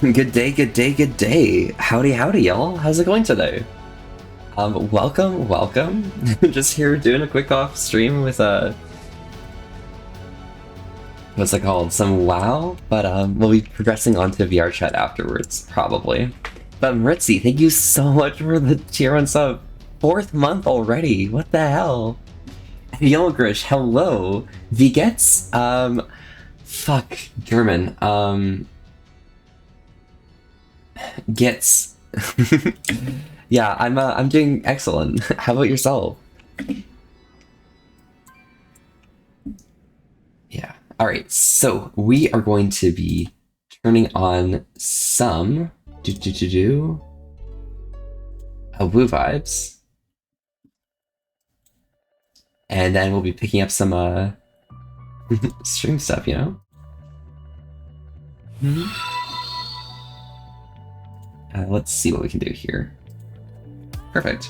Good day, good day, good day. Howdy, howdy, y'all. How's it going today? Welcome. Just here doing a quick off stream with what's it called? Some WoW, but we'll be progressing on to VR chat afterwards, probably. But Maritzi, thank you so much for the tier 1 sub. 4th month already. What the hell? Yelgrish, hello. Wie geht's? Fuck German. Gets. Yeah, I'm doing excellent. How about yourself? Yeah. All right. So we are going to be turning on some woo vibes, and then we'll be picking up some stream stuff. You know. Let's see what we can do here. Perfect.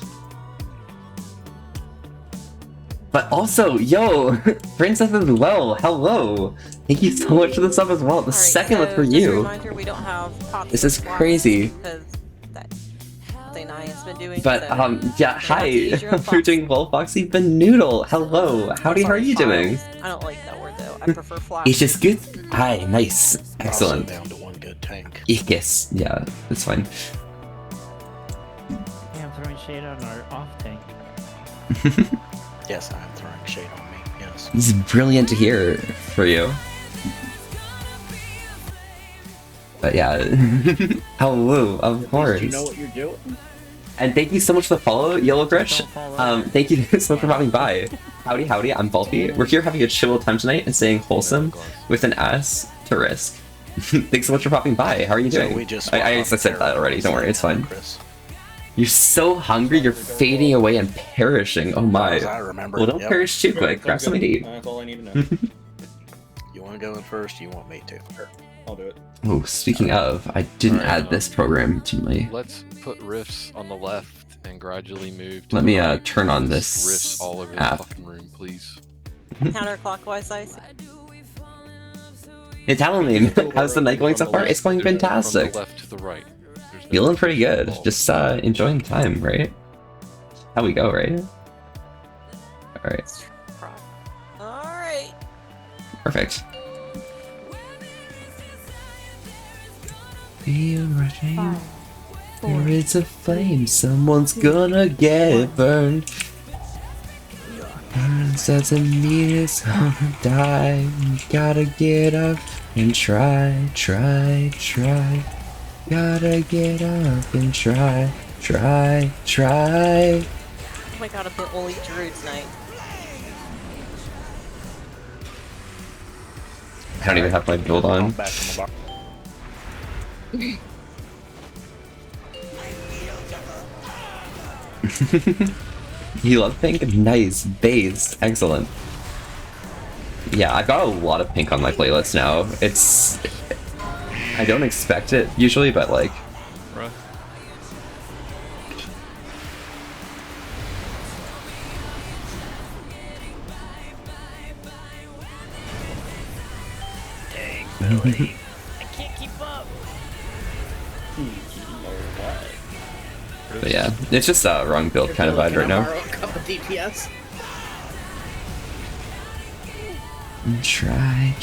But also, yo, Princess as well, hello! Thank you so much for the sub as well. The second one for you. Reminder, we don't have this is crazy. Because something Nia's been doing. But yeah, hi. You're doing well, Foxy Benoodle. Hello. Howdy, how are you doing? I don't like that word though. I prefer flash. It's just good. Hi, nice, excellent. Down to one good tank. Yes, yeah, it's fine. Yeah, I'm throwing shade on our off tank. Yes, I am throwing shade on me. Yes. This is brilliant to hear for you. But yeah, hello, of course. You know what you're doing. And thank you so much for the follow, Yellow Grish. Thank you so much for dropping by. Howdy, howdy, I'm Bulky. We're here having a chill time tonight and staying wholesome with an S to risk. Thanks so much for popping by. How are you doing? I guess I said that already. Don't worry, it's fine. You're so hungry, you're fading away and perishing. Oh my. I remember. Well, don't perish too quick. Grab something to eat. That's all I need to know. You want to go in first? You want me to? Sure, I'll do it. Oh, speaking of, I didn't add this program to my... Let's put riffs on the left and gradually move to Let the me right. turn on Just this riffs all over app. the fucking room, please. Counterclockwise ice. Italian, how's the night going so far? It's going fantastic. From the left to the right. There's no Feeling pretty good. wall. Just enjoying the time, right? How we go, right? Alright, Alright. perfect. Feel rushing. There is a flame, someone's gonna get burned. Burns doesn't mean it's gonna die. You gotta get up and try. Gotta get up and try. Oh my god, I've been only Druid tonight. I don't even have my build on. Back from the bar. You love pink? Nice. Base. Excellent. Yeah, I've got a lot of pink on my playlist now. It's... I don't expect it usually, but like... Right. I can't keep up. But yeah, it's just a wrong build kind of vibe right now. Borrow a couple DPS. Try.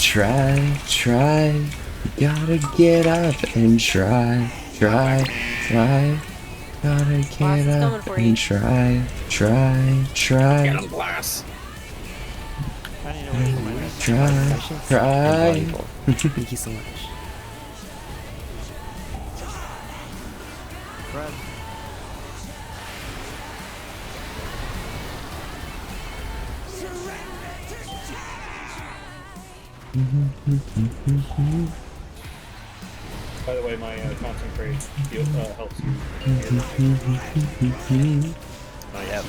Gotta get up and try. Gotta get coming up for you. and try. Get him, Glass. I need to wait for my rest. Try. Thank you so much. Brad, By the way, my concentrate helps you. Oh yeah.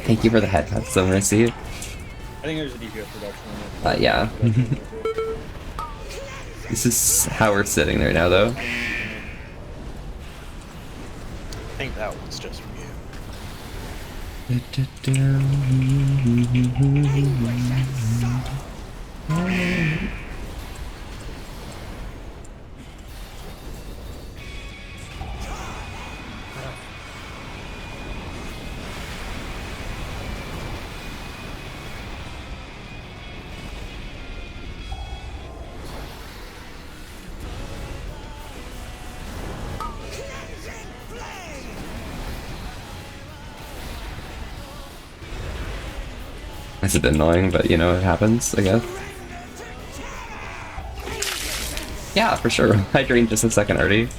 Thank you for the headphones, so Mercy. I think there's a DPS reduction on it. Yeah. This is how we're sitting right now, though. I think that one's just for you. It's a bit annoying, but you know, it happens, I guess. Yeah, for sure. Hydrate just a second, Artie.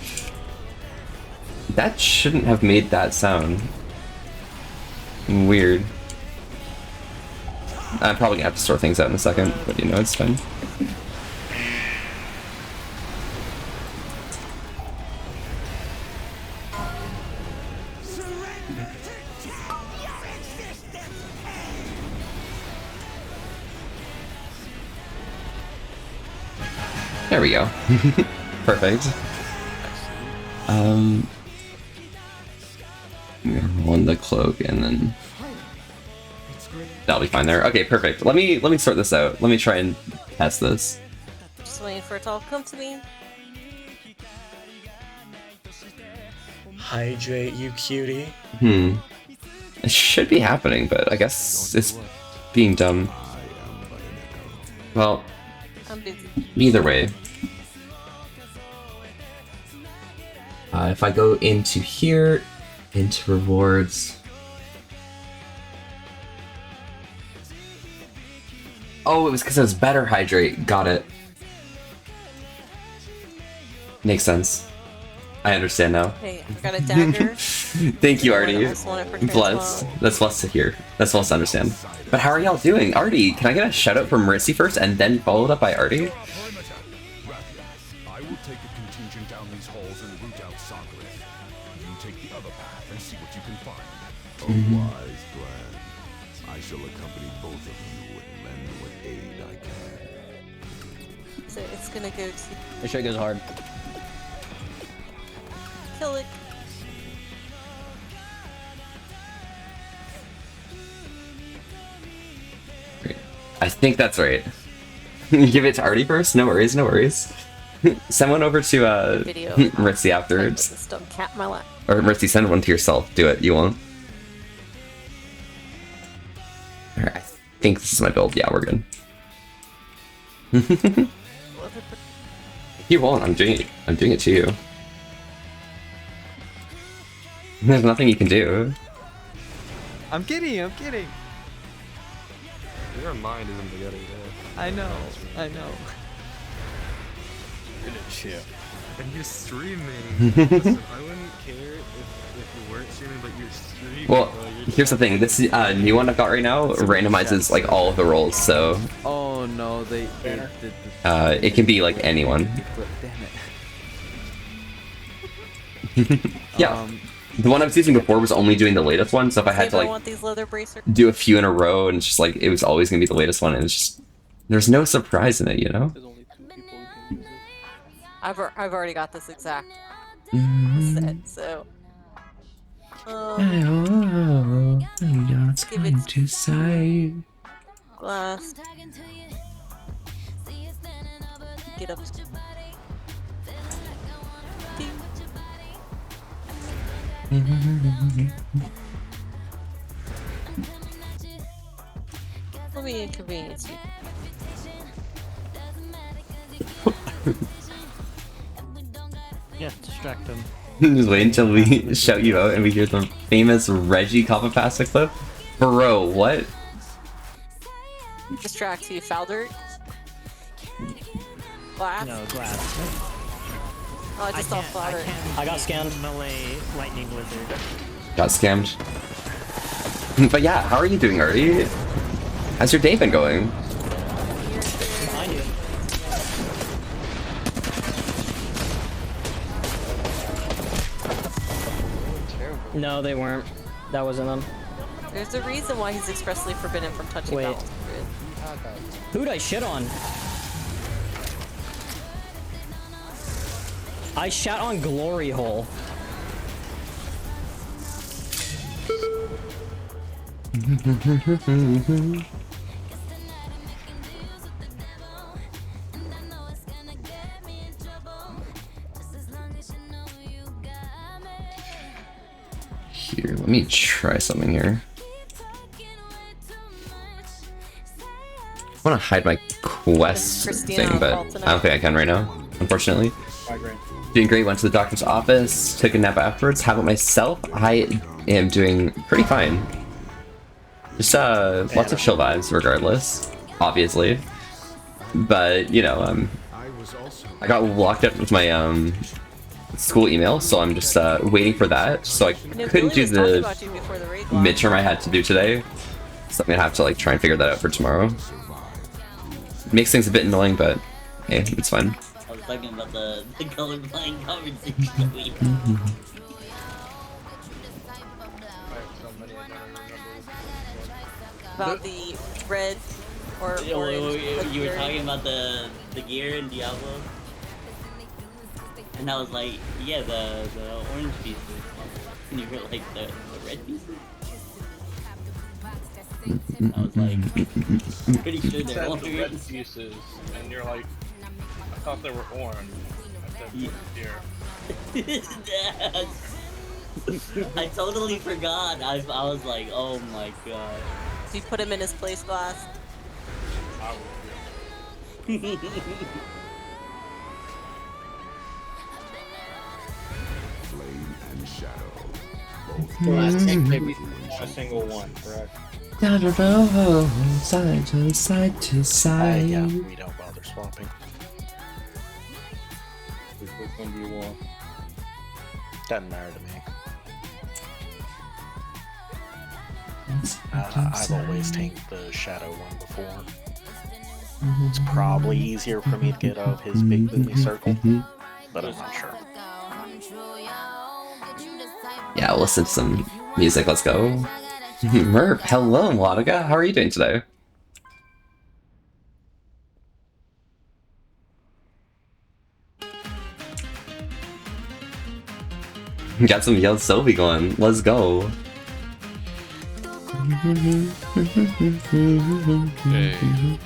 That shouldn't have made that sound. Weird. I'm probably gonna have to sort things out in a second, but you know, it's fine. There we go. Perfect. On the cloak and then that'll be fine there. Okay, perfect. Let me sort this out. Let me try and test this. Just waiting for it to all come to me. Hydrate, you cutie. It should be happening, but I guess it's being dumb. Well, I'm busy. either way. If I go into here, into rewards. Oh, it was because it was better hydrate. Got it. Makes sense. I understand now. Hey, I got a dagger. Thank you, Artie. I just want it for Bless. transmog. That's blessed to hear. That's blessed to understand. But how are y'all doing? Artie, can I get a shout out from Mercy first and then followed up by Artie? I will take a contingent down these halls and root out Socrates. You take the other path and see what you can find. A wise plan. I shall accompany both of you and lend what aid I can. So it's gonna go to This shit goes hard. kill it. Great. I think that's right. Give it to Artie first? No worries, no worries. Send one over to Video. Mercy Like, afterwards. this dumb cat in my lap. Or Mercy, send one to yourself. Do it. You won't. Alright, I think this is my build. Yeah, we're good. You won't. I'm doing it. I'm doing it to you. There's nothing you can do. I'm kidding, I'm kidding. Your mind isn't together yet. I know, I know. Shit. And you're streaming. Listen, I wouldn't care if you weren't streaming, but you're streaming. Well, bro. You're here's the thing. This new one I've got right now randomizes like all of the roles, so Oh no, they did the it can be like anyone. flip, damn it. Yeah. The one I was using before was only doing the latest one, so if I had to I like want these leather bracers. do a few in a row and it's just like it was always gonna be the latest one and it's just there's no surprise in it, you know? There's only 2 people who can use it. I've already got this exact set, so. Give it to side. glass. Get up. Let me inconvenience you. Yeah, distract them. Just wait until we shout you out and we hear the famous Reggie Copperpasta clip. Bro, what? Distract you, Faldirt. Glass. No, glass. Oh, I just saw Faldirt. I got scammed. Melee lightning wizard. Got scammed. But yeah, how are you doing, Artie? How's your day been going? Behind you. No, they weren't. That wasn't them. There's a reason why he's expressly forbidden from touching Wait. Balance Grid. Who'd I shit on? I shot on Glory Hole. Here, let me try something here. I want to hide my quest Christina thing, but on call I tonight. don't think I can right now, unfortunately. Migraine. Doing great, went to the doctor's office, took a nap afterwards. How about myself? I am doing pretty fine. Just lots of chill vibes, regardless, obviously. But you know, I got locked up with my school email, so I'm just waiting for that. So I couldn't do the midterm I had to do today, so I'm gonna have to like try and figure that out for tomorrow. Makes things a bit annoying, but hey, it's fine. I was talking about the colorblind conversation. About the red or You orange. were talking about the gear in Diablo, and I was like, yeah, the orange pieces, and you were like the red pieces. I was like, pretty sure they're Said orange. the red pieces, and you're like, I thought they were orange. I said, here. I totally forgot. I was like, oh my god. So you put him in his place glass. I will. Flame and shadow. Last take, maybe a single one, correct? Side to side to side. Yeah, we don't bother swapping. Which one do you want? Doesn't matter to me. I've always taken the shadow one before. It's probably easier for me to get out of his big boomy circle, but I'm not sure. Yeah, we'll listen to some music. Let's go. Merp, hello, Wadaga. How are you doing today? Got some Yell Sylvie going. Let's go. Hey.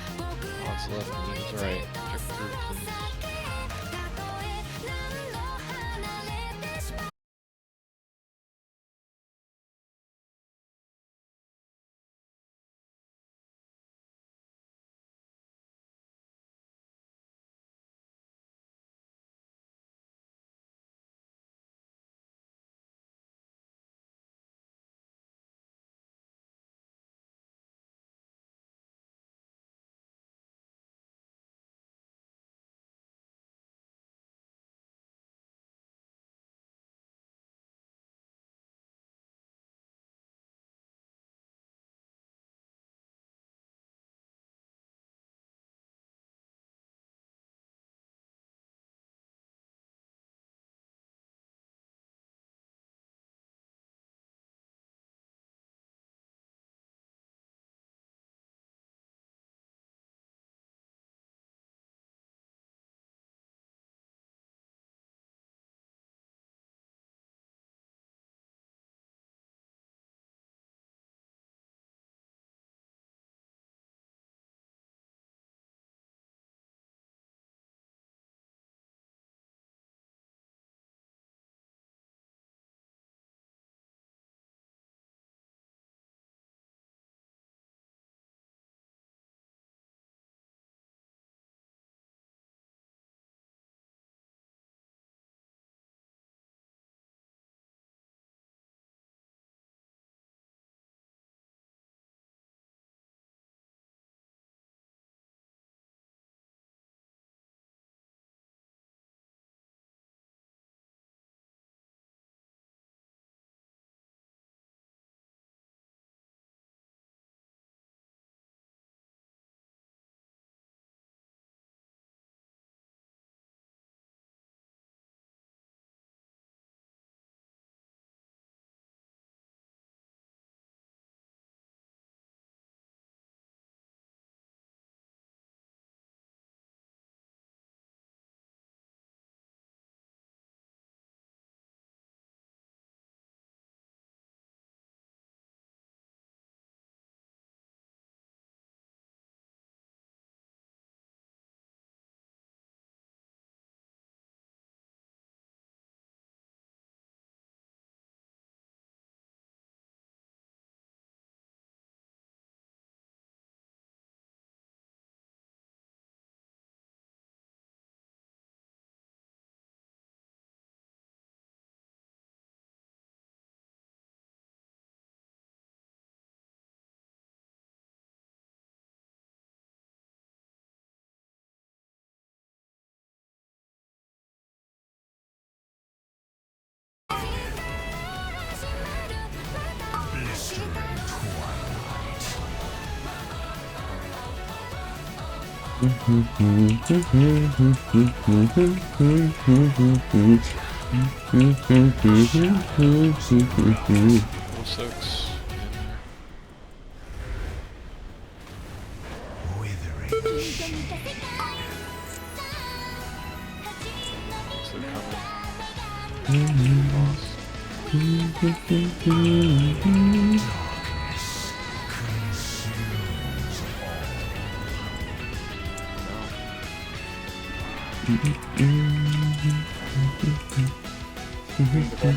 Six.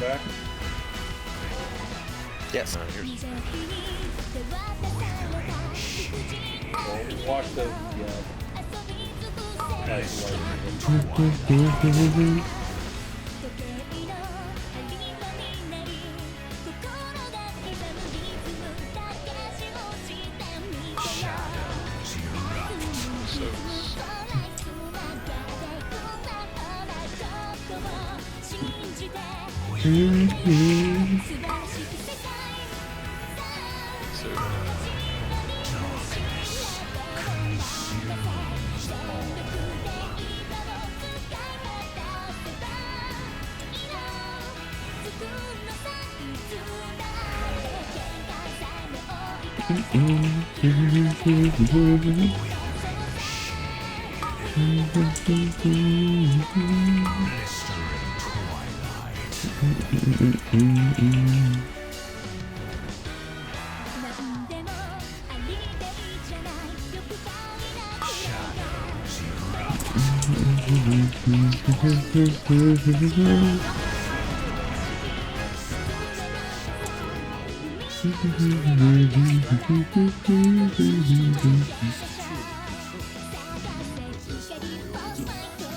Back. Yes. Watch the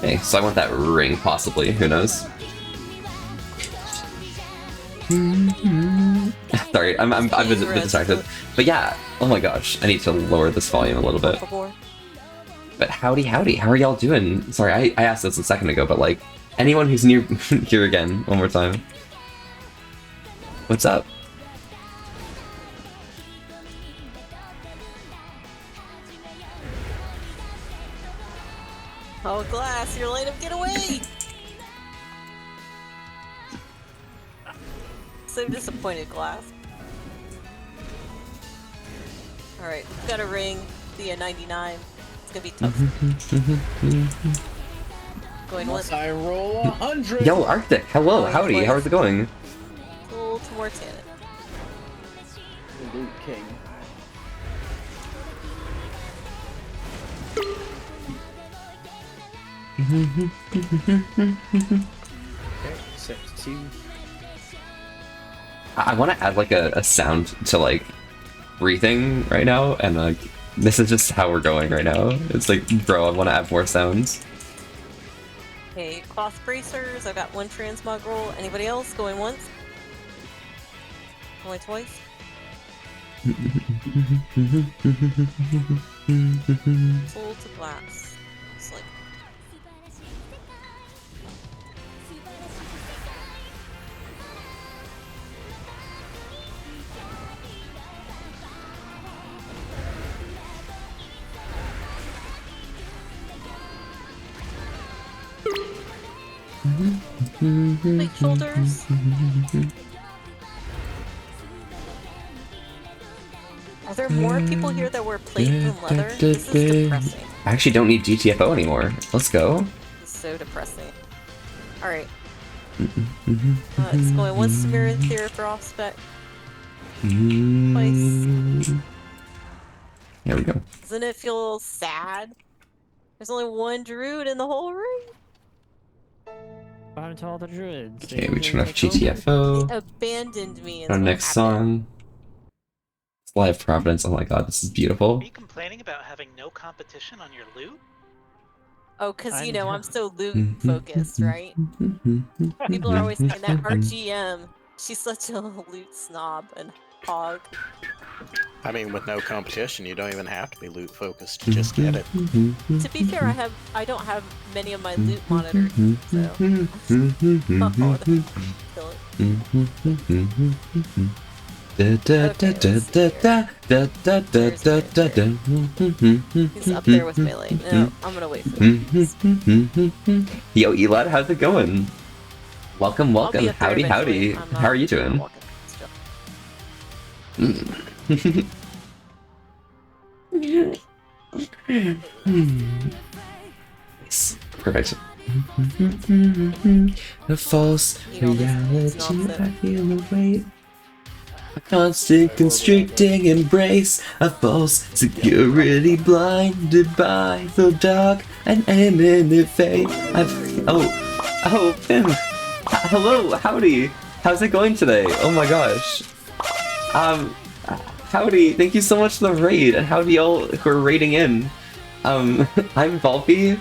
Okay, so I want that ring, possibly. Who knows? Sorry, I'm a bit distracted. But yeah, oh my gosh, I need to lower this volume a little bit. But howdy, how are y'all doing? Sorry, I asked this a second ago, but like, anyone who's new here again, one more time. What's up? Oh, Glass, you're letting him get away! So disappointed, Glass. Alright, we've got a ring via 99. It's gonna be tough. Going once. I roll 100! Yo, Arctic, hello, howdy, how's it going? Pull to Mortana. The Loot King. Okay, 6-2. I want to add like a sound to like breathing right now, and like this is just how we're going right now. It's like, bro, I want to add more sounds. Okay, cloth bracers. I've got one transmog roll. Anybody else going once? Only twice? Soul to Glass. It's like big shoulders. Are there more people here that wear plate than leather? This is depressing. I actually don't need GTFO anymore. Let's go. This is so depressing. Alright. It's going once to Mirror Theory for off spec. Twice. There we go. Doesn't it feel sad? There's only one druid in the whole ring. Bottom to all the druids. Okay, we turn off GTFO. They abandoned me. Our next song. Live Providence. Oh my god, this is beautiful. Are you complaining about having no competition on your loot? Oh, because, you know, I'm so loot focused, right? People are always saying that RGM, she's such a loot snob and hog. I mean, with no competition, you don't even have to be loot focused to just get it. To be fair, I don't have many of my loot monitored, so. Oh, kill it. Da, da, da, da, da, da, da, da, da, da, da. He's up there with Melee. No, I'm gonna wait for him. Yo, Elad, how's it going? Welcome, I'll be welcome. up there Howdy, eventually. howdy. I'm not- How are you I'm not doing? walking. It's chill. Nice. Perfect. A false reality, I feel the weight. A constant constricting embrace. A false security blinded by the dark and imminent fate. Oh, Finn. Hello, howdy. How's it going today? Oh my gosh. Howdy. Thank you so much for the raid, and howdy all who are raiding in. I'm Volpe.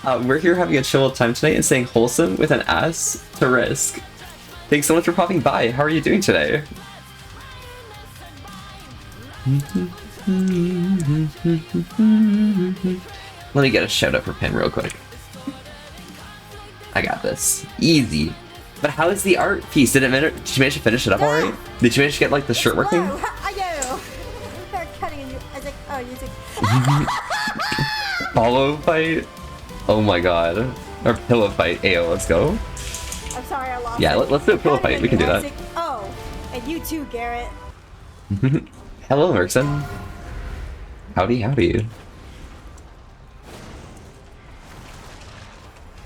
We're here having a chill time tonight and saying wholesome with an S to risk. Thanks so much for popping by. How are you doing today? Let me get a shout out for Pin real quick. I got this. Easy. But how is the art piece? Did she manage to finish it up alright? Did you manage to get like the shirt working? Whoa, I know. They're cutting you. I was like, oh, you're like, Follow fight? Oh my god. Or pillow fight. Ayo, let's go. I'm sorry, I lost. Yeah, it. let's do a pillow fight. We can do I was that. like, oh, and you too, Garrett. Hello, Merkson. Howdy, howdy.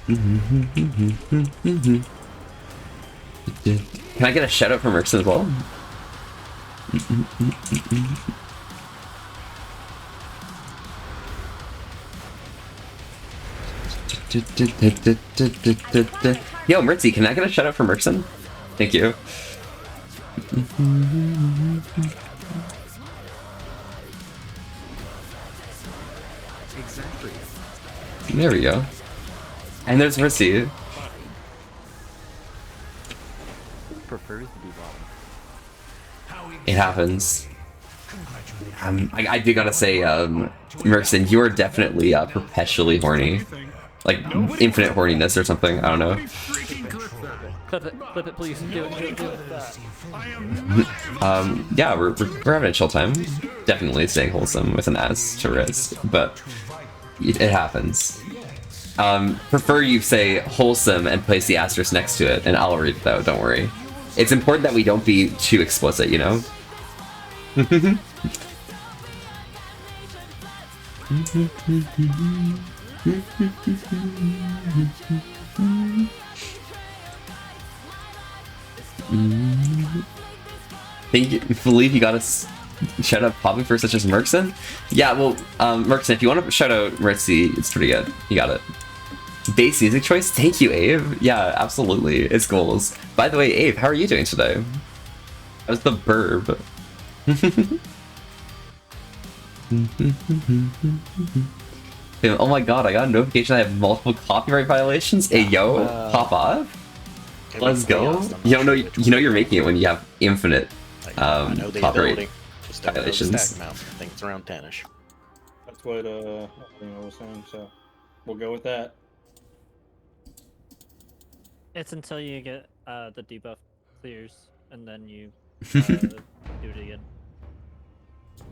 Can I get a shout out from Merkson as well? Yo, Mertzy, can I get a shout out from Merkson? Thank you. Exactly. There we go. And there's Mercy. Prefers to be bottom. It happens. I do gotta say, Merkson, you are definitely perpetually horny. Like, infinite horniness or something, I don't know. Clip it, please. Do it. Yeah, we're having a chill time. Definitely staying wholesome with an S to risk, but it happens. Prefer you say wholesome and place the asterisk next to it, and I'll read it though, don't worry. It's important that we don't be too explicit, you know? Believe you got us shout out popping for such as Merkson? Yeah, well, Merkson, if you want to shout out Mertzy, it's pretty good. You got it. Bass music choice? Thank you, Abe. Yeah, absolutely. It's goals. By the way, Abe, how are you doing today? How's the burb? Oh my god, I got a notification I have multiple copyright violations. Hey yo, pop off. Let's go. You know you're making it when you have infinite I know the copyright ability. Just don't know the violations. stack amount. I think it's around 10ish. That's what I was saying, so we'll go with that. It's until you get the debuff clears, and then you do it again.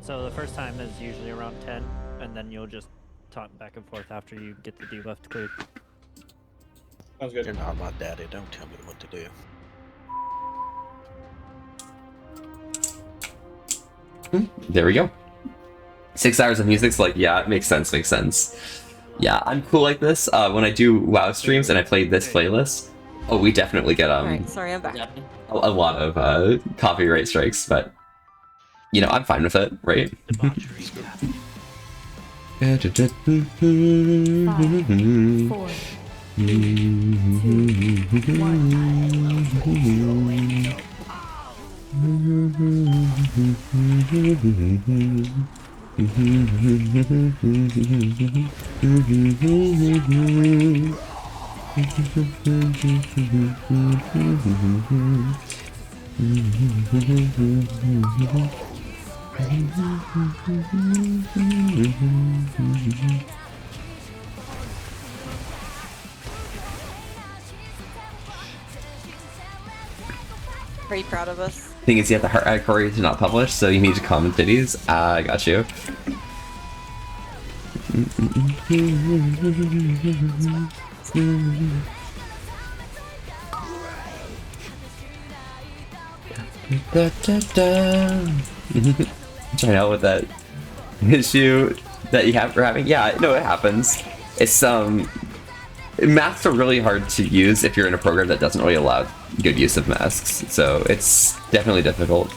So the first time is usually around 10, and then you'll just taunt back and forth after you get the debuff cleared. Sounds good. You're not my daddy. Don't tell me what to do. There we go. 6 hours of music's like, yeah, it makes sense. Yeah, I'm cool like this. When I do WoW streams and I play this playlist, oh, we definitely get Alright, sorry, I'm back. a lot of copyright strikes, but you know, I'm fine with it, right? Are you proud of us? Thing is, you have to hardcore to not publish, so you need to comment titties. I got you. Trying out with that issue that you have for having. Yeah, no, it happens. It's masks are really hard to use if you're in a program that doesn't really allow good use of masks, so it's definitely difficult.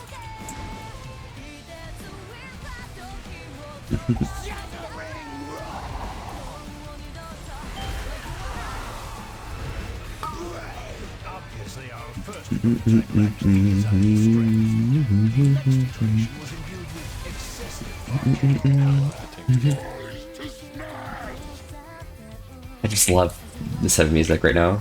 I just love this heavy music right now.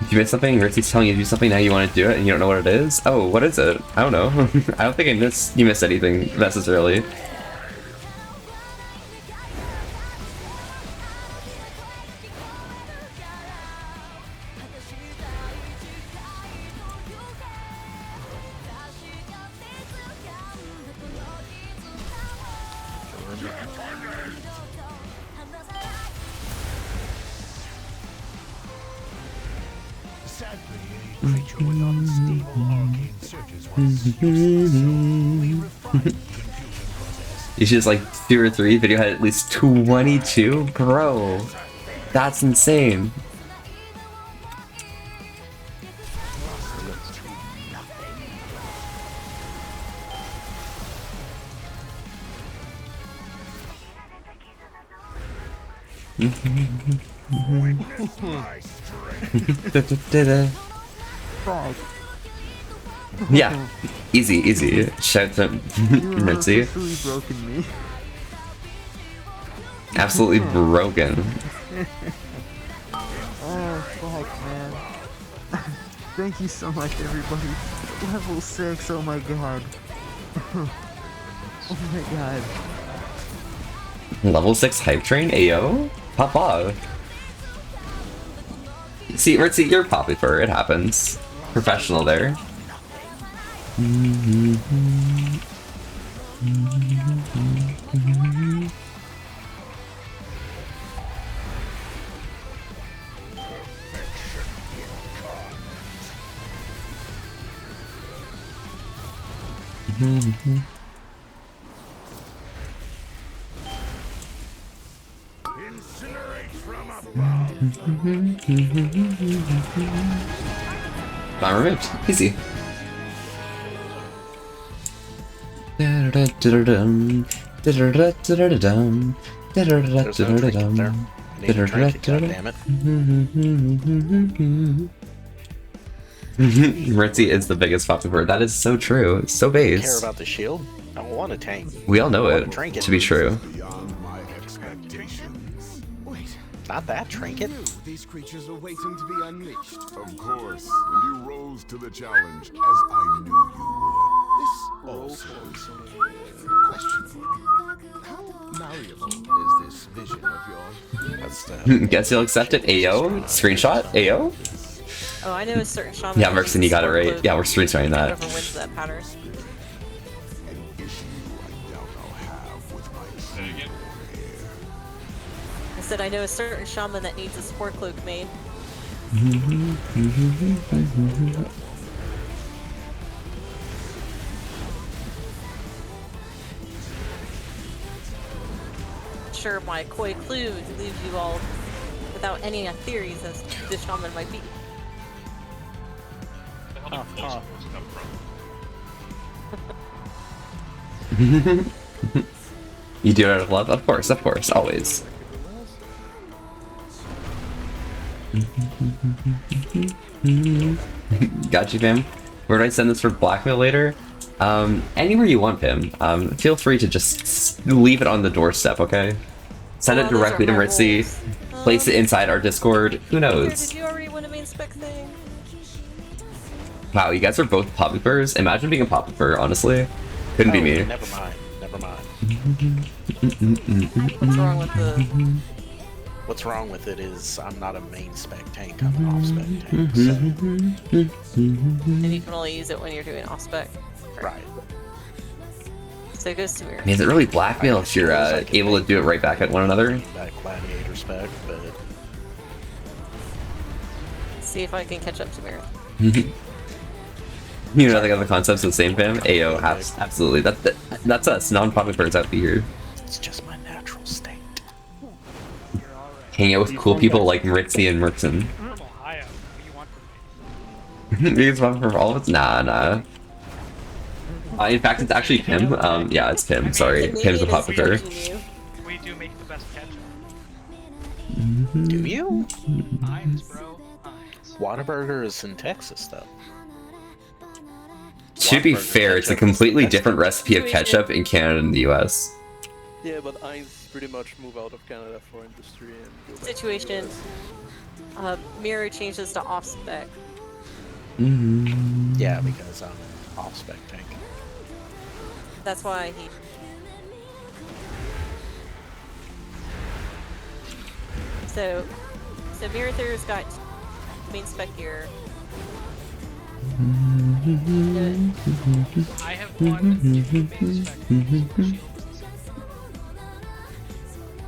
If you miss something, Ritzy's telling you to do something, now you want to do it and you don't know what it is? Oh, what is it? I don't know. I don't think you missed anything necessarily. You should just like 2 or 3 video had at least 22? Bro, that's insane. Yeah, easy. Shout to Ritzy. Broken me. Absolutely broken. Oh, fuck, man. Thank you so much, everybody. Level 6, oh my god. Oh my god. Level 6 hype train, ayo? Pop off. See, Ritzy, you're poppy fur, it happens. Professional there. Not removed. Easy. Ritzy is the biggest poppy bird. That is so true. So I base. care about the shield. I don't want a tank. We all know I want it a trinket. to be true. Not that trinket. These creatures are waiting to be unleashed. Of course, and you rose to the challenge as I knew you would. This also is a question for me. How malleable is this vision of yours? That's Guess you'll accept it. Ayo? Screenshot? Ayo? Oh, I know a certain shaman. Yeah, Merckson, you got it right. Yeah, we're screenshotting that. Whoever wins that pattern. I said I know a certain shaman that needs a sport cloak made. Sure, my koi clue leaves you all without any theories as to who the shaman might be. Where the hell did Wolf's come from? You do it out of love? Of course, always. Got you, fam. Where do I send this for blackmail later? Anywhere you want, Pim. Feel free to just leave it on the doorstep, okay? Send it directly to Ritzy. Place it inside our Discord. Who knows? Did you already win a main spec thing? Wow, you guys are both Poppypurs. Imagine being a Poppypur, honestly. Couldn't be me. Never mind. Never mind. What's wrong with the... What's wrong with it is I'm not a main spec tank, I'm an off spec tank, so... And you can only use it when you're doing off spec. Right. So it goes to Mirror. I mean, is it really blackmail if you're able to do it right back at one another? That gladiator spec, but... See if I can catch up to Mirror. You know, like other concepts of the same fam? Ayo, absolutely. That's us, non-Poppypurs out here. It's just my natural state. Hang out with cool people like Ritzy and Merkson. Biggest Poppypur for all of us? Nah. In fact, it's actually Pim. Yeah, it's Pim. Sorry, Pim's a Poppypur. We do make the best ketchup. Do you? Heinz, bro. Whataburger is in Texas, though. To be fair, it's a completely different recipe of ketchup in Canada and the US. Yeah, but Heinz pretty much move out of Canada for industry and go back to the Situation. US. Mirror changes to off spec. Yeah, because I'm an off spec tank. That's why he... So Mirror Theor's got main spec gear. I have one main spec.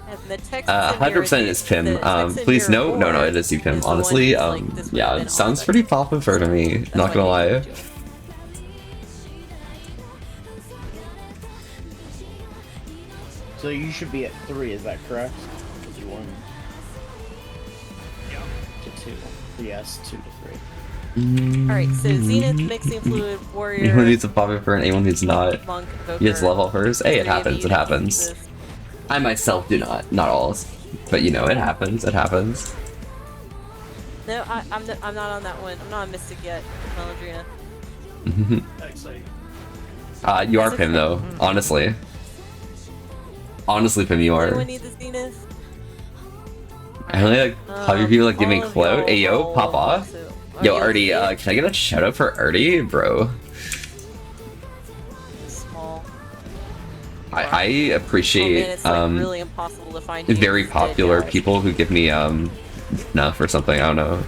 And the text 100% is Pim. Please no, it is you, Pim. Honestly, yeah, it sounds pretty Poppypur to me. Not gonna lie. So you should be at 3, is that correct? Because you won. To 2. Yes, 2 to 3. Alright, so Zenith, Mixing Fluid, Warrior... Anyone who's a Poppypur and anyone who's not. Monk, You just love all hers? Hey, it Three of happens, you it happens. exist. I myself do not. Not all. But you know, it happens, it happens. No, I'm not on that one. I'm not on Mystic yet, Melandrina. You are Pim though, honestly. Honestly, Pim, you are. Anyone need the Zenith? I only like how you people like give me clout. Hey yo, pop off. Yo, Artie, can I get a shout out for Artie, bro? Small. I appreciate It's like really impossible to find very dudes popular that- people who give me enough or something. I don't know.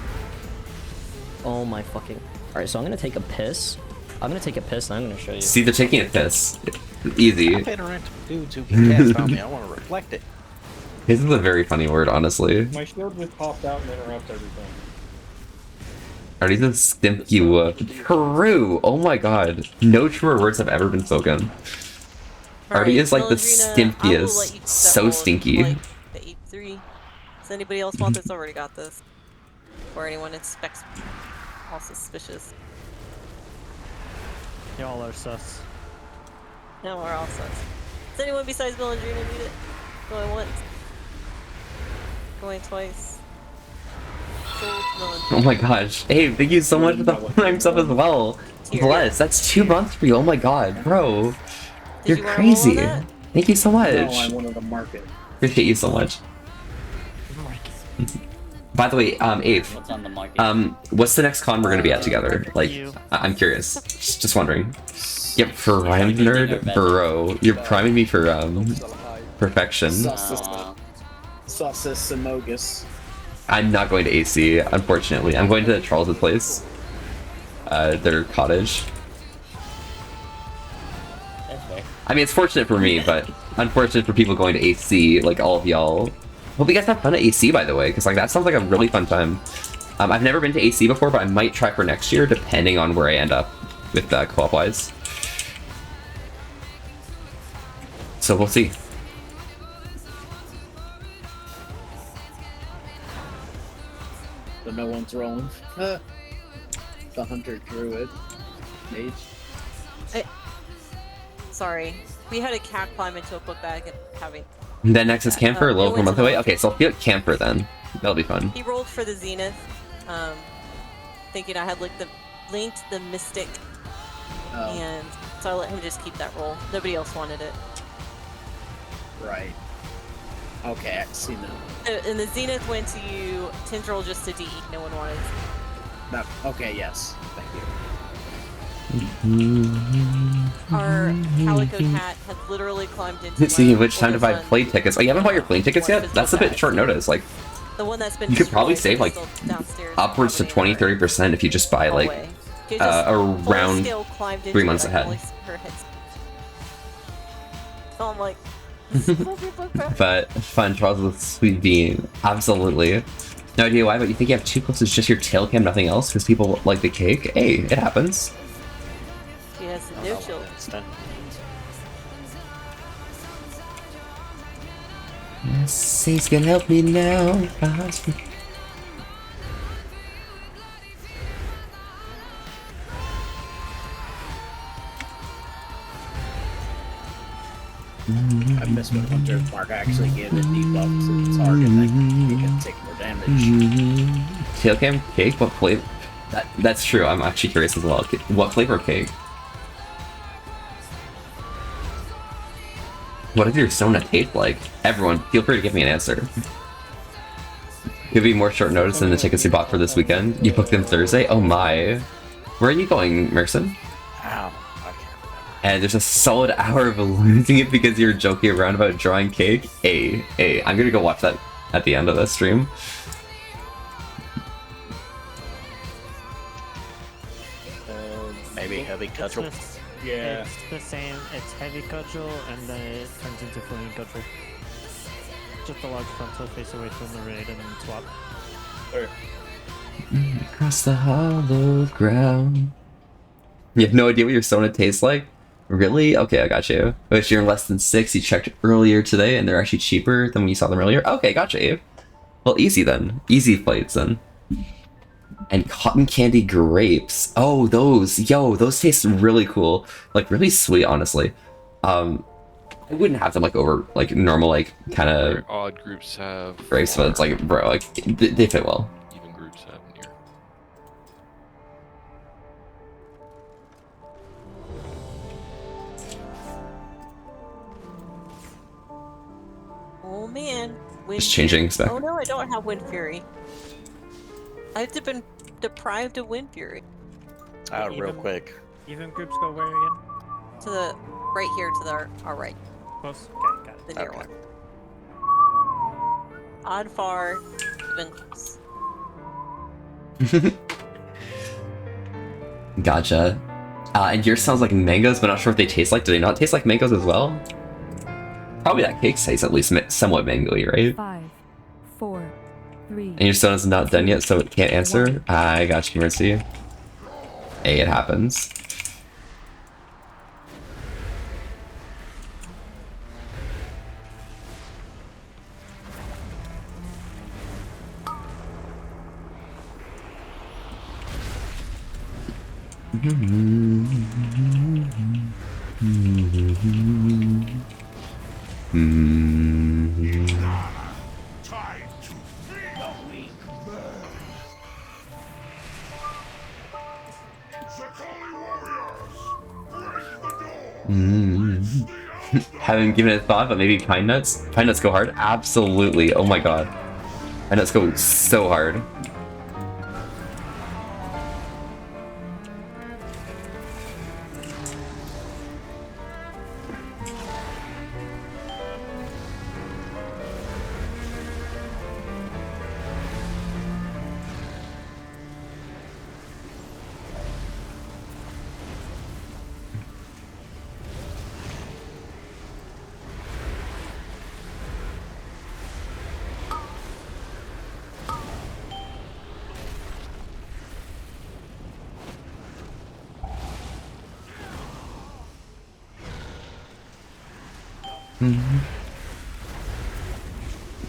Oh my fucking. Alright, so I'm gonna take a piss. I'm gonna take a piss and I'm gonna show you. See, they're taking a piss. Easy. I paid around dudes who can cast on me. I want to reflect it. This is a very funny word, honestly. My shield just popped out and interrupts everything. Artie's a stinky whoop. True! Oh my god. No truer words have ever been spoken. Artie is like the stinkiest. So stinky. Like the 8-3. Does anybody else want this? Already got this. Or anyone expects all suspicious. Y'all are sus. No, we're all sus. Does anyone besides Melandrina need it? Going once. Going twice. Oh my gosh. Hey, thank you so much for the prime sub as well. Bless, that's 2 months for you. Oh my god, bro. You're you wanna crazy. roll that? Thank you so much. No, I wanted to mark it. Appreciate you so much. By the way, Abe, What's on the market? what's the next con we're gonna be at together? Like, I'm curious. Just wondering. Yep, for Rhyme Nerd, bro, you're priming me for perfection. Sauces and Mogus. I'm not going to AC, unfortunately. I'm going to Charles's place. Their cottage. That's fair. I mean, it's fortunate for me, but unfortunate for people going to AC, like all of y'all. Hope you guys have fun at AC, by the way, because like that sounds like a really fun time. I've never been to AC before, but I might try for next year, depending on where I end up with co-op wise. So we'll see. But no one's rolling. The Hunter Druid. Mage. Sorry. We had a cat climb into a book bag and having... Then next is Camper, a little it over a went month to away. the- Okay, so I'll get Camper then. That'll be fun. He rolled for the Zenith, thinking I had linked the Mystic and So I let him just keep that role. Nobody else wanted it. Right. Okay, I see now. And the Zenith went to you, Tendril just to DE. No one wanted it. That, okay, yes. Thank you. Our Calico Cat has literally climbed into Speaking of my which, time to buy older son. plane tickets. Oh, you haven't bought your plane tickets yet? That's a bit short notice. Like, The one that's been you could probably destroyed save like is still downstairs. upwards to 20-30% if you just buy like Hallway. She just around full-scale climbed into 3 months it, I ahead. can only see her head. So I'm like, But fun, Charles with Sweet Bean. Absolutely. No idea why, but you think you have 2 clips, it's just your tail cam, nothing else, because people like the cake? Hey, it happens. she has no children. Says can help me now. I miss when Hunter's Mark actually gave it debuffs and it's hard and then you can take more damage. Tail cam cake? What flavor? That's true, I'm actually curious as well. What flavor cake? What does your Sona taste like? Everyone, feel free to give me an answer. Could be more short notice than the tickets you bought for this weekend. You booked them Thursday? Oh my. Where are you going, Merson? Ow. And there's a solid hour of losing it because you're joking around about drawing cake? Hey, I'm gonna go watch that at the end of the stream. Maybe heavy cudgel. Yeah. It's the same. It's heavy cudgel, and then it turns into flaming cudgel. Just a large frontal face away from the raid and then swap. Across the hollowed ground. You have no idea what your Sona tastes like? Really? Okay, I got you. But you're in less than 6, you checked earlier today, and they're actually cheaper than when you saw them earlier? Okay, gotcha, Abe. Well, easy then. Easy plates then. And cotton candy grapes. Oh, those. Yo, those taste really cool. Like, really sweet, honestly. I wouldn't have them, like, over, like, normal, like, kind of odd groups have grapes, but it's like, bro, like, they fit well. even groups have near. Oh man. Wind Just changing Fury. spec. Oh no, I don't have Wind Fury. I've been deprived of Wind Fury. Real quick. Even groups go where again? To the right here, to the our right. Close. Okay, got it. The near one. Odd far, even close. Gotcha. And yours sounds like mangoes, but not sure what they taste like. Do they not taste like mangoes as well? Probably that cake tastes at least somewhat mango-y, right? 5, 4, 3. And your Sona's not done yet, so it can't answer? I got you, Mercy. Hey, it happens. Haven't given it a thought, but maybe pine nuts? Pine nuts go hard? Absolutely. Oh my god. Pine nuts go so hard.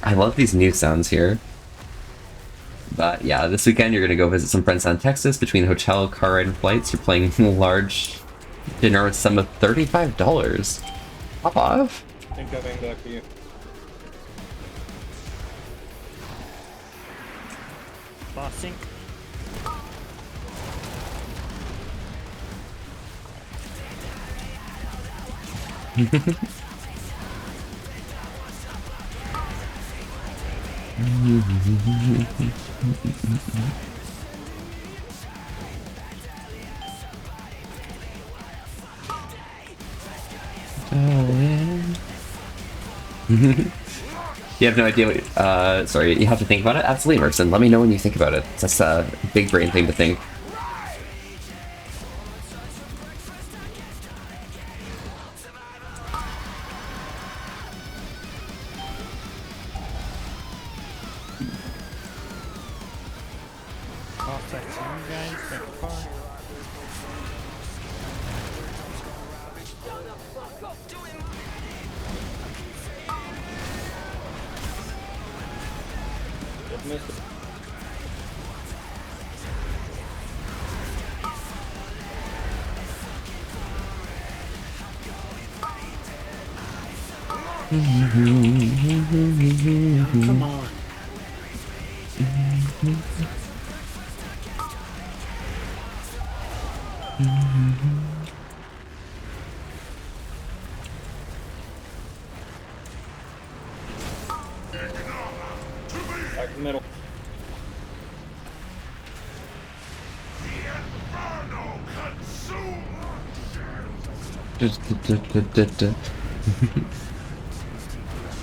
I love these new sounds here. But yeah, this weekend you're gonna go visit some friends down in Texas. Between hotel, car ride, and flights, you're playing large dinner with some of $35. Pop off. I think that ain't lucky. Boss sync. You have no idea what, sorry, you have to think about it? Absolutely, Merson. Let me know when you think about it. That's a big brain thing to think. Come on. Back middle.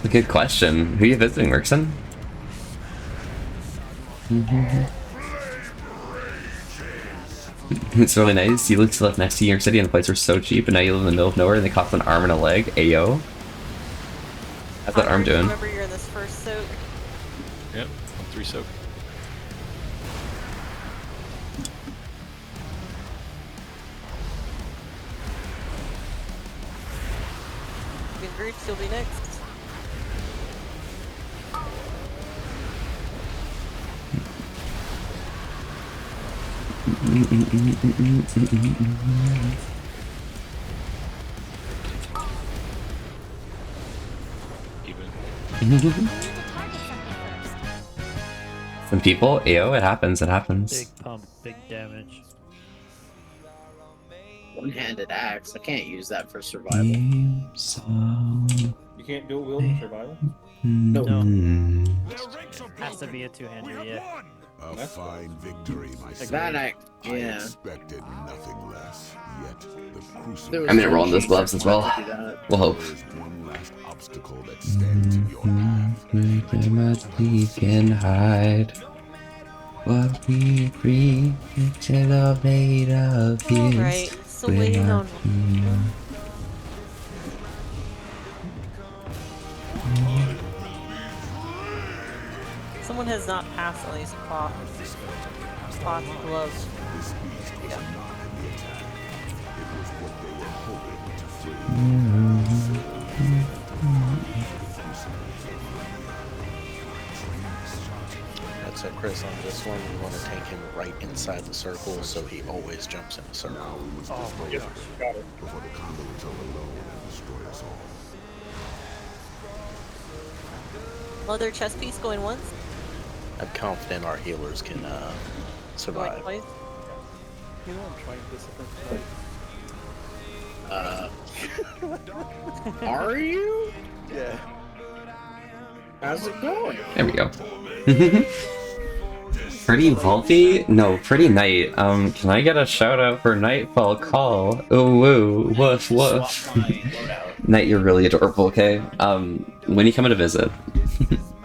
A good question. Who are you visiting, Merkson? It's really nice. You used to live next to New York City and the flights were so cheap, and now you live in the middle of nowhere and they cost an arm and a leg. Ayo. How's that arm doing? Remember you're in this first soak. Yep, I'm 3 soak. Good Groot, you'll be next. Some people? Ayo, it happens, it happens. Big pump, big damage. One-handed axe. I can't use that for survival. You can't dual wield in survival? No. Has to be a two-hander, yeah. A fine victory, my son. That I yeah. expected nothing less. Yet the crucible. I'm gonna roll in those gloves as well. We'll hope. There's one last obstacle that stands in your path. Much we can hide. What we breathe until all made of is. Alright, still waiting on. Someone has not passed on these spots gloves. So Chris, on this one, we want to take him right inside the circle so he always jumps in the circle. Oh, yeah. Got it. Before the conduits overload and destroy us all. Leather chest piece going once. I'm confident our healers can survive. Going twice. You know I'm trying discipline. Are you? Yeah. How's it going? There we go. Pretty Volpy? No, Pretty Knight. Can I get a shout out for Nightfall Call? Ooh, woo, woof, woof. Knight, you're really adorable, okay? When you coming to visit?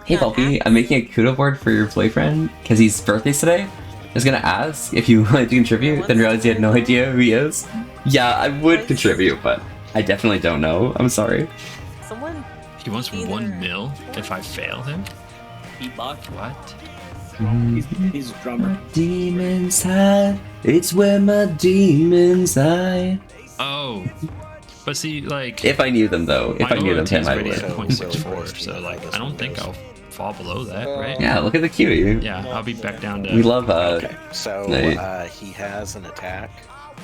Hey Volpy, I'm making a Kudo board for your boyfriend, because his birthday's today. I was gonna ask if you wanted to contribute, then realized you had no idea who he is. Yeah, I would contribute, but I definitely don't know. I'm sorry. Someone. He wants 1 mil if I fail him? Beatbox? What? He's a drummer. Demons hide, it's where my demons hide. Oh. But see, like... If I knew them, though. If I knew them, Tim, I would. would. 0.64, so, like, I don't think I'll fall below that, right? Yeah, look at the cutie. Yeah, I'll be back down to... We love, Okay, so Knight. he has an attack.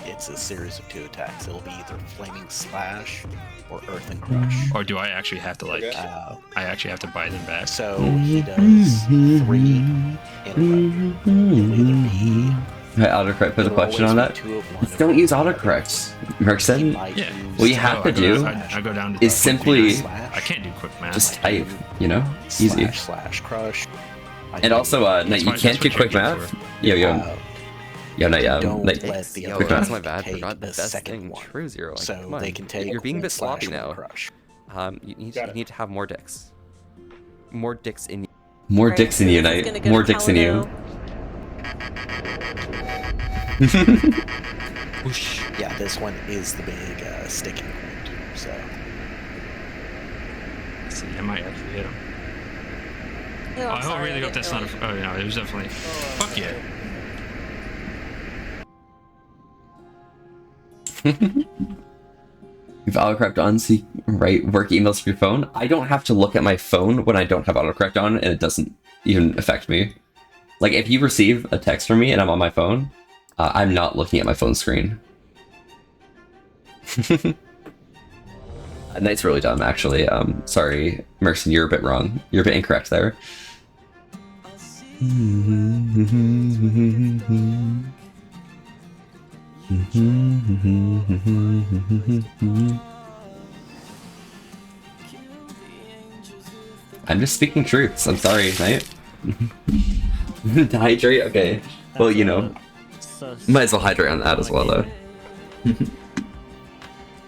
It's a series of 2 attacks. It'll be either Flaming Slash or Earth and Crush. Or do I actually have to, like... I actually have to buy them back? So he does 3 in a row. It'll either be I autocorrect put a question on that. Don't use autocorrect, Merkson. Yeah. What you have to do I go down to is simply I can't do quick math. just type, you know? Easy. / crush. And also, Knight, you can't do quick math. Yo, Knight, Knight, Yo, quick that's math. my bad. take Forgot the the best second thing. one. True zero. Like, So come on. they can take You're being a bit / sloppy one now. crush. You need to have more dicks. More dicks in you. More Alright, dicks in so you, this is gonna Knight. go More to dicks in you. Yeah, this one is the big sticking point too. So See, I might actually hit him. Oh, I'm I sorry, really hope didn't that's not. Oh no, it was definitely. Fuck yeah. If autocorrect on, so you write work emails for your phone. I don't have to look at my phone when I don't have autocorrect on, and it doesn't even affect me. Like, if you receive a text from me and I'm on my phone, I'm not looking at my phone screen. Knight's really dumb, actually. Sorry, Merson, you're a bit wrong. You're a bit incorrect there. I'm just speaking truths. I'm sorry, Knight. Hydrate? Okay. Well, you know. Might as well hydrate on that as well, though.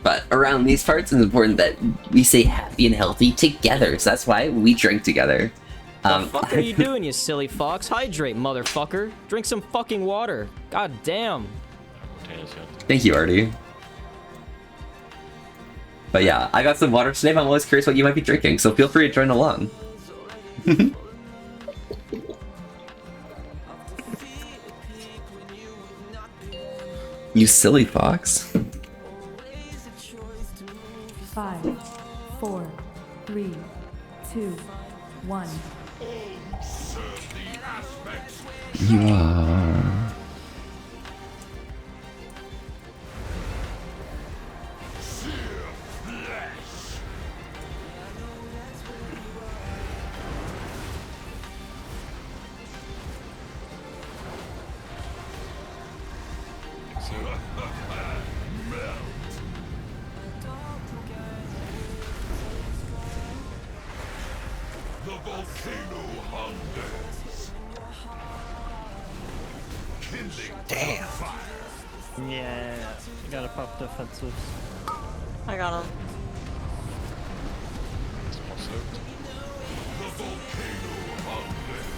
But around these parts, it's important that we stay happy and healthy together. So that's why we drink together. What the fuck are you doing, you silly fox? Hydrate, motherfucker. Drink some fucking water. God damn. Thank you, Artie. But yeah, I got some water today, but I'm always curious what you might be drinking, so feel free to join along. You silly fox. 5, 4, 3, 2, 1. You are. The volcano hungers. Damn. Yeah, you gotta pop defensives. I got him. The volcano hungers.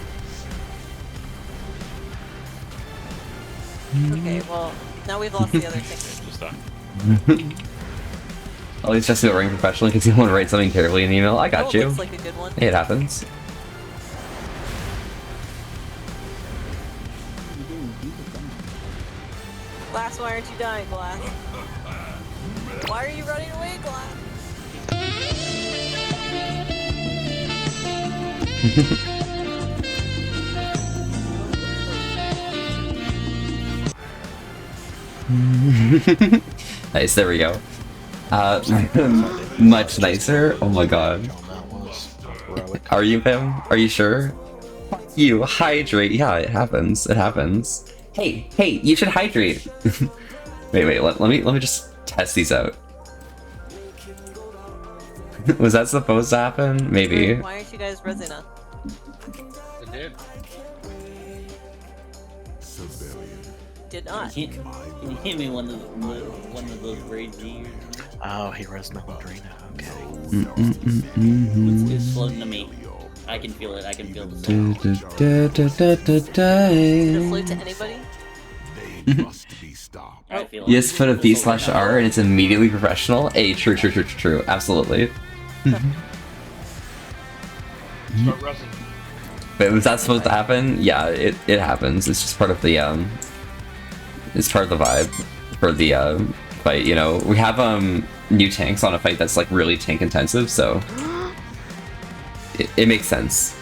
Okay, well, now we've lost the other thing. Just die. At least just do it ring professionally because you want to write something terribly in the email. I got Oh, you. looks like a good one. It happens. Glass, why aren't you dying, Glass? Why are you running away, Glass? Nice, there we go. Much nicer. Oh my god. Are you him? Are you sure? You hydrate. Yeah, it happens. It happens. Hey, you should hydrate. wait. Let me just test these out. Was that supposed to happen? Maybe. Why aren't you guys Resina? It did. Did not. Can you hit me one of those raid G's? Oh, he res no Drina. Okay. It's floating to me. I can feel it. I can feel the sound. Does it float to anybody? I feel it. You just put a B/R and it's immediately professional. Hey, true. Absolutely. Start rushing. But was that supposed to happen? Yeah, it happens. It's just part of the it's part of the vibe for the fight. You know, we have new tanks on a fight that's like really tank intensive, so it makes sense.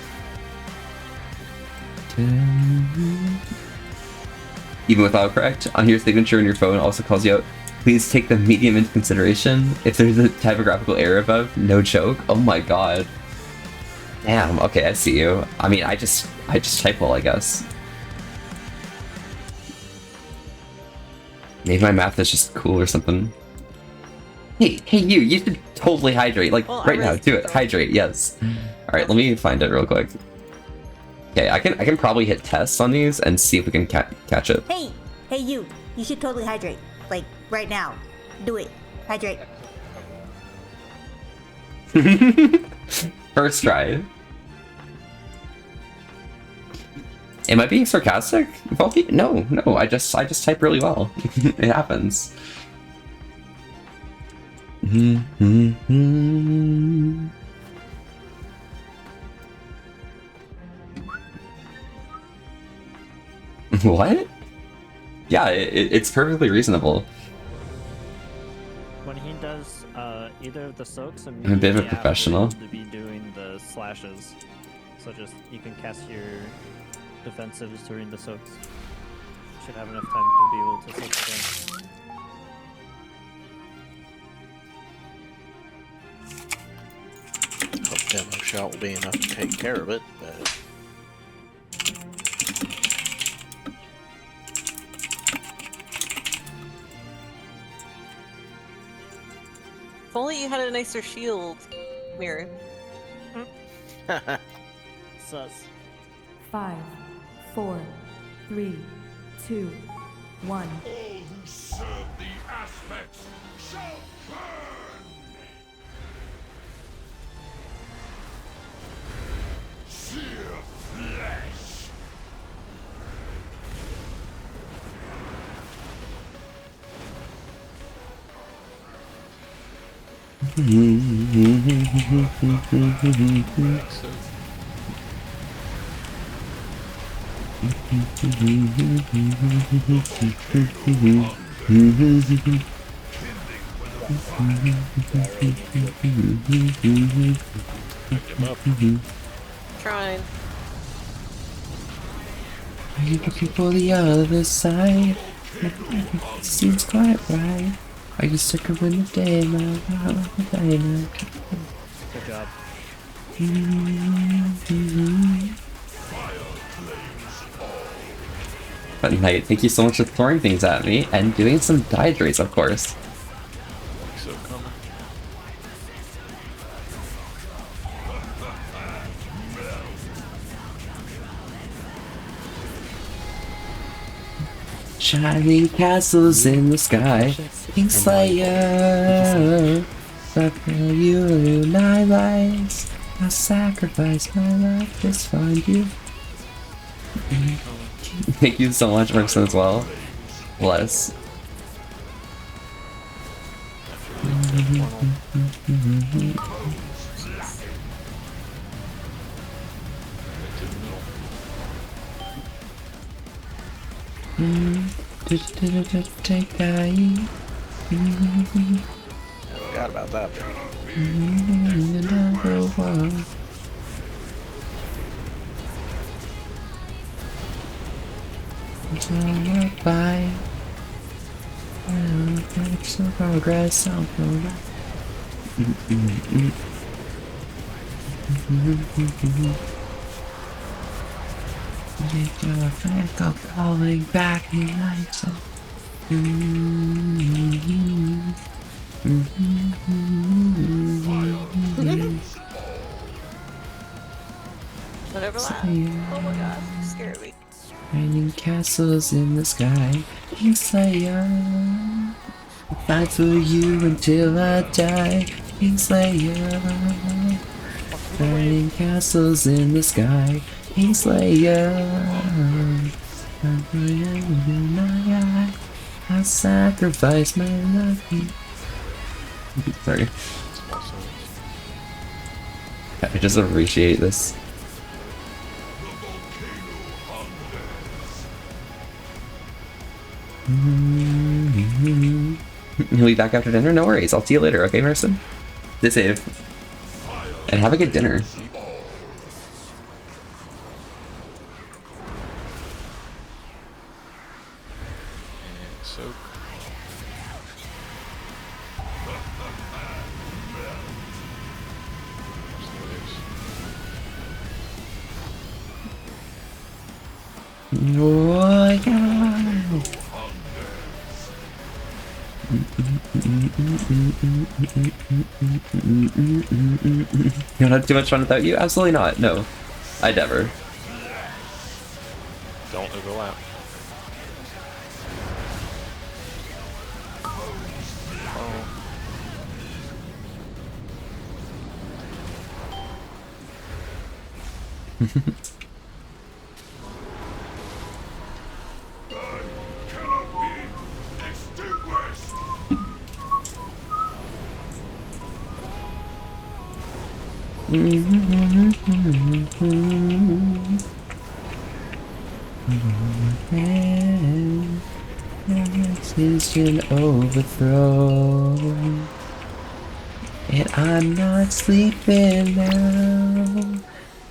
Even without correct, on your signature on your phone also calls you out. Please take the medium into consideration. If there's a typographical error above, no joke. Oh my god. Damn, okay, I see you. I mean, I just type well, I guess. Maybe my math is just cool or something. Hey, you should totally hydrate. Like, right now, do it. Hydrate, yes. Alright, let me find it real quick. Okay, I can probably hit tests on these and see if we can catch it. Hey, you. You should totally hydrate. Like, right now. Do it. Hydrate. First try. Am I being sarcastic? No, I just type really well. It happens. What? Yeah, it's perfectly reasonable. When he does either of the soaks, I'm a bit of a professional. To be doing the slashes, so just you can cast your defensives during the soaks. Should have enough time to be able to soak again. Hope demo shot will be enough to take care of it, but. If only you had a nicer shield, Mirror. Sus. 5, 4, 3, 2, 1. All who serve the aspects shall burn! Sear flesh! Trying. You looking for the other side? Seems quite right. Are you sick of when the day my dynamite? Good job. But Knight, thank you so much for throwing things at me and doing some dehydrates, of course. So coming. Shining castles in the sky, Kingslayer. But for you, my lives, I'll sacrifice my life to find you. Thank you so much, Merkson, as well. Bless. Take that. Forgot about that. Number one. By some progress, some progress. Go calling back in nights. Whatever that. Oh my god, you scared me. Raining castles in the sky, Kingslayer. I'll fight for you until I die, Kingslayer. Raining castles in the sky, Kingslayer. I sacrifice my life. Sorry. I just appreciate this. He'll be back after dinner? No worries, I'll see you later, okay, Merson? Stay safe. And have a good dinner. Oh, yeah. don't have too much fun without you? Absolutely not. No, I'd never. Don't overlap. Decision overthrow, and I'm not sleeping now.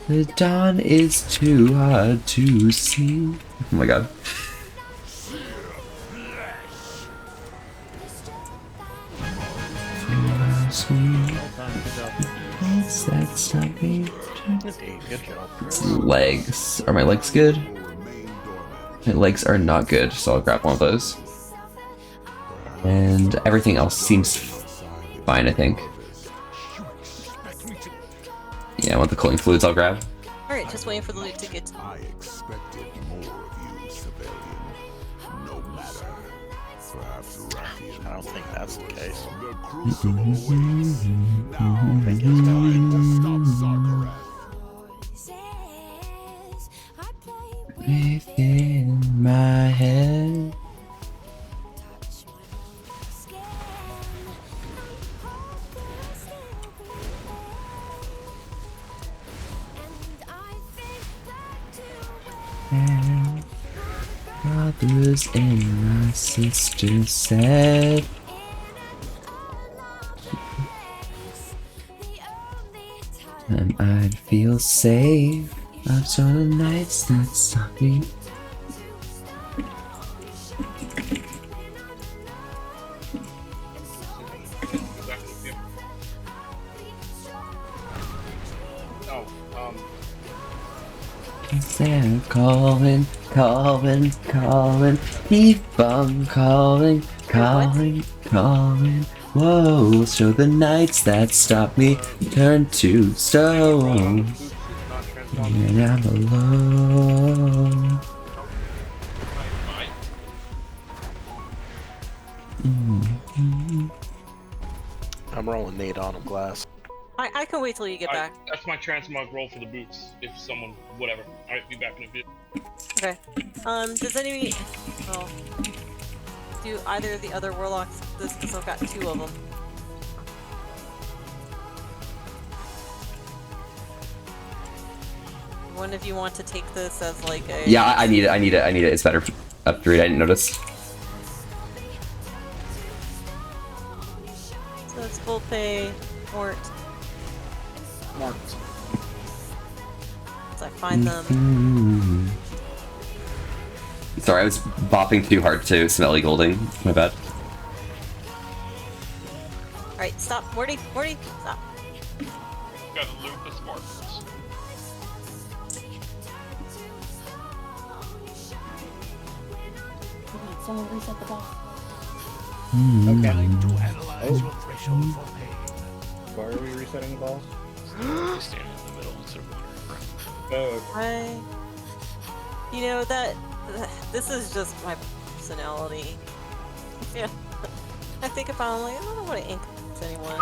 The dawn is too hard to see. Oh my god. That's something. Good job. Legs. Are my legs good? My legs are not good, so I'll grab one of those. And everything else seems fine, I think. Yeah, I want the cooling fluids I'll grab. Alright, just waiting for the loot to get to I expected more of you, civilian. No matter. Perhaps Rathian. I don't think that's the case. The crucible awaits. Now, I think it's time to stop Sarkareth. Within my head. Brothers and my sisters said I'd feel safe after the nights that stop me. They're calling, calling, calling, keep on calling, calling, calling. Whoa, show the nights that stop me turn to stone. And I'm alone. I'm rolling Nate on him glass. I can wait till you get back. That's my transmog roll for the boots. If someone, whatever. Alright, be back in a bit. Okay. Does any... Oh. Do either of the other warlocks this? Because I've got 2 of them. One of you want to take this as like a... Yeah, I need it, I need it, I need it. It's better upgrade, I didn't notice. So it's full pay, Mort. Mort. So I find them. Sorry, I was bopping too hard to Smelly Golding. My bad. Alright, stop. Morty, Morty, stop. Gotta loot the sparkles. Someone reset the ball. Okay. Analyze your threshold for pain. Why are we resetting the balls? Stand in the middle instead of wandering around. Oh, okay. You know, this is just my personality. Yeah. I think about it, I'm like, I don't want to ink anyone.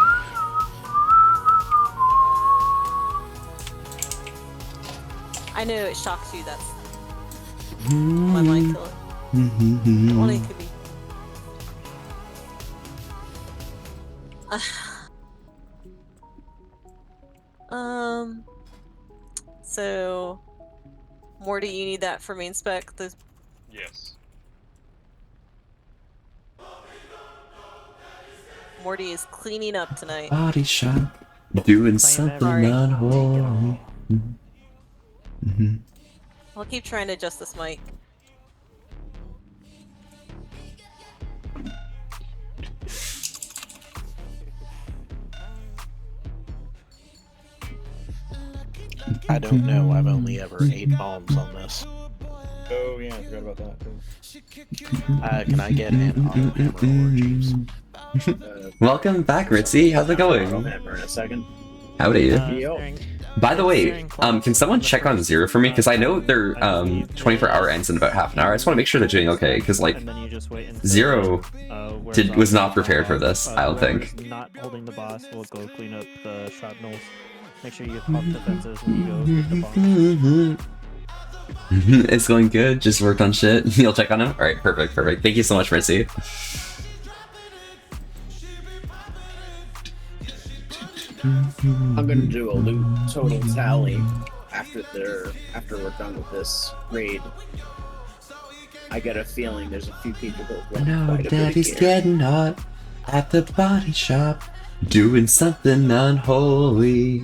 I know it shocks you, that's my mind killer. Only it could be. So Morty, you need that for main spec? Yes. Morty is cleaning up tonight. Body shop, doing something unholy. I'll keep trying to adjust this mic. I don't know, I've only ever 8 bombs on this. Oh yeah, I forgot about that too. Can I get an auto hammer or Jeeves? Welcome back, Ritzy. How's it going? Hammer in a second. Howdy. Yo. By the way, can someone check on Zero for me? Because I know their 24-hour ends in about half an hour. I just want to make sure they're doing okay. Because like Zero was not prepared for this. I don't think. Not holding the boss. We'll go clean up the shrapnels. Make sure you pop defenses when you go hit the boss. It's going good. Just worked on shit. You'll check on him. All right, perfect, perfect. Thank you so much, Ritzy. I'm gonna do a loot total tally after we're done with this raid. I get a feeling there's a few people that want No, quite a bit of Daddy's gear. getting hot at the body shop, doing something unholy.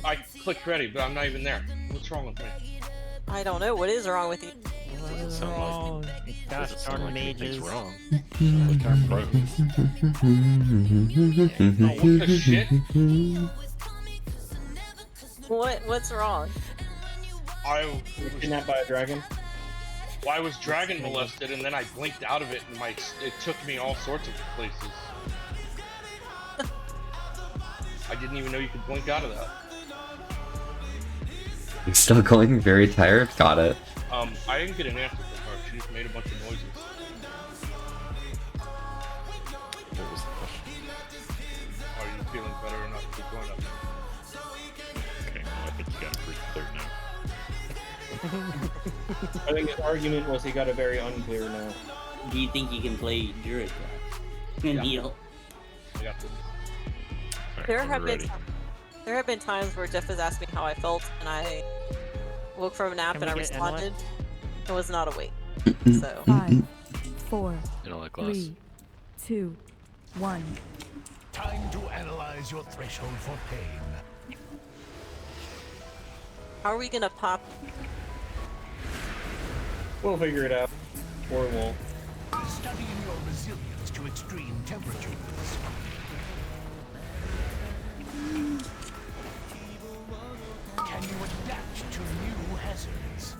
I clicked ready, but I'm not even there. What's wrong with me? I don't know. What is wrong with you? Gosh darn mages. Oh, what the shit? What's wrong? I was kidnapped by a dragon. Well, I was dragon molested, and then I blinked out of it, and it took me all sorts of places. I didn't even know you could blink out of that. You're still going very tired? Got it. I didn't get an answer from her. She just made a bunch of noises. What was the question? Are you feeling better enough to keep going up? Okay, well, I think you got it pretty clear now. I think his argument was he got it very unclear now. Do you think you can play Druid class? Neil. I got this. There have been times where Jeff has asked me how I felt, and I woke from a nap and I responded. It was not awake. So 5, 4, You don't like glass. 3, 2, 1. Time to analyze your threshold for pain. how are we gonna pop? We'll figure it out. Or we won't. Studying your resilience to extreme temperatures. Can you adapt to new hazards?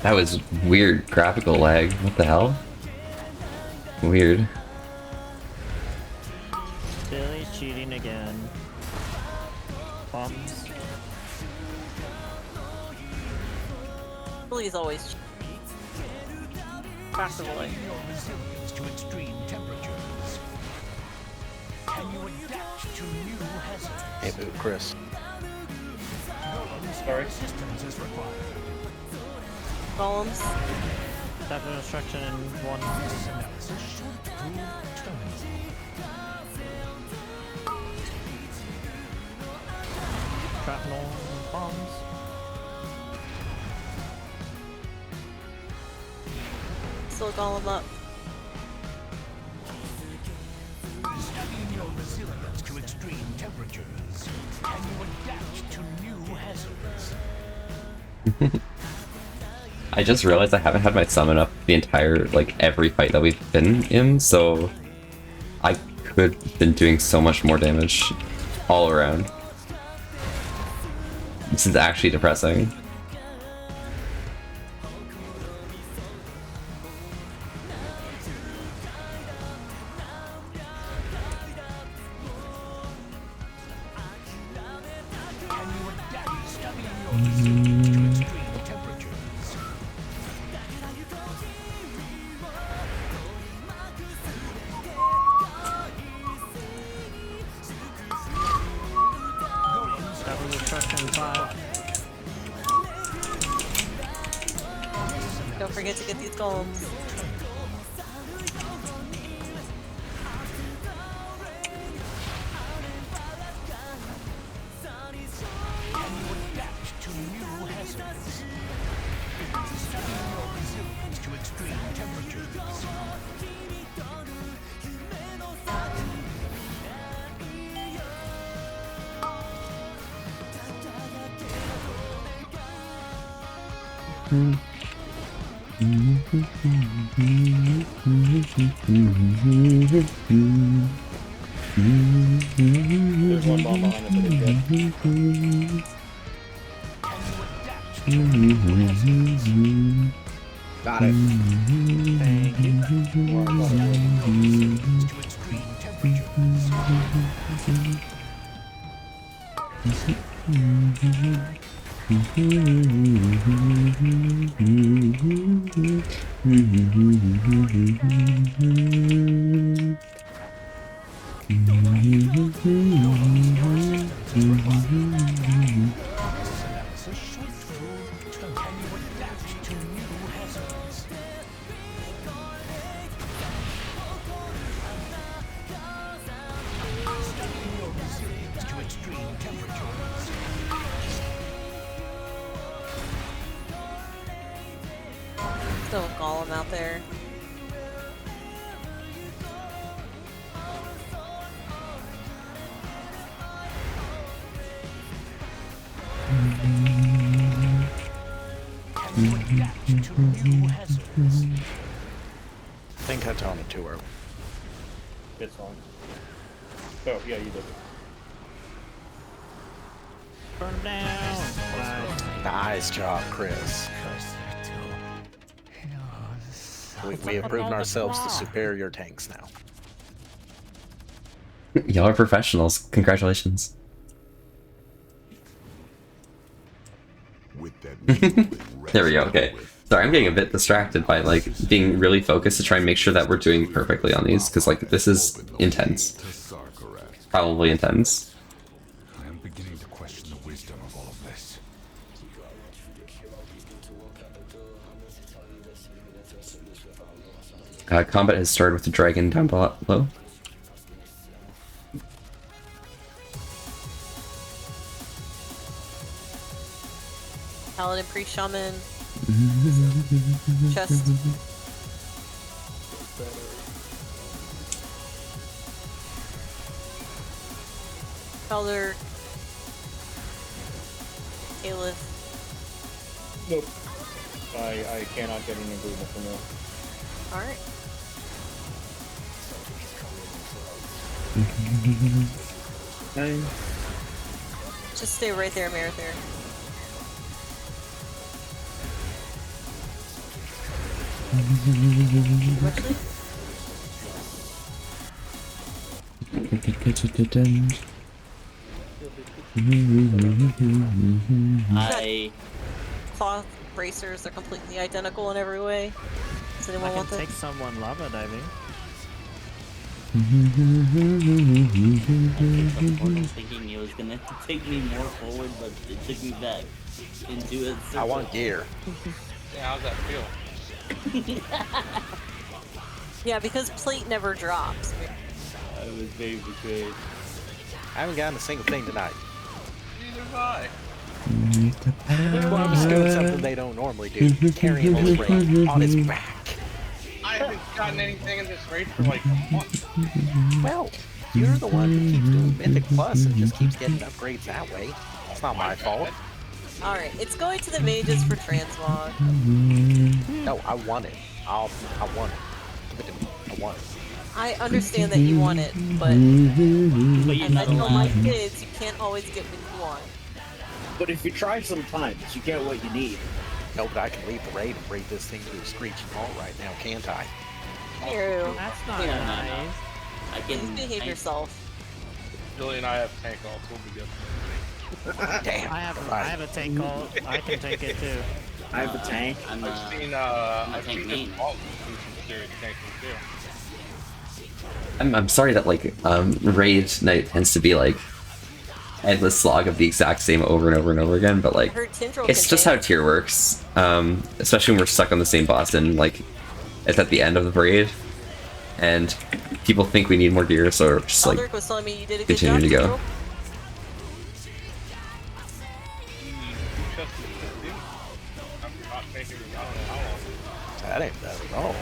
That was weird graphical lag. What the hell? Weird. Billy's cheating again. Bombs. Billy's always possibly. Your resilience to extreme temperatures. Can you adapt to new hazards? Hey, boo, Chris. Sorry. Resistance is required. Golems. Type of instruction in one. This analysis should prove terminal. Shrapnel and bombs. Still golem up. Studying your resilience to extreme temperatures. Can you adapt to new hazards? I just realized I haven't had my summon up the entire, like, every fight that we've been in, so I could have been doing so much more damage all around. This is actually depressing. Type of instruction 5. Don't forget to get these golems. Can you adapt to new hazards? Studying your resilience to extreme temperatures. There's one bomb behind us, I think, Got it. Thank Still a golem out there. I think I turned it too early. It's on. Oh, yeah, you did. Burn down. Nice job, Chris. We have proven ourselves the superior tanks now. Y'all are professionals. Congratulations. There we go. Okay. Sorry, I'm getting a bit distracted by like being really focused to try and make sure that we're doing perfectly on these, because like this is intense. Probably intense. I am beginning to question the wisdom of all of this. Combat has started with the dragon down below. Paladin, priest, shaman. Chest. Elder. Aelith. Nope. I cannot get an agreement from there. Alright. Just stay right there, Marathir. Cloth bracers are completely identical in every way. Does anyone I want can that? take someone lava diving. I was thinking it was gonna take me more forward, but it took me back into it. I want gear. Yeah, how's that feel? Yeah, because plate never drops. I was very betrayed. I haven't gotten a single thing tonight. Neither have I. Well, I'm just doing something they don't normally do. Carrying a ring on his back. I haven't gotten anything in this raid for like a month. Well, you're the one who keeps doing Mythic Plus and just keeps getting upgrades that way. It's not my fault. Alright, it's going to the mages for transmog. No, I want it. I want it. Give it to me. I want it. I understand that you want it, but as I tell my kids, you can't always get what you want. But if you try sometimes, you get what you need. No, but I can leave the raid and break this thing to a screeching halt right now, can't I? Ew. That's not Yeah, nice. I Please can behave yourself. Billy and I have tank ults, we'll be good. Damn. I have a tank ult. I can take it too. I have a tank. I'm I've tank seen main. this vault do some serious tanking too. I'm sorry that like raid night tends to be like endless slog of the exact same over and over and over again, but like it's just how tier works. Especially when we're stuck on the same boss and like it's at the end of the raid, and people think we need more gear, so we're just like Aldrich was telling me you did a good continue to job, go. Tindril. I'm not taking it, I don't know how long. That ain't bad at all.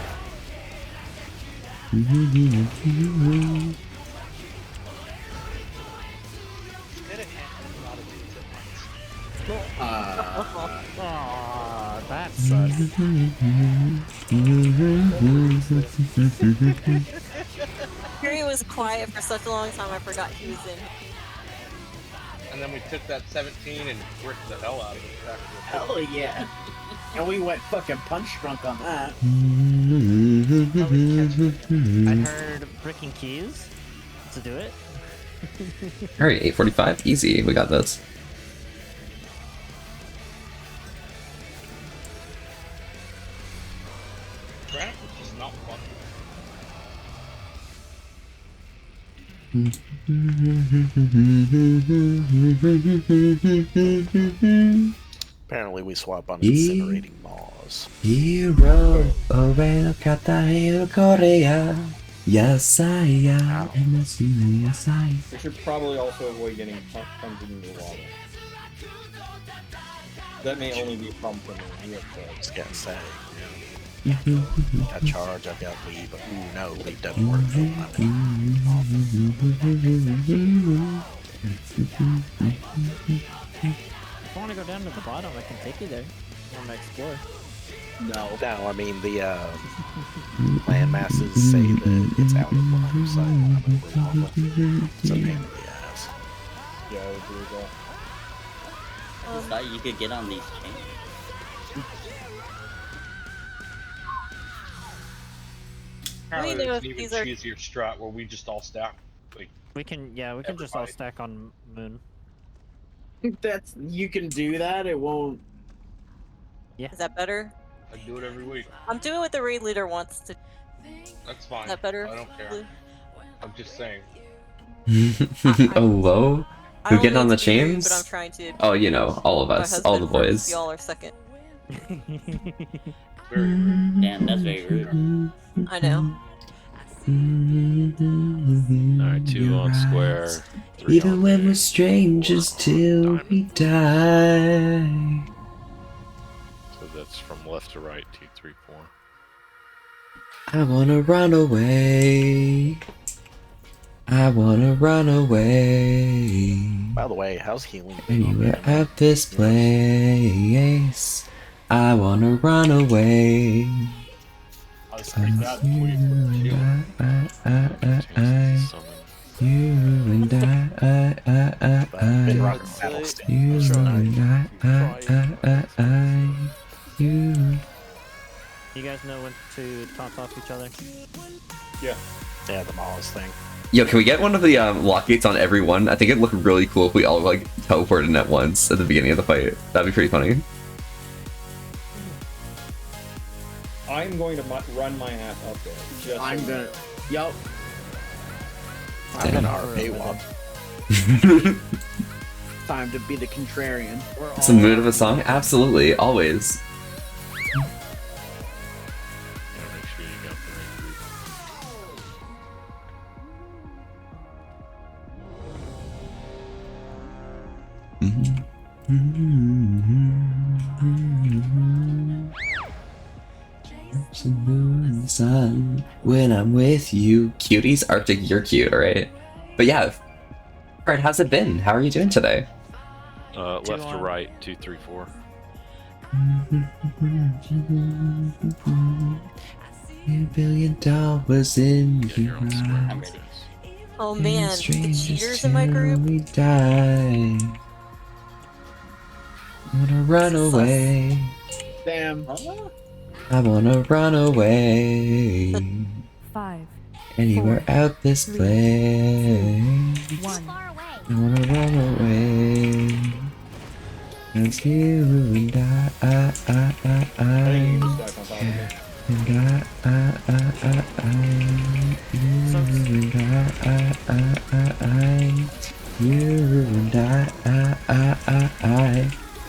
Aw, that Fury was quiet for such a long time, I forgot he was in. And then we took that 17 and ripped the hell out of it. Hell yeah. And we went fucking punch drunk on that. I heard breaking keys to do it. Alright, 8:45, easy. We got this. Trap was just not fun. Apparently we swap on incinerating maws. Hero, Oreo, Kata, Hero, Korea. Yasaya, MSU, Yasai. We should probably also avoid getting pumped into the water. That may only be pumped when we have to. Just gotta say, got charge, I've got leave, but ooh no, leave doesn't work for my If you want to go down to the bottom, I can take you there. I want to explore. No, I mean the land masses say that it's out of line, so I'm gonna it's a pain in the ass. Yeah, I would agree with that. I thought you could get on these chains. Apparently know there's if an even these are- cheesier strat where we just all stack. Like, We can just all stack on Moon. That's you can do that. It won't. Yeah. Is that better? I do it every week. I'm doing what the raid leader wants to. That's fine. Is that better? I don't care. I'm just saying. Oh, whoa. I Who don't getting on mean the to be rude, chains? but I'm trying to. Oh, you know, all of My us, all the husband first, boys. Y'all are second. Very rude. Damn, that's very rude. I know. Alright, 2 on square. 3 Even on when big, we're strangers 4 on till diamond. we die. So that's from left to right, 2, 3, 4. I wanna run away. I wanna run away. By the way, how's healing? Anywhere at this place. I wanna run away. I was like that before you put the shield. You and Bedrock battle stand. you and you. You guys know when to taunt off each other? Yeah. Yeah, the Maws thing. Yo, can we get one of the lock gates on everyone? I think it'd look really cool if we all like teleported in at once at the beginning of the fight. That'd be pretty funny. I'm going to run my ass up there. Just I'm so gonna. Yup. I'm gonna RP one. Time to be the contrarian. It's the mood of a song? Absolutely, always. Yeah, make sure you got the right group. The moon and the sun when I'm with you. Cuties, Arctic, you're cute, alright? But yeah, Fred, how's it been? How are you doing today? Left to right, 2, 3, 4. $1 billion in your I'm eyes. ready. Oh man, the Strangers cheaters in my till group. we die. I wanna run away. Damn. I wanna run away. 5, Anywhere out this place. 1. I wanna run away. It's you and I think you can just stack on top of me. and you and I,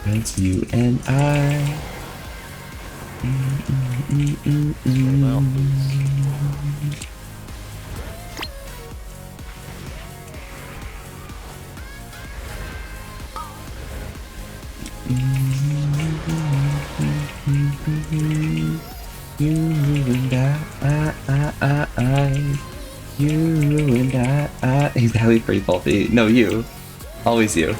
that's you and I. You and I. Exactly, pretty faulty. No, you. Always you.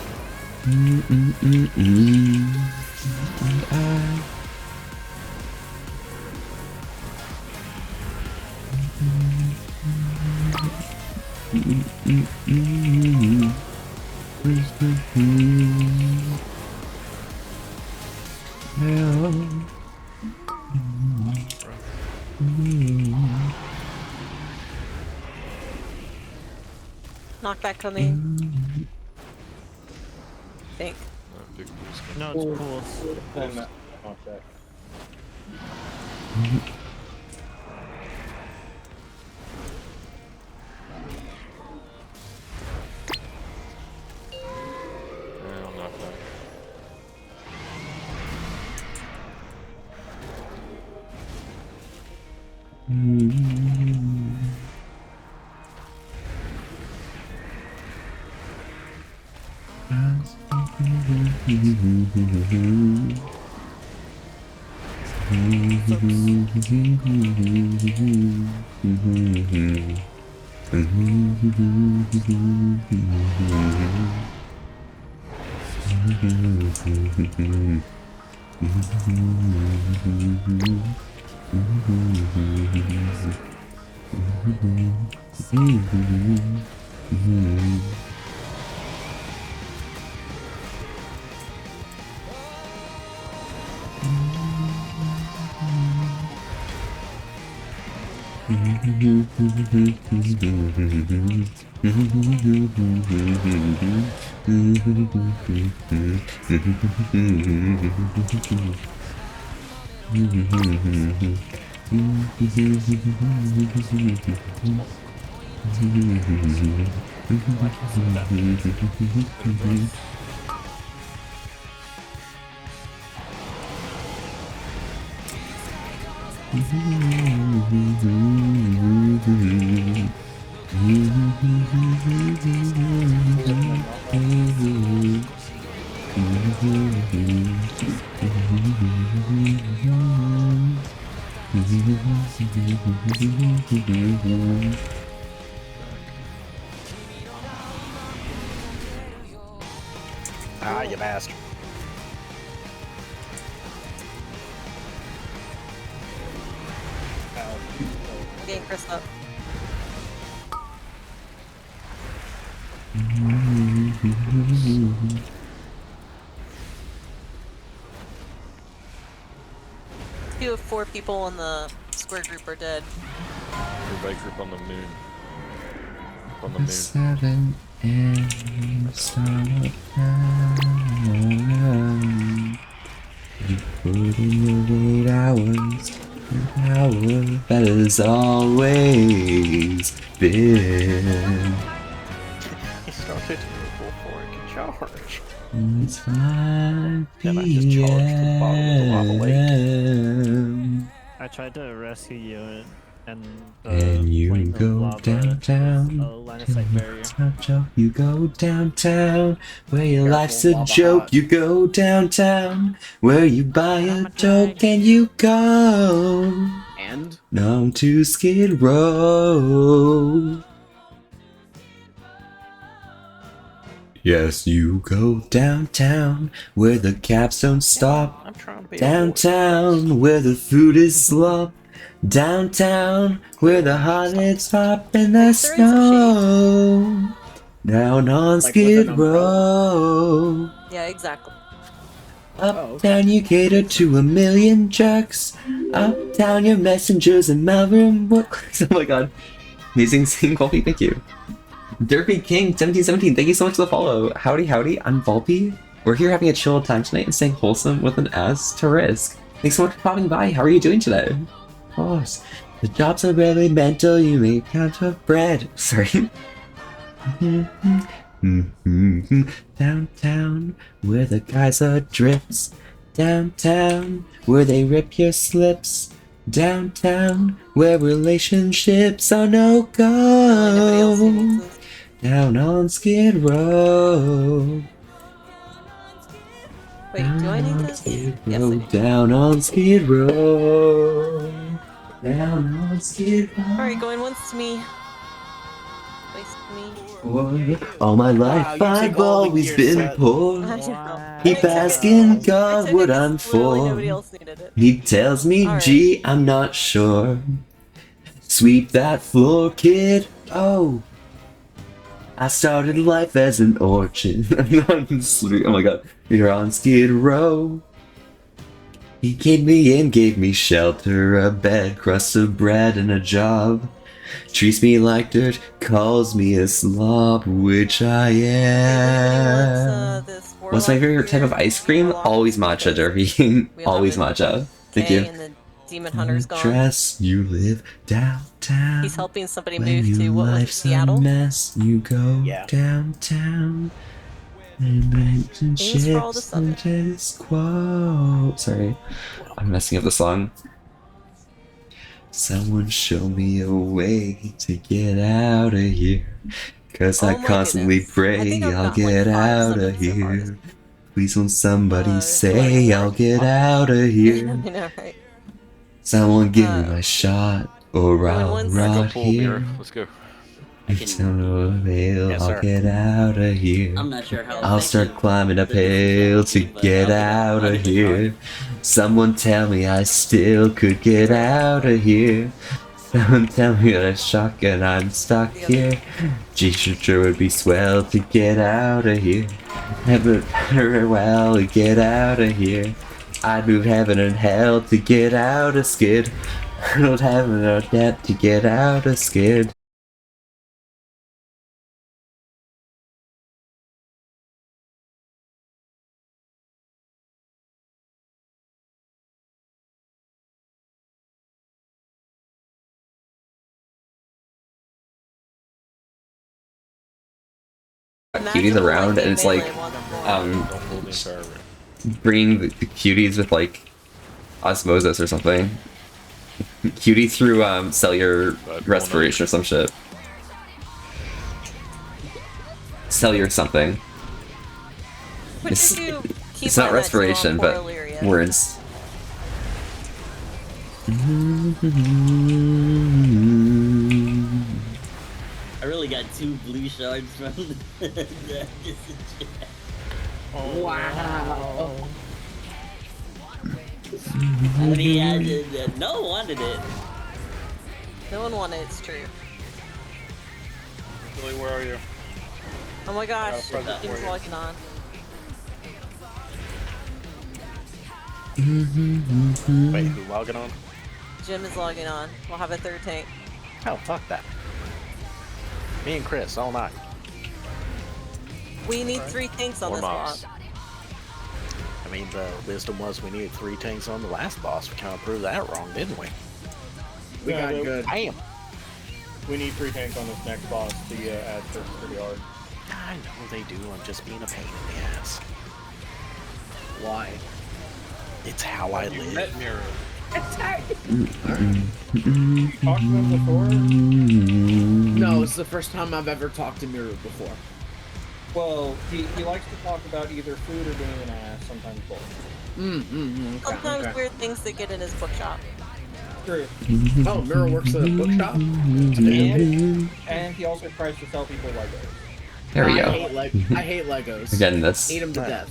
Knockback coming. Think. No, it's cool. Knockback. I'm not back. Ah, you bastard. Getting Chris up. Two of 4 people in the square group are dead. Everybody group on the moon. On the moon. 7 and start now. You put in your 8 hours, an hour that has always been. He started before it could charge. It's 5 Then I just charged to the bottom of the lava lake. p.m. I tried to rescue you and And you flame of go lava downtown. was a line of sight barrier. It's not a joke. You go downtown where your Careful, life's a lava joke. hot. You go downtown where you buy a joke and you go And down to Skid Row. Yes, you go downtown where the cabs don't stop. I'm trying to be Downtown where the food is slop. Downtown where the hot eggs pop in the snow. Down on Like with an Skid Row. Yeah, exactly. Uptown you cater to 1,000,000 jerks. Uptown your messengers and mailroom workers. Oh my god. Amazing singing, Volpe, thank you. Derpy King 1717, thank you so much for the follow. Howdy howdy, I'm Volpe. We're here having a chill time tonight and staying wholesome with an S to risk. Thanks so much for popping by. How are you doing today? Of course. The jobs are really mental, you may count of bread. Sorry. Downtown, where the guys are drips. Downtown, where they rip your slips. Downtown, where relationships are no go. Down on Skid Row. Wait, do I need this? Yes, I do. Down on Skid Row. Down on Skid Row. Alright, going once to me. Twice to me. All my life you I've take all the always gear been set. poor. I know. Keep asking God what I'm Literally for. nobody else needed it. He tells me, Alright. gee, I'm not sure. Sweep that floor, kid. Oh. I started life as an orchard. Oh my god. You're on Skid Row. He came me in, gave me shelter, a bed, crust of bread, and a job. Treats me like dirt, calls me a slob, which I am. What's my favorite type of ice cream? Always matcha, Derby. Always matcha. Thank you. And the demon hunter's gone. Dress, you live downtown. He's helping somebody When move to your what was it, life's a Seattle? mess, you go downtown. And Thanks for all the status quo. Sorry, I'm messing up the song. Someone show me a way to get out of here. Cause I constantly pray I'll get out of here. Please won't somebody say I'll get out of I here. know, right? Someone give me my shot or I'll rot here. Let's go. It's no avail, Yes, I'll sir. get out of here. I'm not sure how I'll start climbing uphill to get out of here. Someone tell me I still could get out of here. Someone tell me that I'm shotgun, I'm stuck here. Gee, sure would be swell to get out of here. Never better well to get out of here. I'd move heaven and hell to get out of Skid. Hurdled heaven or death to get out of Skid. Cuties around, and it's like bringing the cuties with like osmosis or something. Cutie through cellular respiration or some shit. Cellular something. It's not respiration, but words. I really got 2 blue shards from the Wow. And he had it. No one wanted it. No one wanted it, it's true. Billy, where are you? Oh my gosh, present for everything's you. logging on. Wait, who logging on? Jim is logging on. We'll have a third tank. Oh, fuck that. Me and Chris all night. We need 3 tanks on Or this boss. boss. I mean, the wisdom was we needed 3 tanks on the last boss. We kind of proved that wrong, didn't we? We got no, good. Damn. We need 3 tanks on this next boss. The ad search pretty hard. I know they do. I'm just being a pain in the ass. Why? It's how I You live. met Mirror. You talked to them before? No, it's the first time I've ever talked to Miru before. Well, he likes to talk about either food or being an ass, sometimes both. Sometimes weird things that get in his bookshop. True. Oh, Miru works at a bookshop? And he also tries to sell people Legos. There we go. I hate Legos. Again, this. Hate them to death.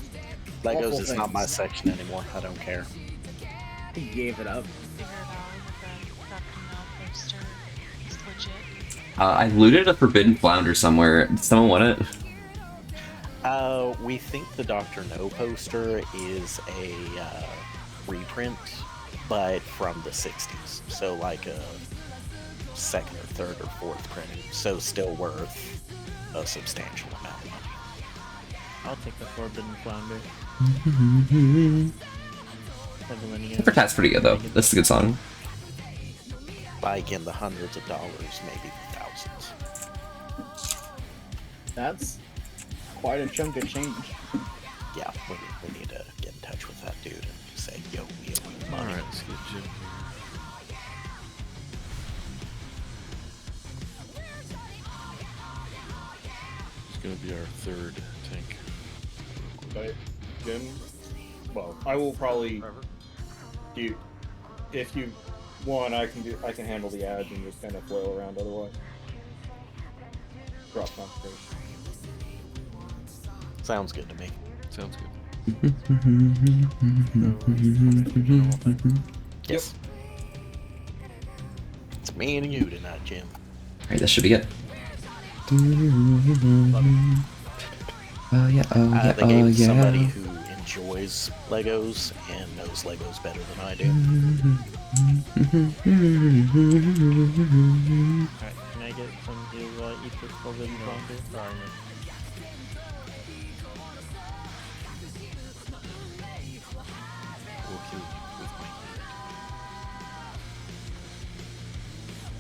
Legos Awful is not things. my section anymore. I don't care. He gave it up. I looted a forbidden flounder somewhere. Did someone want it? We think the Dr. No poster is a reprint, but from the 60s. So like a second or third or fourth printing. So still worth a substantial amount of money. I'll take the Forbidden Flounder. Hypertat's pretty good though. That's a good song. Like in the hundreds of dollars, maybe thousands. That's quite a chunk of change. Yeah, we need to get in touch with that dude and say, yo, we owe you money. Alright, let's get Jim It's gonna be our 3rd tank. But Jim, well, I will probably do. If you want, I can handle the ads and just kind of flail around. Otherwise, drop concentration. Sounds good to me. Sounds good. Yes. It's me and you tonight, Jim. Alright, that should be good. Oh yeah, oh yeah, They gave oh it to somebody yeah. who enjoys Legos and knows Legos better than I do. Alright, can I get some to eat this forbidden flounder? Sorry.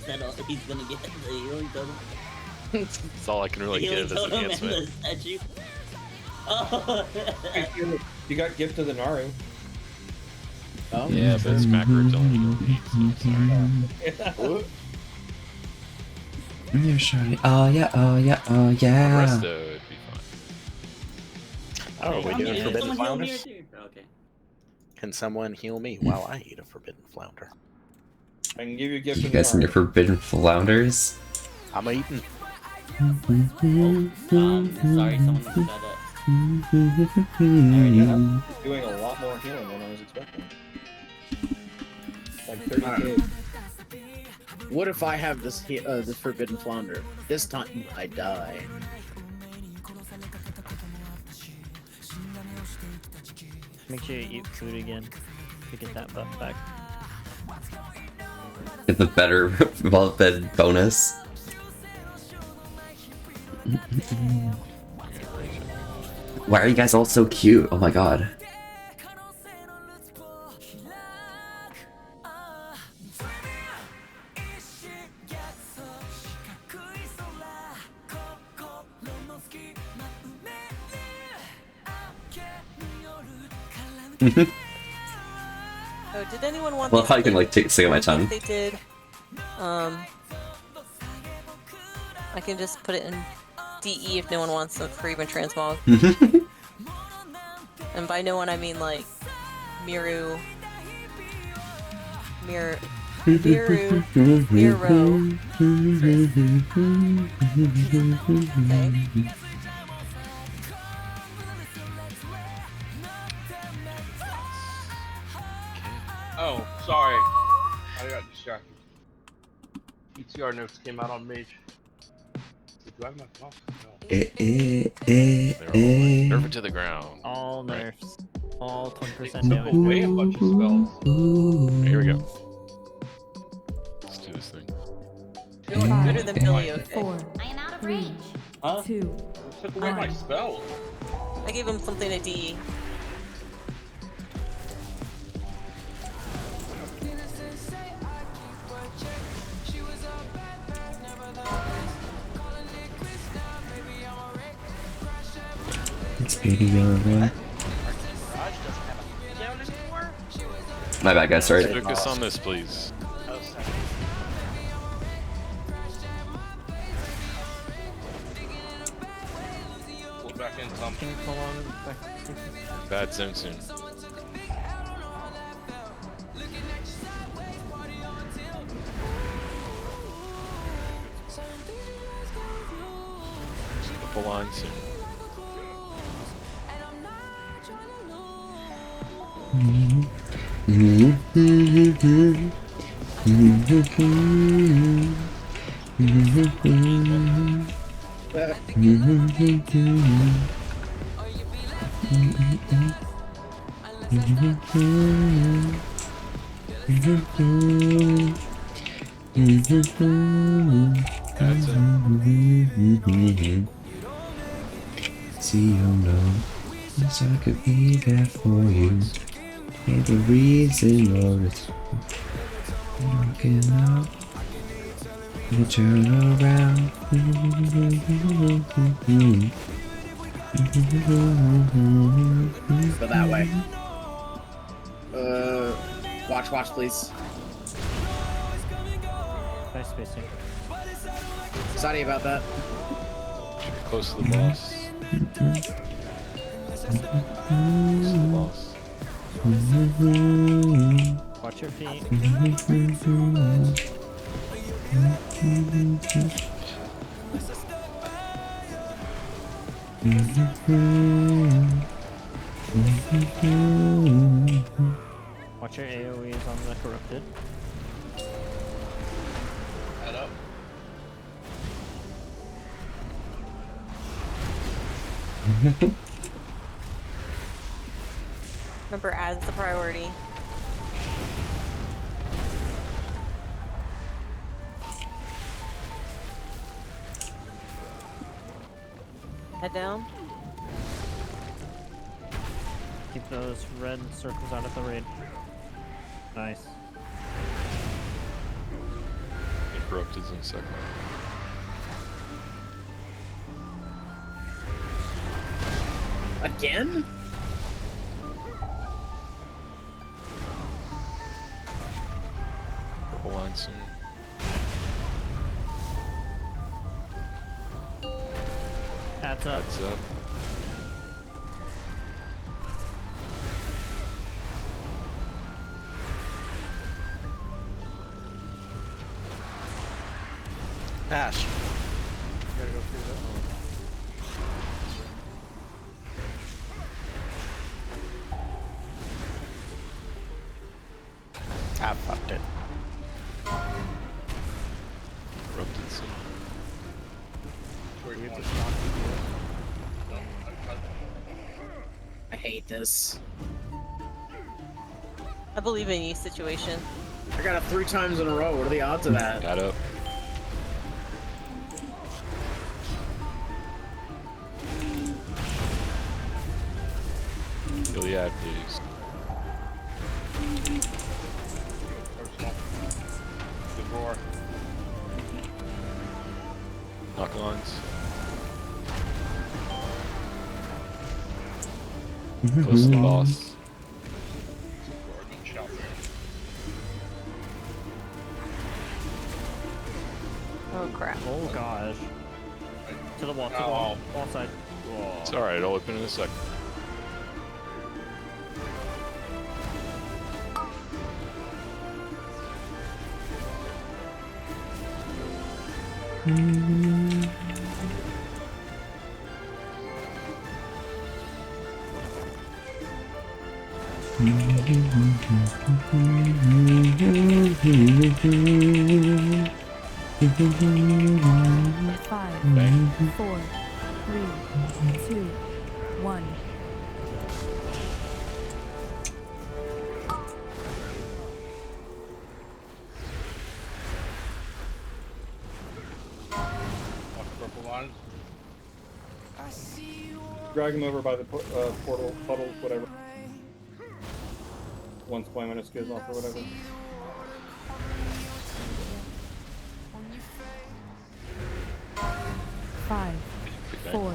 Is that all he's gonna get? The healing totem? That's all I can really Healing give as totem and the enhancement. statue? Oh! You got Gift of the Naru. Oh, Yeah, but it's macro don't heal me, so sorry. You're shiny. Oh yeah, oh yeah, oh yeah. Resto would be fine. Oh, are we doing forbidden Someone heal me flounders? or two? Okay. Can someone heal me while I eat a forbidden flounder? I can give you a gift You of the guys and your Naru. forbidden flounders. I'm eating. Sorry, someone got that. You're doing a lot more healing than I was expecting. Like 30k. What if I have this this forbidden flounder? This time I die. Make sure you eat food again to get that buff back. Get the better well-fed bonus. Why are you guys all so cute? Oh my god. Oh, did anyone want Well, these how you can clips? like take stick at my tongue. They did. I can just put it in DE if no one wants it for even transmog. And by no one I mean like Miru, Miro. Okay. Oh, sorry. I got distracted. ETR notes came out on Mage. Do I have my clock? No. Nerf it to the ground. All nerfs. All 20% Took damage. away a bunch of spells. Here we go. Let's do this thing. You're like better than Billy, okay? 4, 3, 2, Took away my spells. I gave him something to DE. It's video one. My bad, guys. Sorry. Focus on this, please. Pull back in something. Bad zone soon. Up a line soon. See, oh no, yes, I could be there for you. Ain't the reason or it's looking up. You turn around. Go that way. Watch, please. Nice spacing. Sorry about that. Close to the boss. Close to the boss. Watch your feet. Watch your AoEs on the corrupted. Head up. Remember, ads the priority. Head down. Keep those red circles out of the raid. Nice. Interrupt is in second. Again? Purple line soon. That's up. That's up. Ash. Gotta go through that. I fucked it. Interrupted soon. We have to stop I hate this. I believe in you, situation. I got it 3 times in a row. What are the odds of that? Got up. Kill the ad, please. Good roar. Knock lines. Close to the boss. Oh crap. Oh gosh. To the wall, to the wall. Wall side. It's alright, I'll open in a second. Five, Bang. 4, 3, 2, 1. Purple lines. Drag him over by the portal, puddle, whatever. Once Flaminus goes off or whatever. Five, 4,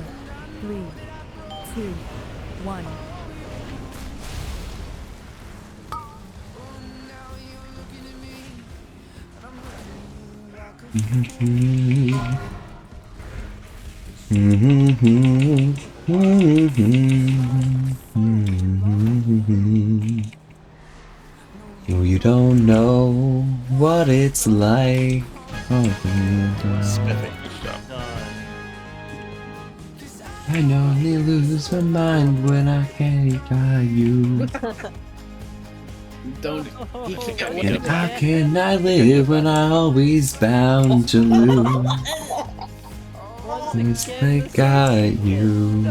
3, 2, 1. You don't know what it's like. Spiffing. Good job. I normally lose my mind when I can't got you. Don't. And how can I live when I always bound to lose? It's I got you.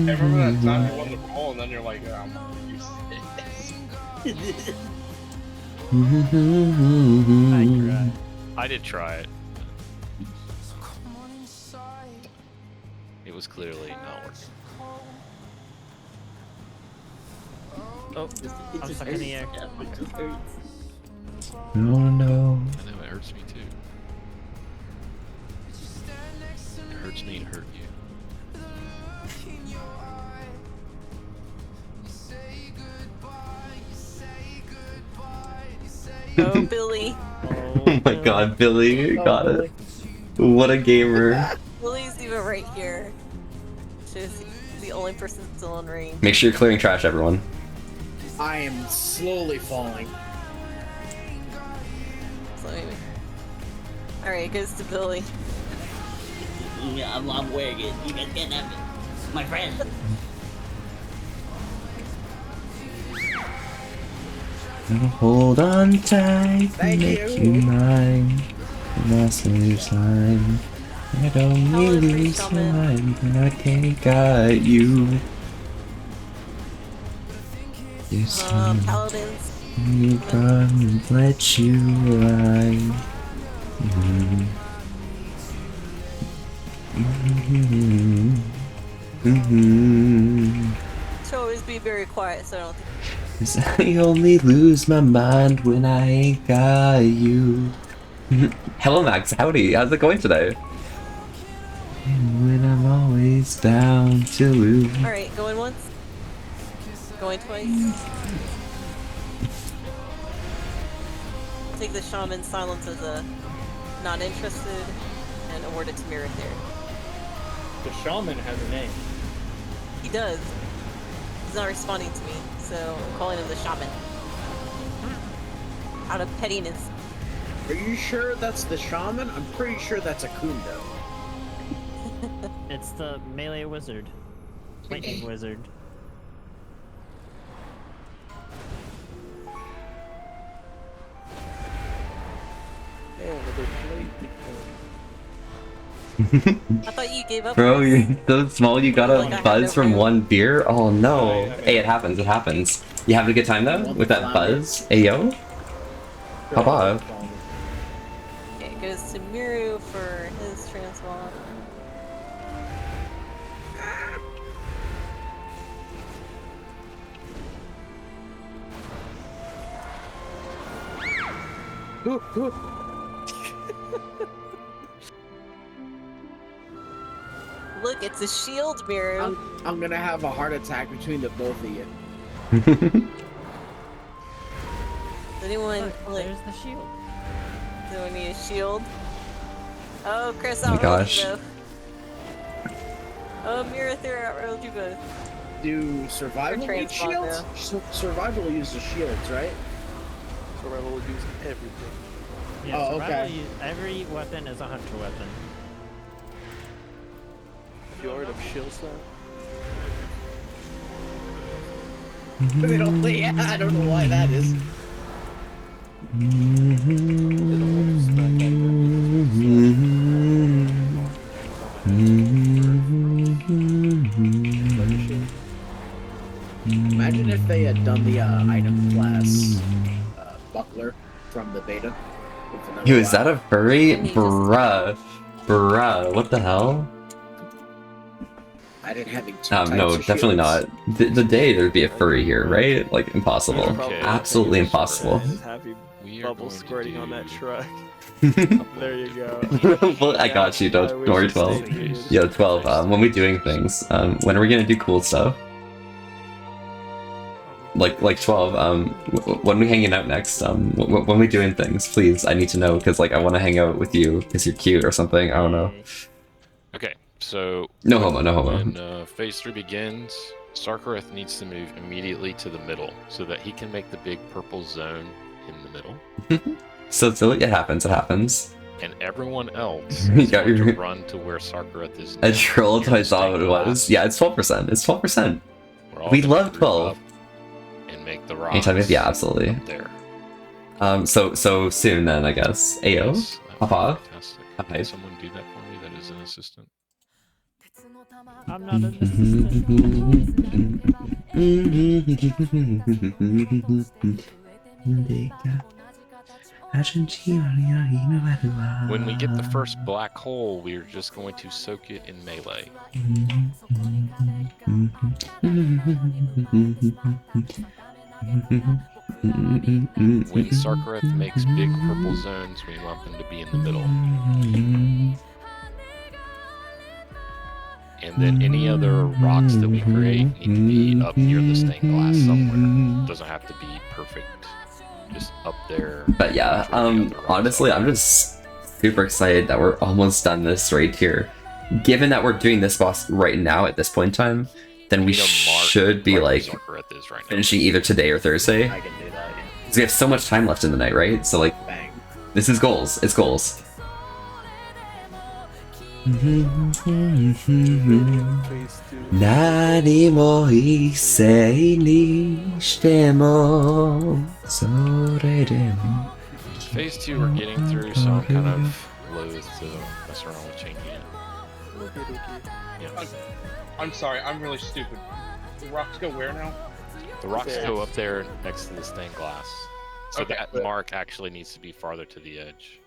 Hey, remember that time you won the ball and then you're like, I did try it. It was clearly not working. Oh, I'm stuck in the air. No, no. I know, it hurts me too. It hurts me to hurt you. Oh, Billy. Oh my god, Billy got it. What a gamer. Billy's even right here. She's the only person still in range. Make sure you're clearing trash, everyone. I am slowly falling. So maybe. Alright, it goes to Billy. Yeah, I'm wearing it. You guys can't have it. My friend. Hold on tight, Thank make you. you mine. Last time. I don't really mind, I can't guide you. Yes, Paladins. you can't let you ride. Should always be very quiet, so I don't think. 'Cause I only lose my mind when I ain't got you. Hello Max, howdy, how's it going today? And when I'm always bound to lose. Alright, going once. Going twice. Take the shaman silence as a not interested and award it to Mirith there. The shaman has a name. He does. He's not responding to me, so I'm calling him the shaman. Out of pettiness. Are you sure that's the shaman? I'm pretty sure that's a Kundo. It's the melee wizard. Lightning wizard. I thought you gave up. Bro, you're so small, you got Like, I a had buzz no from clue. one beer? Oh no. Hey, it happens, it happens. You having a good time though? With that buzz? Hey yo? Pop off. Okay, it goes to Miru for his transmog. Look, it's a shield, Miru. I'm gonna have a heart attack between the both of you. Does anyone like? There's the shield. Does anyone need a shield? Oh, Chris Oh my outrolled gosh. you both. Oh, Mirith outrolled you both. Do survival Or need transmog shields? Survival uses shields, right? Survival will use everything. Yeah, Oh, survival okay. every weapon is a hunter weapon. You already have shields now? They don't. Yeah, I don't know why that is. Imagine if they had done the item class buckler from the beta. with another Yo, is that a furry? And he just- Bruh. Bruh, what the hell? I didn't have any two No, types of definitely shields. not. The day there'd be a furry here, right? Like, impossible. Okay. Absolutely impossible. Happy We are bubble going to squirting on that do- truck. There you go. Well, I got you, don't worry, 12. Yo, 12, when we doing things, when are we gonna do cool stuff? Like 12, when we hanging out next, when we doing things, please, I need to know, because, like, I want to hang out with you, because you're cute or something, I don't know. Okay, so No homo, no homo. when phase 3 begins, Sarkareth needs to move immediately to the middle so that he can make the big purple zone in the middle, So it happens, it happens. and everyone else You is got going to your- run to where Sarkareth is. I now. trolled You're I saw gonna what stay it was. glass. Yeah, it's 12%. It's 12%. We're all We gonna love group 12. up and make the rocks. Anytime, yeah, absolutely. up there. So soon then, I guess. Ayo? Yes, that would be Papa? fantastic. Hi. Can someone do that for me? That is an assistant. I'm not an When we get the first black hole, we're just going to soak it in melee. When Sarkareth makes big purple zones, we want them to be in the middle. And then any other rocks that we create need to be up near the stained glass somewhere. Doesn't have to be perfect, just up there. But yeah, honestly, I'm just super excited that we're almost done this right here. Given that we're doing this boss right now at this point in time, then we need to mark should be where like Sarkareth is right now. finishing either today or Thursday. I can do that. Yeah. Because we have so much time left in the night, right? So like, Bang. this is goals. It's goals. Phase 2. 何も一斉にしてもそれでも Phase 2, we're getting through, so I'm kind of loath to mess around with changing it. Yeah. I'm sorry, I'm really stupid. The rocks go where now? The rocks go up there next to the stained glass. So Okay, that but- mark actually needs to be farther to the edge.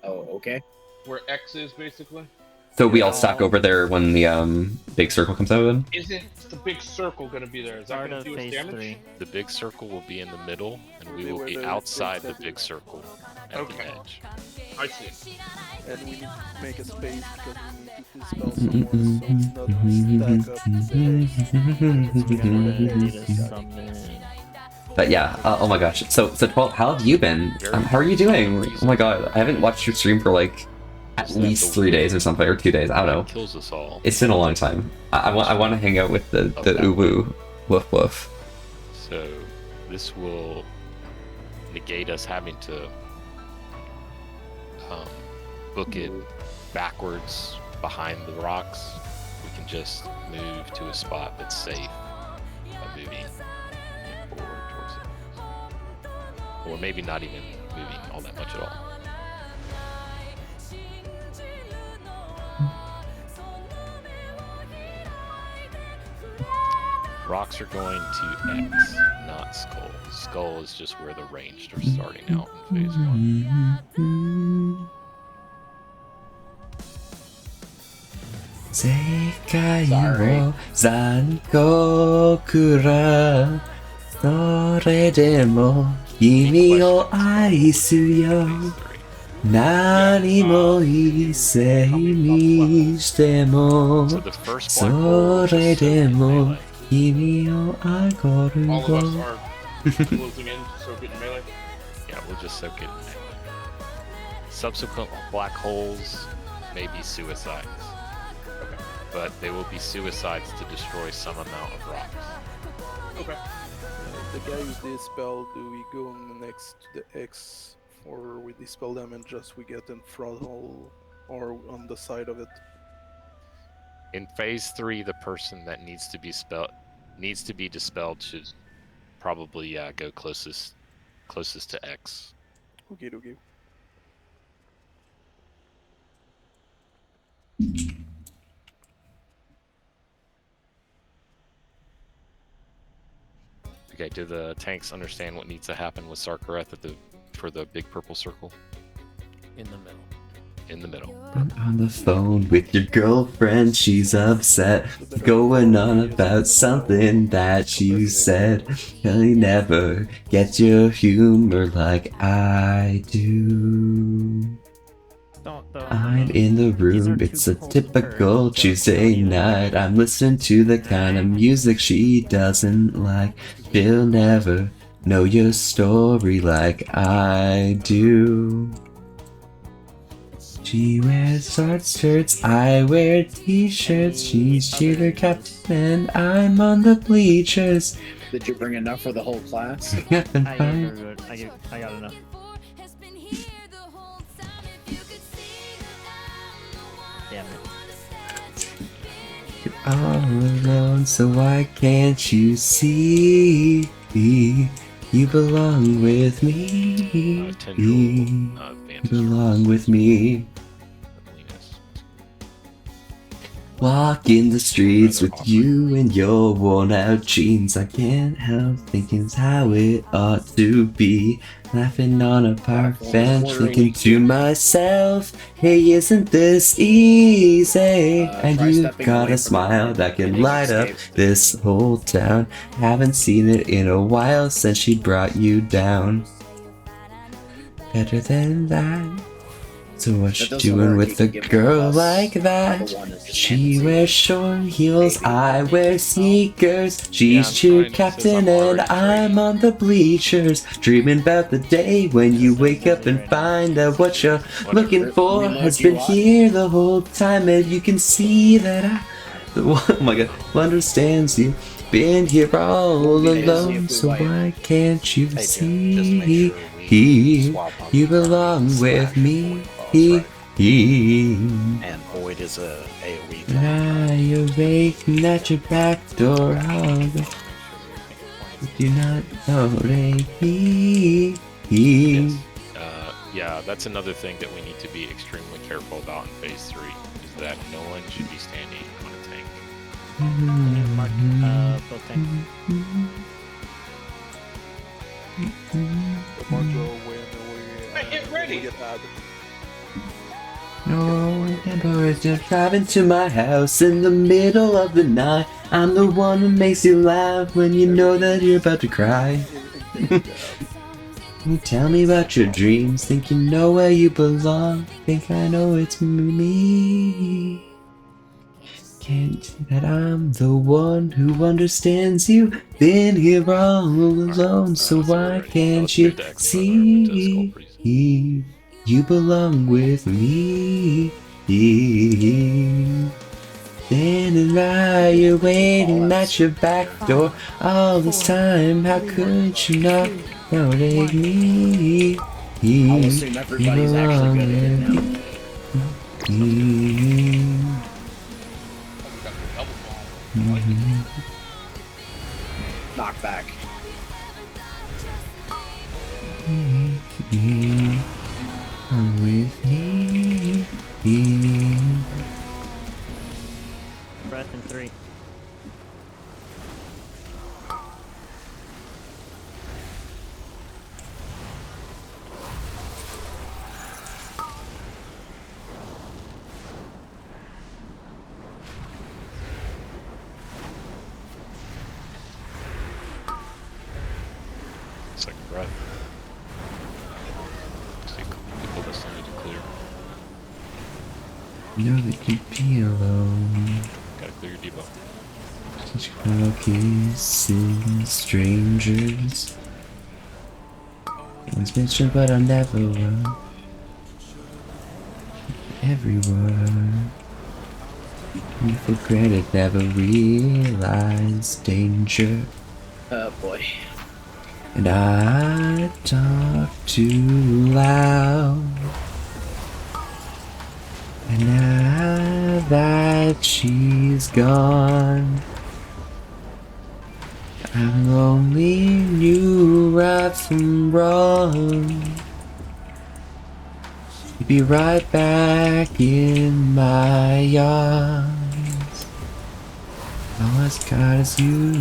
Oh, okay. Where X is, basically? So we all stack over there when the big circle comes out. Then Isn't the big circle gonna be there? Is that gonna do us damage? The big circle will be in the middle, and we will Where be the outside the big big circle at Okay. the edge. I see. And we need to make a space because we need to dispel some more, so it's not stack up. But yeah, oh my gosh. So 12, how have you been? How are you doing? Oh my god, I haven't watched your stream for like at least 3 days or something, or 2 days. I don't know. Kills us all. It's been a long time. I want to hang out with the uwu, woof woof. So this will negate us having to book it backwards behind the rocks. We can just move to a spot that's safe by moving forward towards it. Or maybe not even moving all that much at all. Rocks are going to X, not Skull. Skull is just where the ranged are starting out in phase 1. 世界を残酷らそれでも君を愛すよ何も一切にしてもそれでも君をあごる All of us よ are closing in, soak it in melee. Yeah, we'll just soak it in melee. Subsequent black holes may be suicides. But they will be suicides to destroy some amount of rocks. Okay. The guy who dispel, do we go next to the X, or we dispel them and just we get in front or on the side of it? In phase 3, the person that needs to be dispelled should probably go closest to X. Okay, okay. Okay, do the tanks understand what needs to happen with Sarkareth for the big purple circle? In the middle. In the middle. I'm on the phone with your girlfriend, she's upset, going on about something that you said. I never get your humor like I do. I'm in the room, it's a typical Tuesday night. I'm listening to the kind of music she doesn't like. She'll never know your story like I do. She wears shorts, I wear t-shirts. She's cheerleader captain and I'm on the bleachers. Did you bring enough for the whole class? I got enough. Damn it. You're all alone, so why can't you see? You belong with me. You belong with me. Walking the streets with you in your worn out jeans. I can't help thinking how it ought to be. Laughing on a park bench, thinking to myself, hey, isn't this easy? And you've got a smile that can light up this whole town. Haven't seen it in a while since she brought you down. Better than that. So what you doing with a girl like that? She wears short heels, I wear sneakers. She's cheer captain and I'm on the bleachers. Dreaming about the day when you wake up and find out what you're looking for has been here the whole time, and you can see that I, oh my god, understands you. Been here all alone, so why can't you see? You belong with me. And Void is a AoE. Lie awake at your back door. Do not know me. Yeah, that's another thing that we need to be extremely careful about in phase 3, is that no one should be standing on a tank. Mark, both tanks. Get ready. No, boys, just driving to my house in the middle of the night. I'm the one who makes you laugh when you know that you're about to cry. You tell me about your dreams, think you know where you belong. Think I know it's me. Can't see that I'm the one who understands you. Been here all alone, so why can't you see? You belong with me. Standing right, you're waiting at your back door all this time. How could you not take me? I'll assume everybody's actually good at it now. Knock back. Come with me. Breath in 3. Second breath. People listening to clear. Know that you'd be alone. Gotta clear your depot. Such kissing strangers. Once mentioned, but I never will. Everywhere. You for granted, never realized danger. Oh boy. And I talk too loud. And now that she's gone, I only knew right from wrong. You'd be right back in my arms. All I've got is you.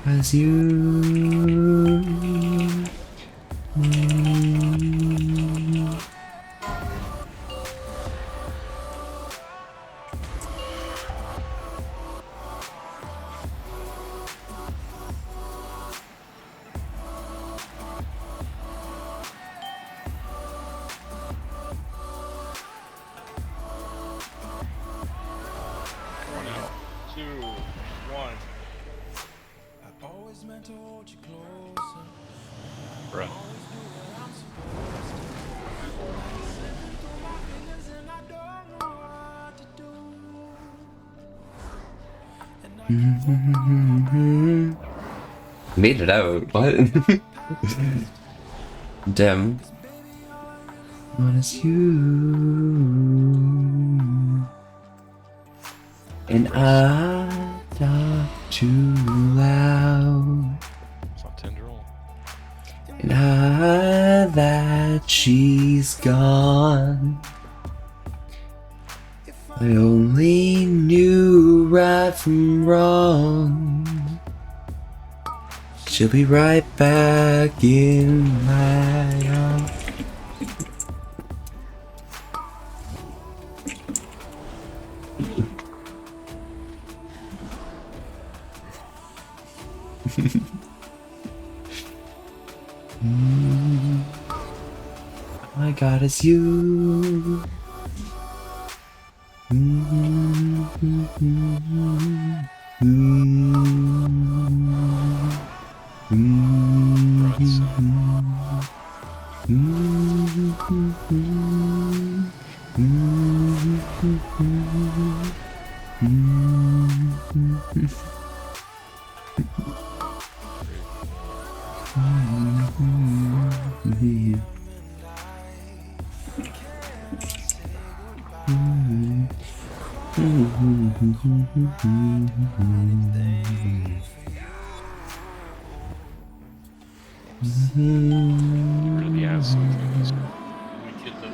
As you. Breath. Made it out. What? Damn. What is you? And I talk too loud. It's not Tendril. And I that she's gone. I only knew right from wrong. She'll be right back in my arms. All I got is you. Really has something. We get the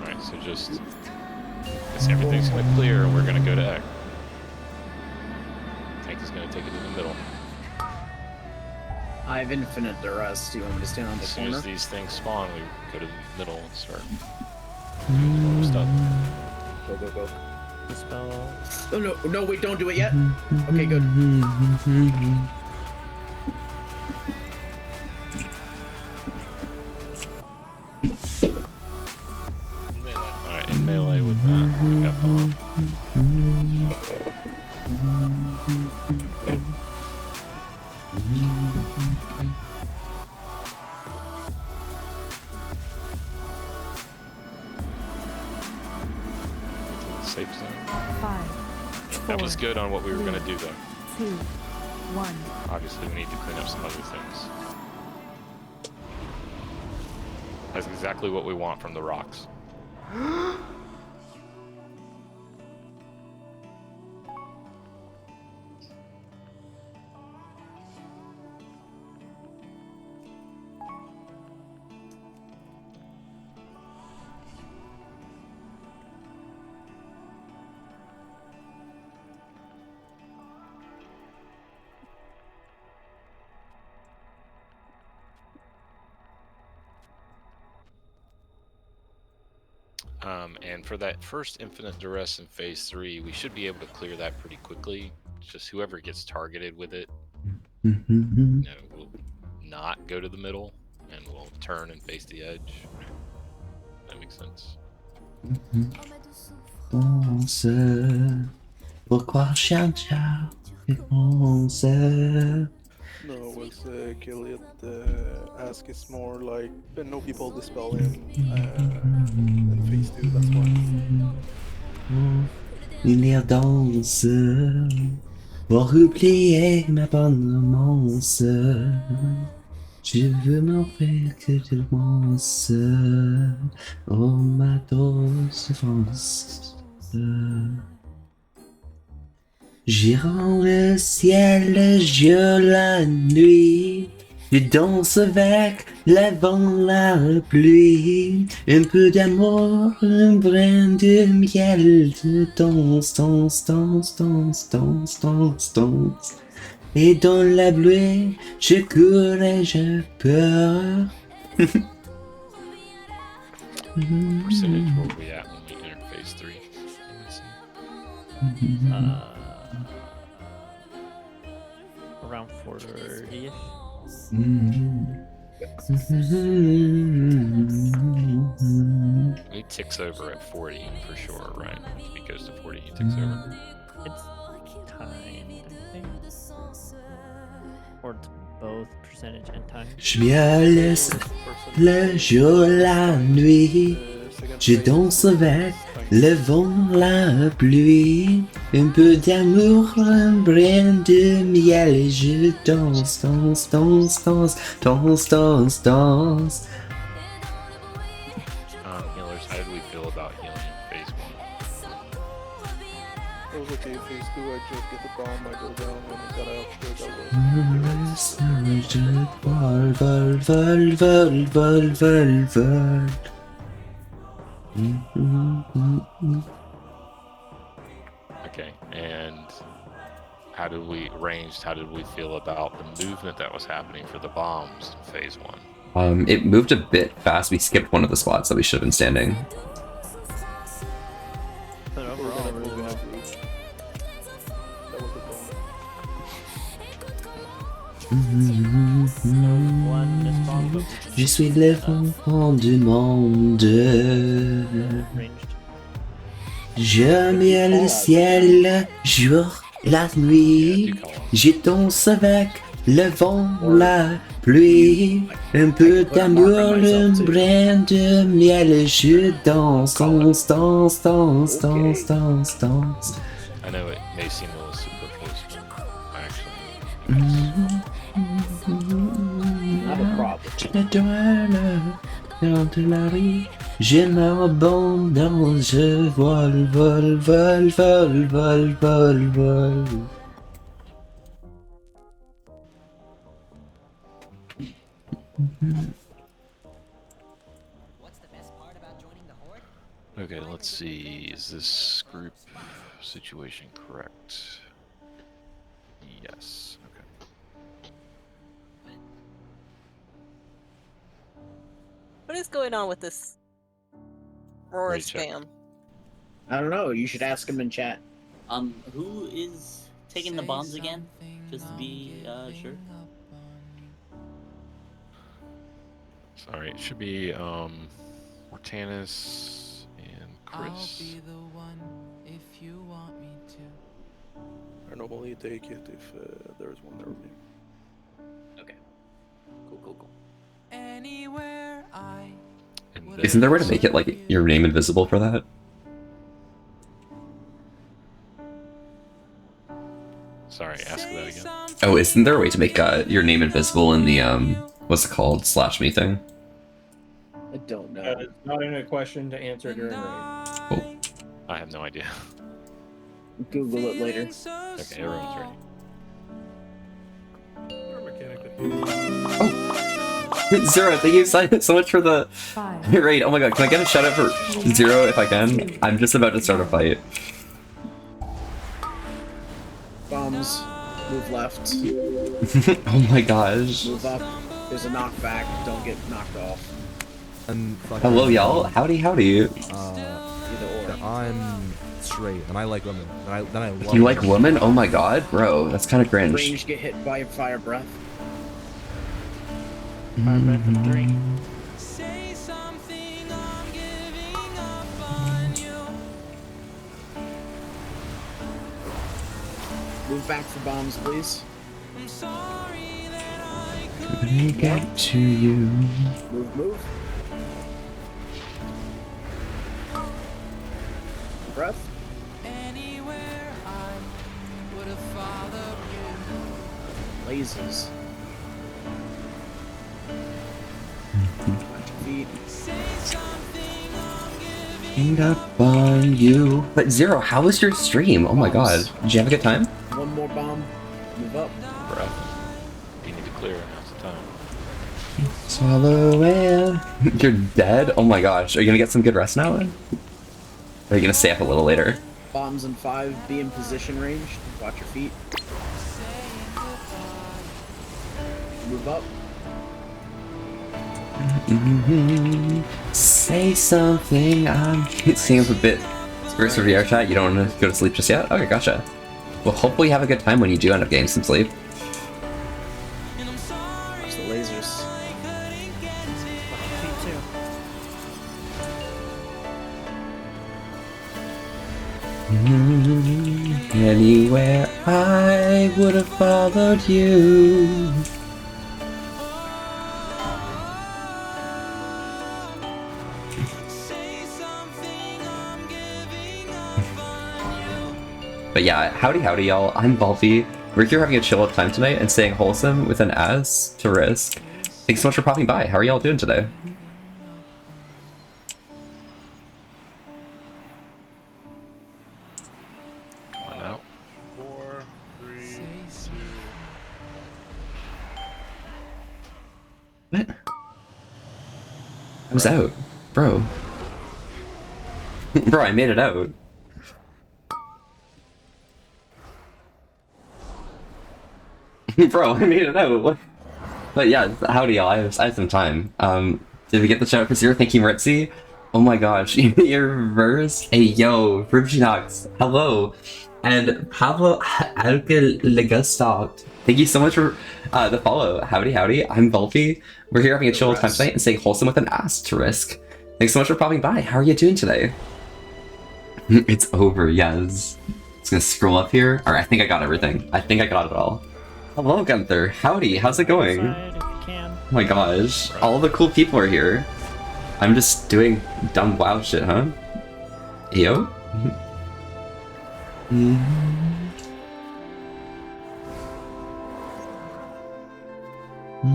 Alright, so just... Guess everything's gonna clear and we're gonna go to X. Tank is gonna take it to the middle. I have infinite duress. Do you want me to stand on the As soon corner? as these things spawn, we go to the middle and start doing stuff. Go, go, go. Dispel. Oh, no, no, wait, don't do it yet. Okay, good. Alright, in melee with that, we got bomb. Safe zone. 5, That was 4, good on what we were gonna do though. 2, 1. Obviously, we need to clean up some other things. That's exactly what we want from the rocks. And for that first infinite duress in phase 3, we should be able to clear that pretty quickly. It's just whoever gets targeted with it, will not go to the middle and will turn and face the edge. That makes sense. Pense, pourquoi chien-chat pense? No, it was Gilliat ask is more like no people dispel in phase 2, that's why. Une lire danse pour oublier ma bonne romance. Je veux m'offrir que tu penses. Oh ma douce France. Girant le ciel, je la nuit. Je danse avec le vent, la pluie. Un peu d'amour, un brin de miel. Je danse, danse, danse, danse, danse, danse, danse. Et dans la pluie, je cours et je peur. Percentage where we at when we enter phase 3? Let me see. Around 40-ish. He ticks over at 40 for sure, right? If he goes to 40, he ticks over. It's time, I think. Or it's both percentage and time. Je me laisse le jour, la nuit. Je danse avec le vent, la pluie. Un peu d'amour, un brin de miel. Je danse, danse, danse, danse, danse, danse, danse. Healers, how did we feel about healing in phase 1? It was okay, phase 2, I just get the bomb, I go down, when I got out, Vol, vol, vol, vol, vol, vol. Okay, and how did we feel about the movement that was happening for the bombs in phase 1? It moved a bit fast. We skipped one of the spots that we should have been standing. But overall, really well. Je suis l'enfant du monde. Je mets le ciel, jour, la nuit. Je danse avec le vent, la pluie. Un peu d'amour, un brin de miel. Je danse, danse, danse, danse, danse, danse, danse. I know it may seem a little superfluous, but I actually... Not a problem. Je ne dois dans de la rue, je m'abandonne, je vole, vol, vol, vol, vol, vol, vol. Okay, let's see. Is this group situation correct? Yes. Okay. What is going on with this Roar Ready to check. spam? I don't know. You should ask him in chat. Who is taking the bombs again? Just to be sure. Sorry, it should be Mortanis and Chris. I normally take it if there's one near me. Okay. Cool. Anywhere I Isn't there a way to make it like your name invisible for that? Sorry, ask that again. Oh, isn't there a way to make your name invisible in the what's it called, /me thing? I don't know. It's not in a question to answer during raid. I have no idea. Google it later. Okay, everyone's ready. Zero, thank you so much for the raid. Oh my god, can I get a shout out for Zero if I can? I'm just about to start a fight. Bombs. Move left. Oh my gosh. Move up. There's a knockback. Don't get knocked off. Hello y'all, howdy howdy. I'm straight, and I like women. Then I love You like women? Oh my god, bro, that's kind of cringe. Range get hit by fire breath. Fire breath for 3. Move back for bombs, please. Let me get to you. Move. Breath. Lasers. Feet. Hang up on you. But Zero, how was your stream? Oh my god. Did you have a good time? One more bomb. Move up. Breath. You need to clear, now's the time. Swallow it. You're dead? Oh my gosh. Are you gonna get some good rest now? Or are you gonna stay up a little later? Bombs in 5. Be in position range. Watch your feet. Move up. Say something. I'm seeing up a bit. Spirits for VR chat. You don't want to go to sleep just yet? Okay, gotcha. Well, hopefully you have a good time when you do end up getting some sleep. Watch the lasers. Anywhere I would have followed you. But yeah, howdy y'all, I'm Balfi. We're here having a chill time tonight and staying wholesome with an S to risk. Thanks so much for popping by. How are y'all doing today? Come on out. 4, 3, 2. What? I was out. Bro. Bro, I made it out. Bro, I made it out. What? But yeah, howdy y'all. I have some time. Did we get the shout out for Zero? Thank you, Maritzi. Oh my gosh, your verse. Hey yo, Rubjinox. Hello. And Pablo Alcalegastalked. Thank you so much for the follow. Howdy. I'm Volpi. We're here having a chill time tonight and staying wholesome with an asterisk. Thanks so much for popping by. How are you doing today? It's over, yes. Just gonna scroll up here. Alright, I think I got everything. I think I got it all. Hello, Gunther. Howdy, how's it going? Oh my gosh, all the cool people are here. I'm just doing dumb WoW shit, huh? Yo? The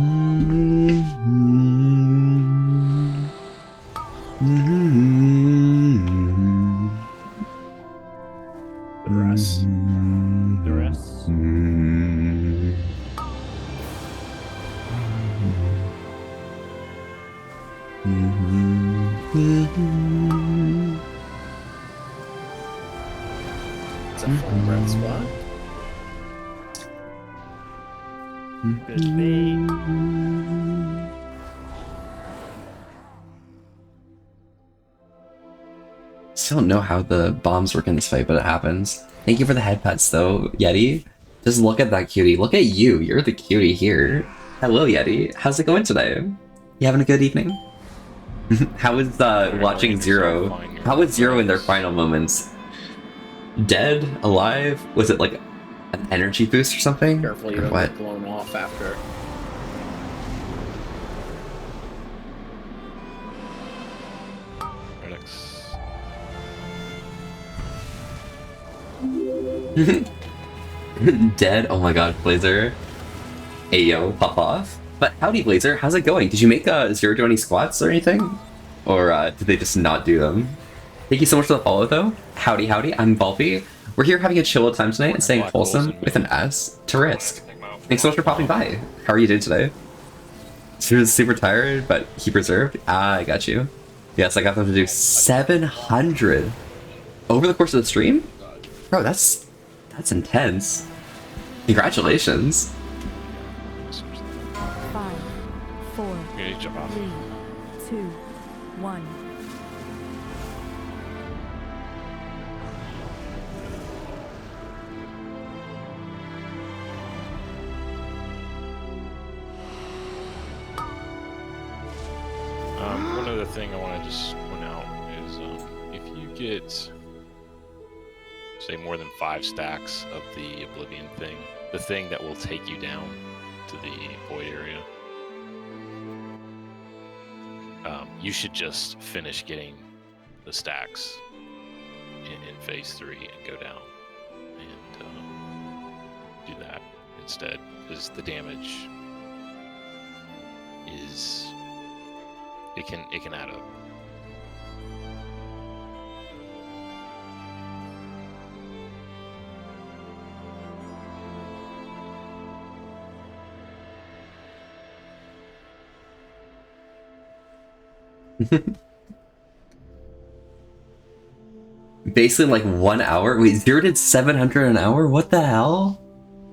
rest. The rest. It's a full red spot. Good bait. Still don't know how the bombs work in this fight, but it happens. Thank you for the head pets though, Yeti. Just look at that cutie. Look at you. You're the cutie here. Hello, Yeti. How's it going today? You having a good evening? How is watching Zero? How was Zero in their final moments? Dead? Alive? Was it like an energy boost or something? Careful, you Or don't what? get blown off after. Dead? Oh my god, Blazer. Ayo, pop off. But howdy, Blazer. How's it going? Did you make Zero do any squats or anything? Or did they just not do them? Thank you so much for the follow, though. Howdy, howdy. I'm Volpy. We're here having a chill time tonight and staying wholesome with an S to risk. Thanks so much for popping by. How are you doing today? Zero's super tired, but he preserved. Ah, I got you. Yes, I got them to do 700 over the course of the stream. Bro, that's intense. Congratulations. 5, 4, Yeah, jump off. 3, 2, 1. One other thing I want to just point out is if you get, say, more than 5 stacks of the Oblivion thing, the thing that will take you down to the void area, you should just finish getting the stacks in phase 3 and go down and do that instead, because the damage is it can add up. Basically, like 1 hour. Wait, Zero did 700 an hour. What the hell?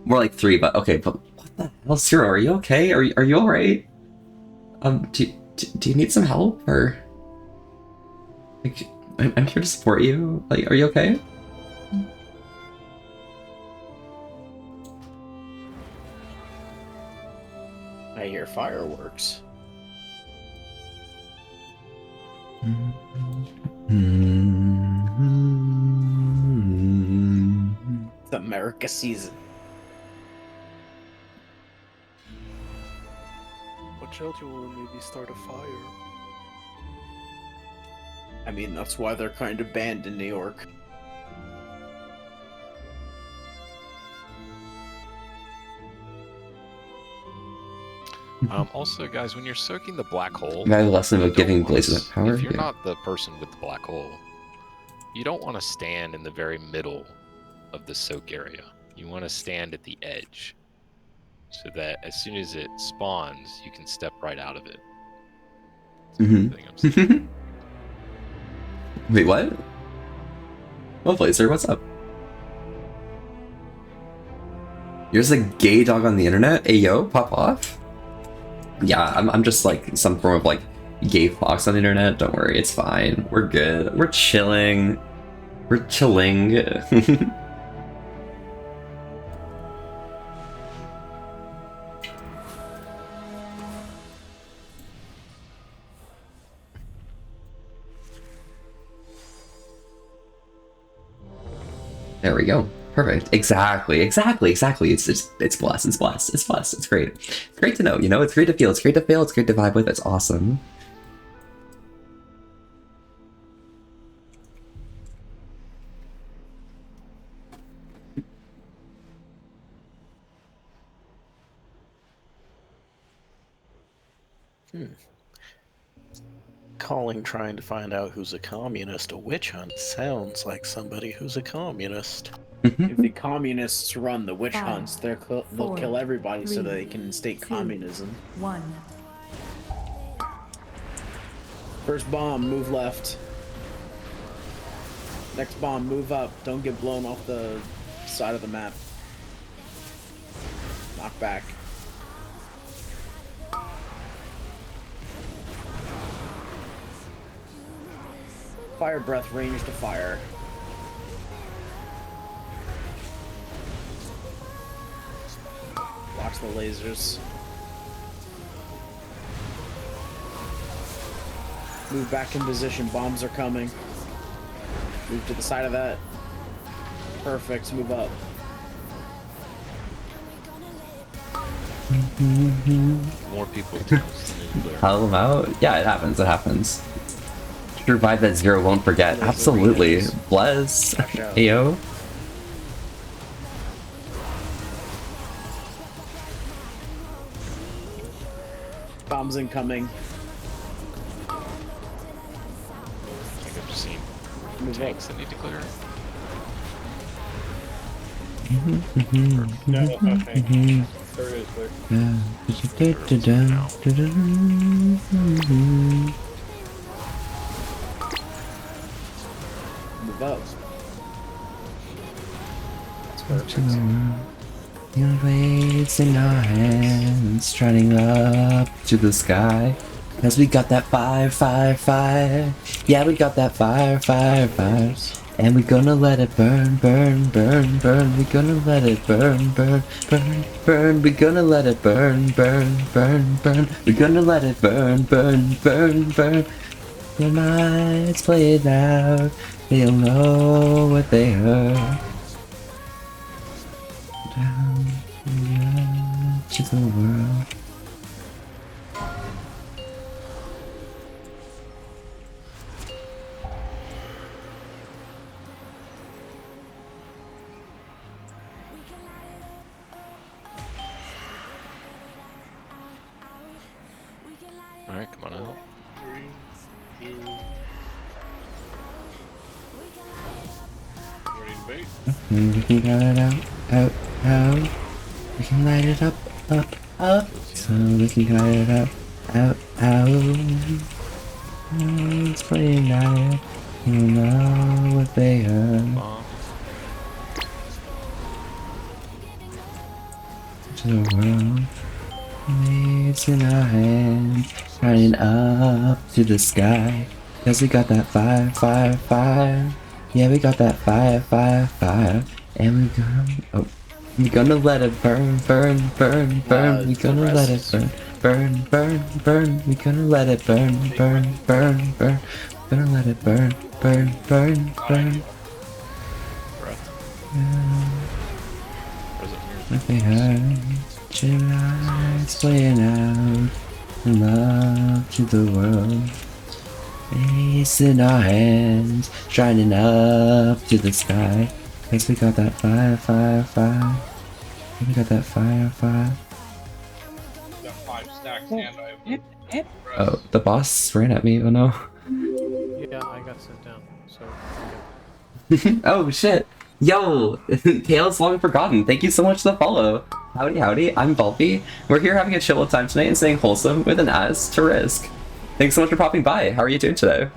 More like 3, but okay. But what the hell, Zero? Are you okay? Are you all right? Do you need some help or? Like, I'm here to support you. Like, are you okay? I hear fireworks. It's America season. Watch out, you will maybe start a fire. I mean, that's why they're kind of banned in New York. Also, guys, when you're soaking the black hole, I got a lesson about giving Blazes that power. if you're Yeah. not the person with the black hole, you don't want to stand in the very middle of the soak area. You want to stand at the edge, so that as soon as it spawns, you can step right out of it. Wait, what? Oh, Blazer, what's up? You're just a gay dog on the internet? Hey, yo, pop off? Yeah, I'm just like some form of like gay fox on the internet. Don't worry, it's fine. We're good. We're chilling. We're chilling. There we go. Perfect. Exactly. It's blessed. It's blessed. It's blessed. It's great. It's great to know. You know, it's great to feel. It's great to feel. It's great to vibe with. It's awesome. Calling trying to find out who's a communist a witch hunt sounds like somebody who's a communist. If the communists run the witch 5, hunts, they'll 4, kill everybody so 3, they can instate 2, communism. 1. First bomb, move left. Next bomb, move up. Don't get blown off the side of the map. Knock back. Fire breath, range to fire. Watch the lasers. Move back in position. Bombs are coming. Move to the side of that. Perfect. Move up. More people. Call them out? Yeah, it happens. It happens. Survive that zero won't forget. Absolutely. Bless. Ayo. Bombs incoming. I think I've just seen tanks that need to clear. No, that's not tank. There it is there. Move up. That's perfect. Your blades in our hands, striding up to the sky. Cause we got that fire, fire, fire. Yeah, we got that fire, fire, fire. And we're gonna let it burn, burn, burn, burn. We're gonna let it burn, burn, burn, burn. We're gonna let it burn, burn, burn, burn. We're gonna let it burn, burn, burn, burn. The nights play it out. They'll know what they heard. Down to the world. Alright, come on out. 3, 2. Ready to bait? We can get it out, out. We can light it up, up. So we can light it up, out. Oh, it's playing out. You know what they heard. To the world. Waves in our hands, shining up to the sky. Cause we got that fire, fire, fire. Yeah, we got that fire, fire, fire. And we're gonna let it burn, burn, burn, burn. We're gonna let it burn, burn, burn, burn. We're gonna let it burn, burn, burn, burn. We're gonna let it burn, burn, burn, burn. Like they heard, July's playing out, love to the world. Face in our hands, shining up to the sky. Cause we got that fire, fire, fire. We got that fire, fire. Got 5 stacks and I have Oh, the boss ran at me, oh no. Yeah, I got sent down, so. Oh shit. Yo, Tales Long Forgotten, thank you so much for the follow. Howdy, howdy, I'm Bulpy. We're here having a chill time tonight and staying wholesome with an as to risk. Thanks so much for popping by. How are you doing today?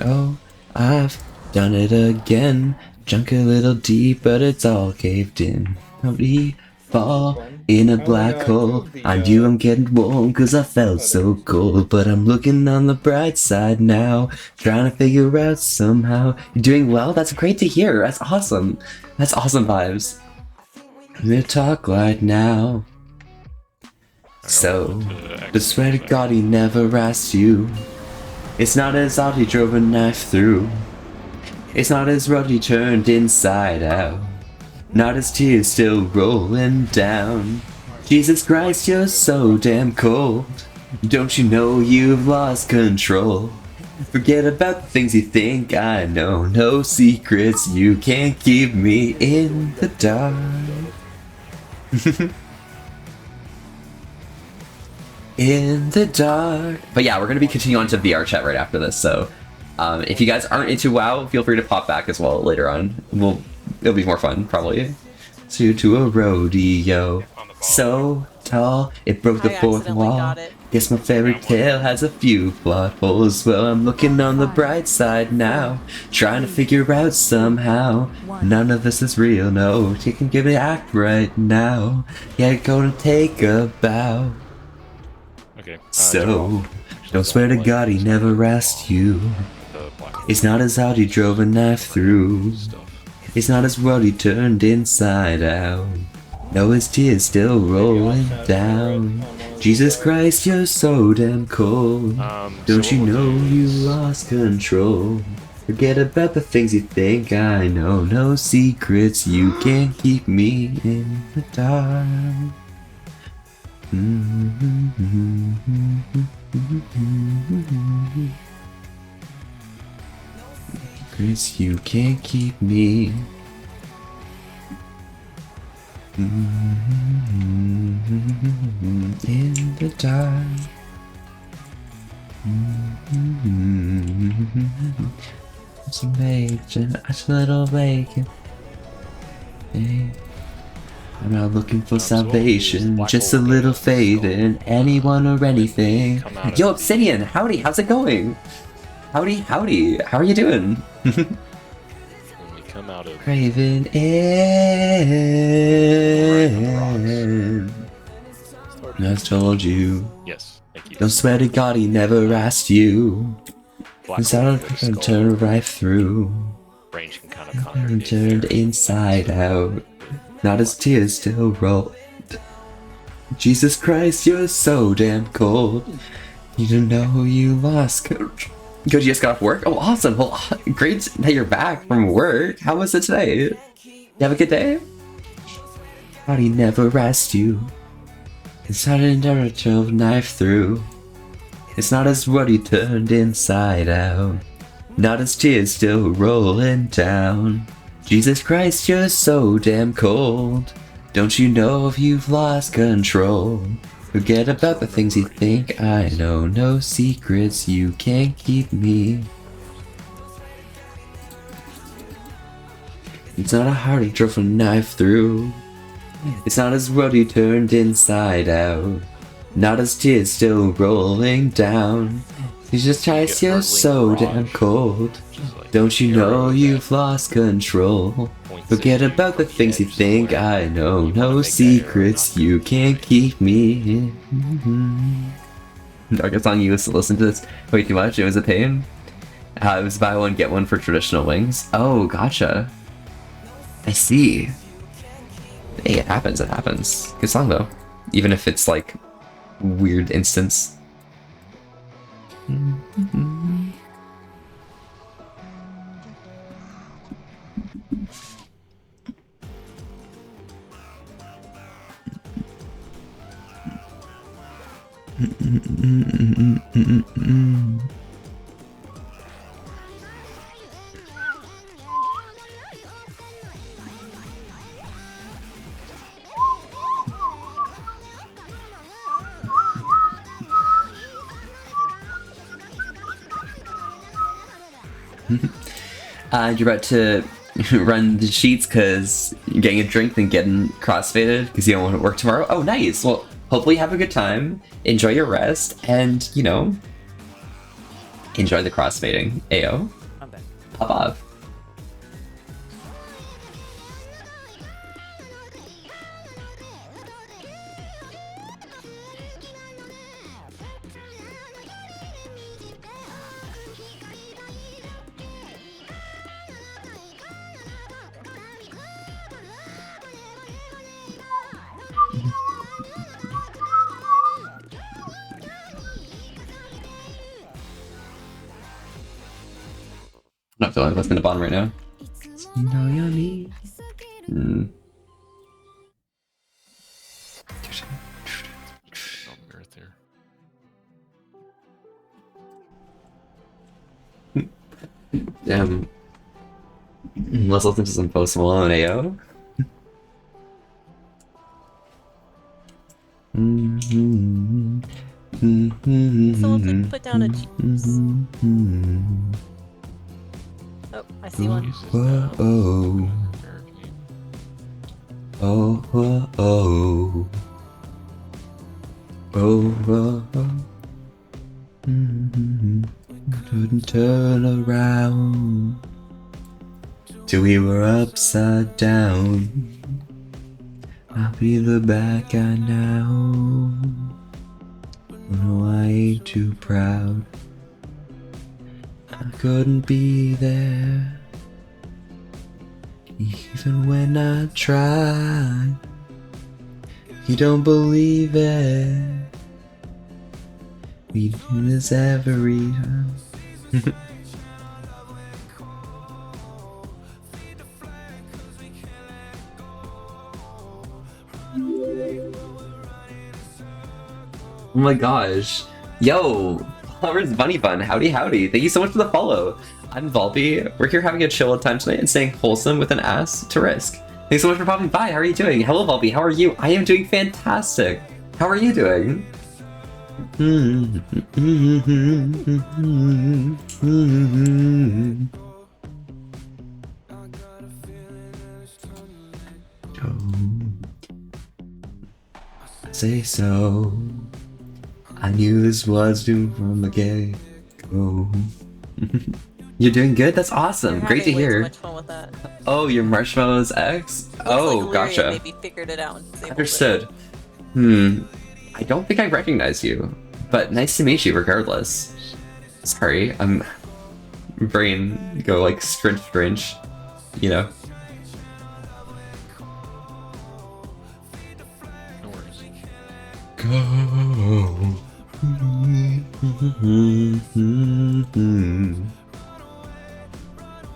Oh, I've done it again. Junk a little deep, but it's all caved in. We fall in a black hole. I knew I'm getting warm cause I felt so cold. But I'm looking on the bright side now, trying to figure out somehow. You're doing well? That's great to hear. That's awesome. That's awesome vibes. We talk right now. So, the swear to God he never asked you. It's not his heart he drove a knife through. It's not his road he turned inside out. Not his tears still rolling down. Jesus Christ, you're so damn cold. Don't you know you've lost control? Forget about the things you think I know. No secrets, you can't keep me in the dark. in the dark. But yeah, we're gonna be continuing on to VR chat right after this. So if you guys aren't into WoW, feel free to pop back as well later on. It'll be more fun probably. To a rodeo, so tall it broke the fourth wall. Guess my fairy tale has a few plot holes. Well, I'm looking on the bright side now, trying to figure out somehow. None of this is real, no. You can give it act right now. Yeah, gonna take a bow. Okay. So, don't swear to God he never asked you. It's not his heart he drove a knife through. It's not his world he turned inside out. No, his tears still rolling down. Jesus Christ, you're so damn cold. Don't you know you lost control? Forget about the things you think I know. No secrets, you can't keep me in the dark. Secrets, you can't keep me. In the dark. Some bacon, a little bacon. Hey. I'm not looking for salvation, just a little faith in anyone or anything. Yo, Obsidian, howdy, how's it going? Howdy, how are you doing? When we come out of Craven Inn. I've told you. Yes, thank you. Don't swear to God he never asked you. Inside can turn right through. Range can kind of contradict. Turned inside out. Not as tears still roll. Jesus Christ, you're so damn cold. You don't know who you lost. Good, you just got off work? Oh, awesome. Well, great that you're back from work. How was it today? You have a good day? But he never asked you. Inside and never drove knife through. It's not as what he turned inside out. Not as tears still rolling down. Jesus Christ, you're so damn cold. Don't you know if you've lost control? Forget about the things you think I know. No secrets, you can't keep me. It's not a heart he drove a knife through. It's not his world he turned inside out. Not his tears still rolling down. He's just Christ, you're so damn cold. Don't you know you've lost control? Forget about the things you think I know. No secrets, you can't keep me. Darkest song you used to listen to this way too much. It was a pain. It was buy one get one for traditional wings. Oh, gotcha. I see. Hey, it happens. It happens. Good song though, even if it's like weird instance. You're about to run the sheets because you're getting a drink and getting crossfaded because you don't want to work tomorrow. Oh, nice. Well, hopefully you have a good time. Enjoy your rest and, you know, enjoy the crossfading. Ayo. I'm back. Pop off. Not feeling left in the bottom right now. You know you're me. Damn. Let's listen to some Post Malone AO. Someone put down a cheese. Oh, I see one. Whoa. Oh, oh, oh. Oh, oh, oh. Couldn't turn around till we were upside down. I'll be the bad guy now. No, I ain't too proud. I couldn't be there, even when I tried. You don't believe it. We do this every time. Oh my gosh. Yo, Flowers Bunny Bun, howdy howdy. Thank you so much for the follow. I'm Volby. We're here having a chill time tonight and staying wholesome with an ass to risk. Thanks so much for popping by. How are you doing? Hello Volby, how are you? I am doing fantastic. How are you doing? Say so. I knew this was doomed from the get-go. You're doing good? That's awesome. You're Great to having way too hear. much fun with that. Oh, your Marshmallow's ex? Oh, Looks like gotcha. Lyria maybe figured it out and disabled it. Understood. I don't think I recognize you, but nice to meet you regardless. Sorry, I'm... brain go like scrinch, you know. Go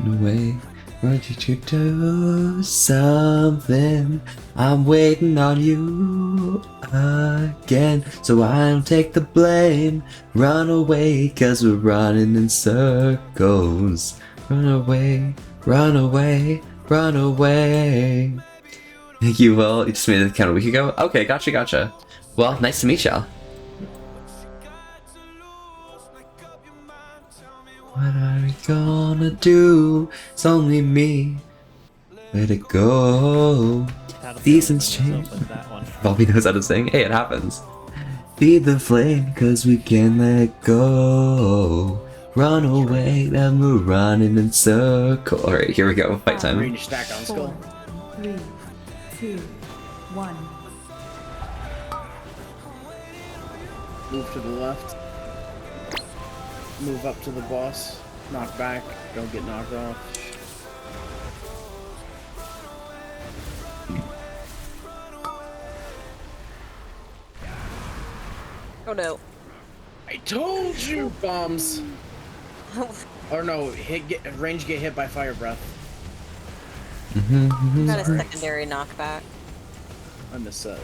away. Want you to do something. I'm waiting on you again, so I don't take the blame. Run away, cause we're running in circles. Run away, run away, run away. You will? You just made it count a week ago? Okay, gotcha. Well, nice to meet y'all. What are we gonna do? It's only me. Let it go. Seasons change. Bobby knows how to sing. Hey, it happens. Feed the flame, cause we can't let go. Run away, then we're running in circles. Alright, here we go. Fight time. Range stack on skull. 3, 2, 1. Move to the left. Move up to the boss. Knock back. Don't get knocked off. Oh no. I told you, bombs. Or no, range get hit by fire breath. Got a secondary knockback. On the set.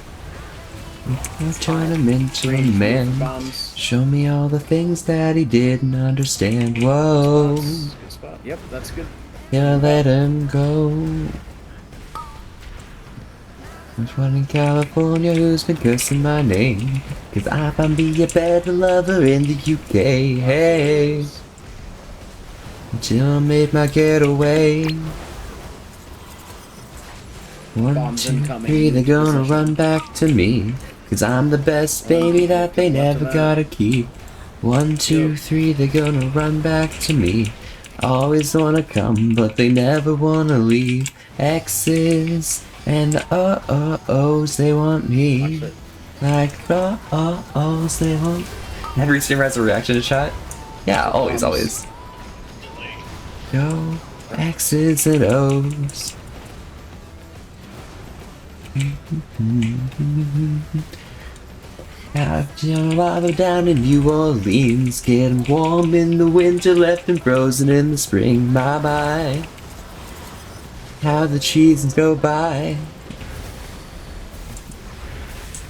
I'll turn him into a man. Show me all the things that he didn't understand. Whoa. Good spot. Yep, that's good. Yeah, let him go. There's one in California who's been cursing my name, 'cause I found me a better lover in the UK. Hey, until I made my getaway. 1, 2, 3, they're gonna run back to me, 'cause I'm the best baby that they never gotta keep. 1, 2, 3, they're gonna run back to me. Always wanna come, but they never wanna leave. X's and the oh-oh-ohs, they want me. Like oh-oh-ohs, they want... Every streamer has a reaction to chat? Yeah, always. Go, X's and O's. I've arrived down in New Orleans, getting warm in the winter, left and frozen in the spring. Bye-bye. How the seasons go by.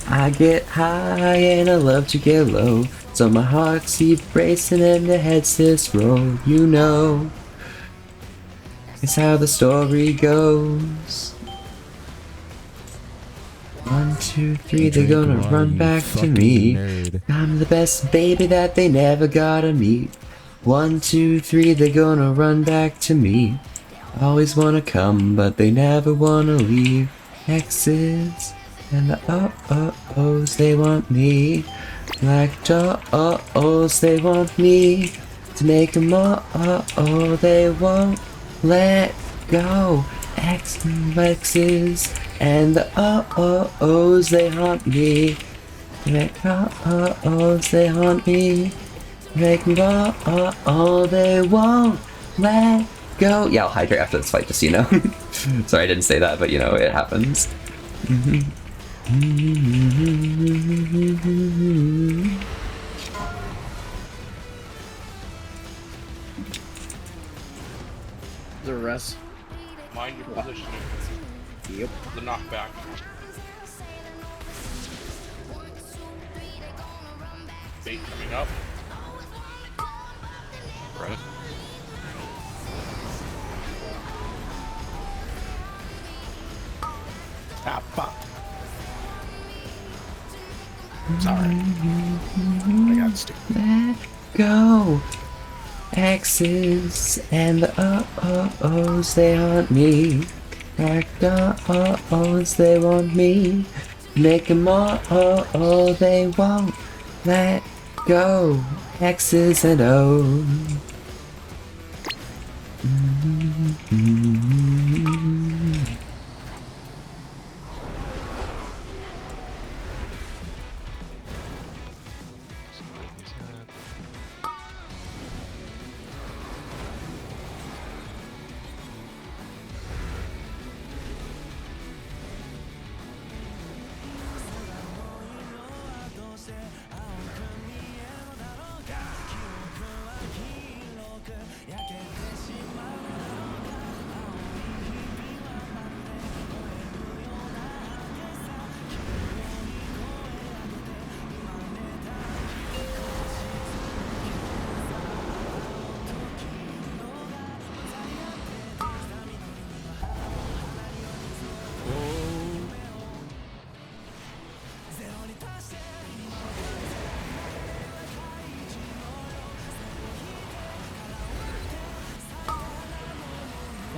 I get high and I love to get low, so my heart keeps racing and the head says roll. You know, it's how the story goes. 1, 2, 3, they're gonna run back to me. I'm the best baby that they never gotta meet. 1, 2, 3, they're gonna run back to me. Always wanna come, but they never wanna leave. X's and the O's, they want me. Like O's, they want me. To make them they won't let go. X's and the O's, they haunt me. Make O's, they haunt me. Make them they won't let go. Yeah, I'll hydrate after this fight, just so you know. Sorry I didn't say that, but you know, it happens. The rest. Mind your positioning. Yep. The knockback. Bait coming up. Right. Ah, fuck. Sorry. I got stupid. Let go. X's and the O's, they haunt me. Like the O's, they want me. Make them they won't let go. X's and O's.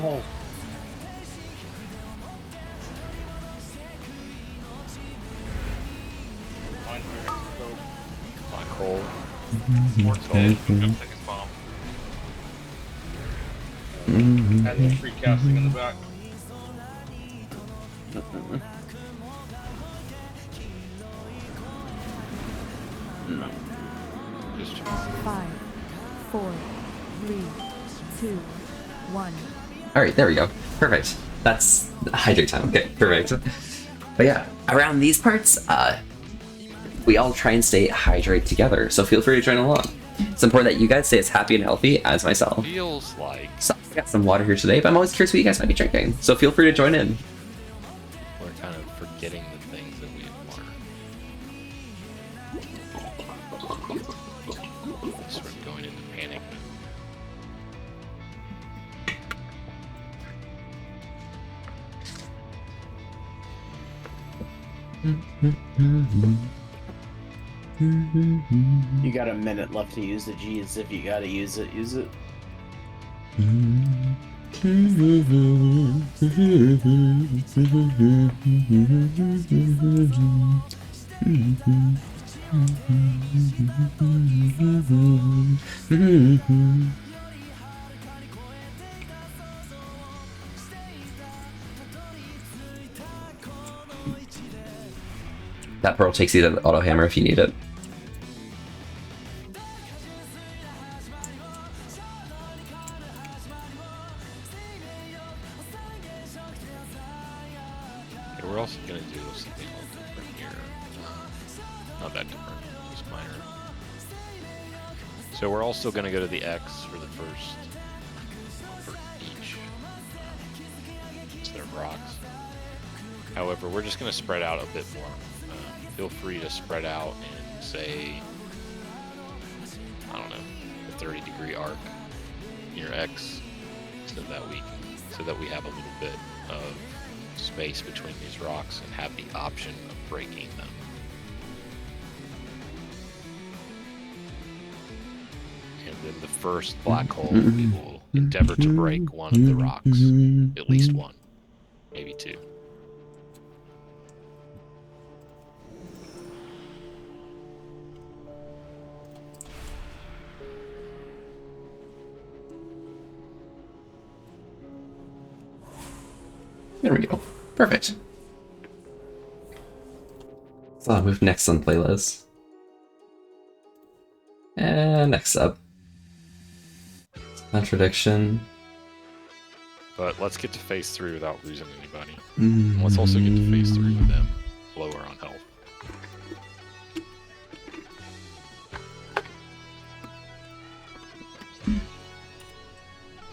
Oh. My cold. More cold. Jump second bomb. And the free casting in the back. No. Just 5, 4, 3, 2, 1. Alright, there we go. Perfect. That's hydrate time. Okay, perfect. But yeah, around these parts, we all try and stay hydrated together, so feel free to join along. It's important that you guys stay as happy and healthy as myself. Feels like So I got some water here today, but I'm always curious what you guys might be drinking, so feel free to join in. we're kind of forgetting the things that we learned. Sort of going into panic. You got a minute left to use the G's. If you gotta use it, use it. That pearl takes you to the auto hammer if you need it. Yeah, we're also gonna do something a little different here. Not that different, just minor. So we're also gonna go to the X for the first, for each set of rocks. However, we're just gonna spread out a bit more. Feel free to spread out and say, I don't know, a 30-degree arc in your X, so that we have a little bit of space between these rocks and have the option of breaking them. And then the first black hole, we will endeavor to break one of the rocks. At least one. Maybe two. There we go. Perfect. So I'll move next on playlist. And next up. Contradiction. But let's get to phase 3 without losing anybody. And let's also get to phase 3 with them lower on health.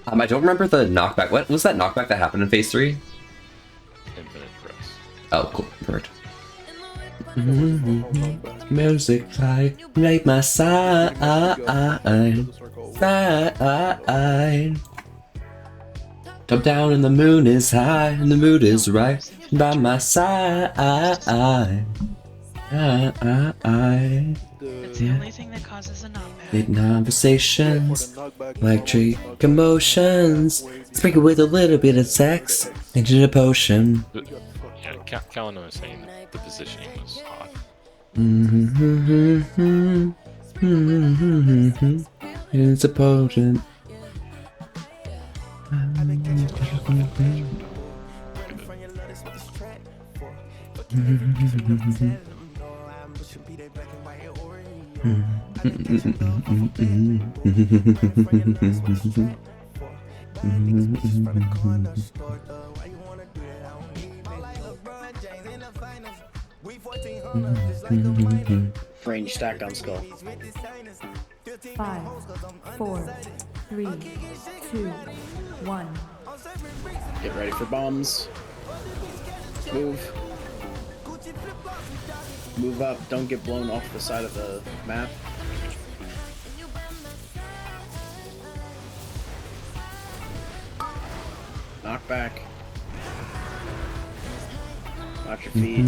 I don't remember the knockback. What was that knockback that happened in phase 3? Infinite press. Oh, cool. Perfect. Music like my side. Top down and the moon is high and the mood is right by my side. It's the only thing that causes a knockback. Big conversations, electric emotions, sprinkle with a little bit of sex, into a potion. Yeah, Kalino was saying that the positioning was hot. It's a potion. Range stack on skull. 5, 4, 3, 2, 1. Get ready for bombs. Move. Move up. Don't get blown off the side of the map. Knock back. Watch your feet.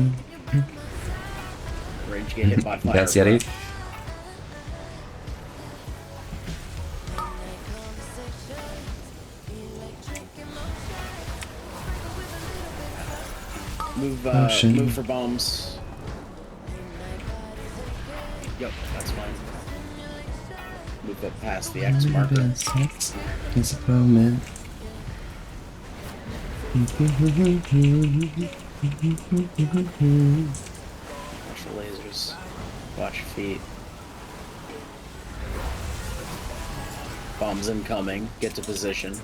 Range get hit by fire. Yes, Yeti. Move for bombs. Yep, that's fine. Move up past the X marker. It's a moment. Watch the lasers. Watch your feet. Bombs incoming. Get to position.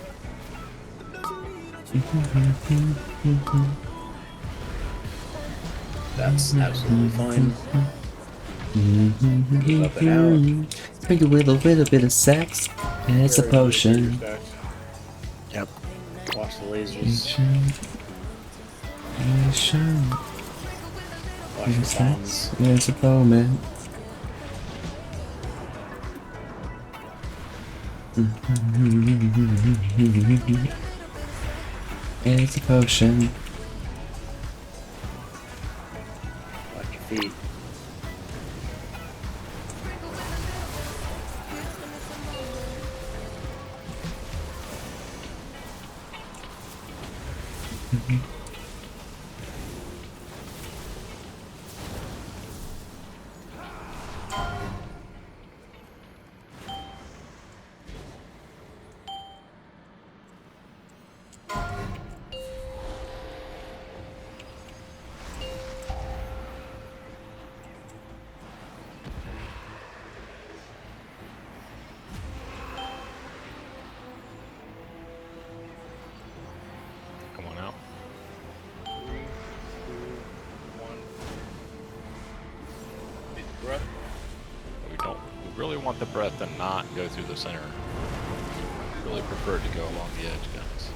That's absolutely fine. Keep up and out. Sprinkle with a little bit of sex, and it's a potion. Yep. Watch the lasers. Watch the bombs. It's a moment. It's a potion. Watch your feet. Come on out. Breath. We really want the breath to not go through the center. We really prefer it to go along the edge, guys.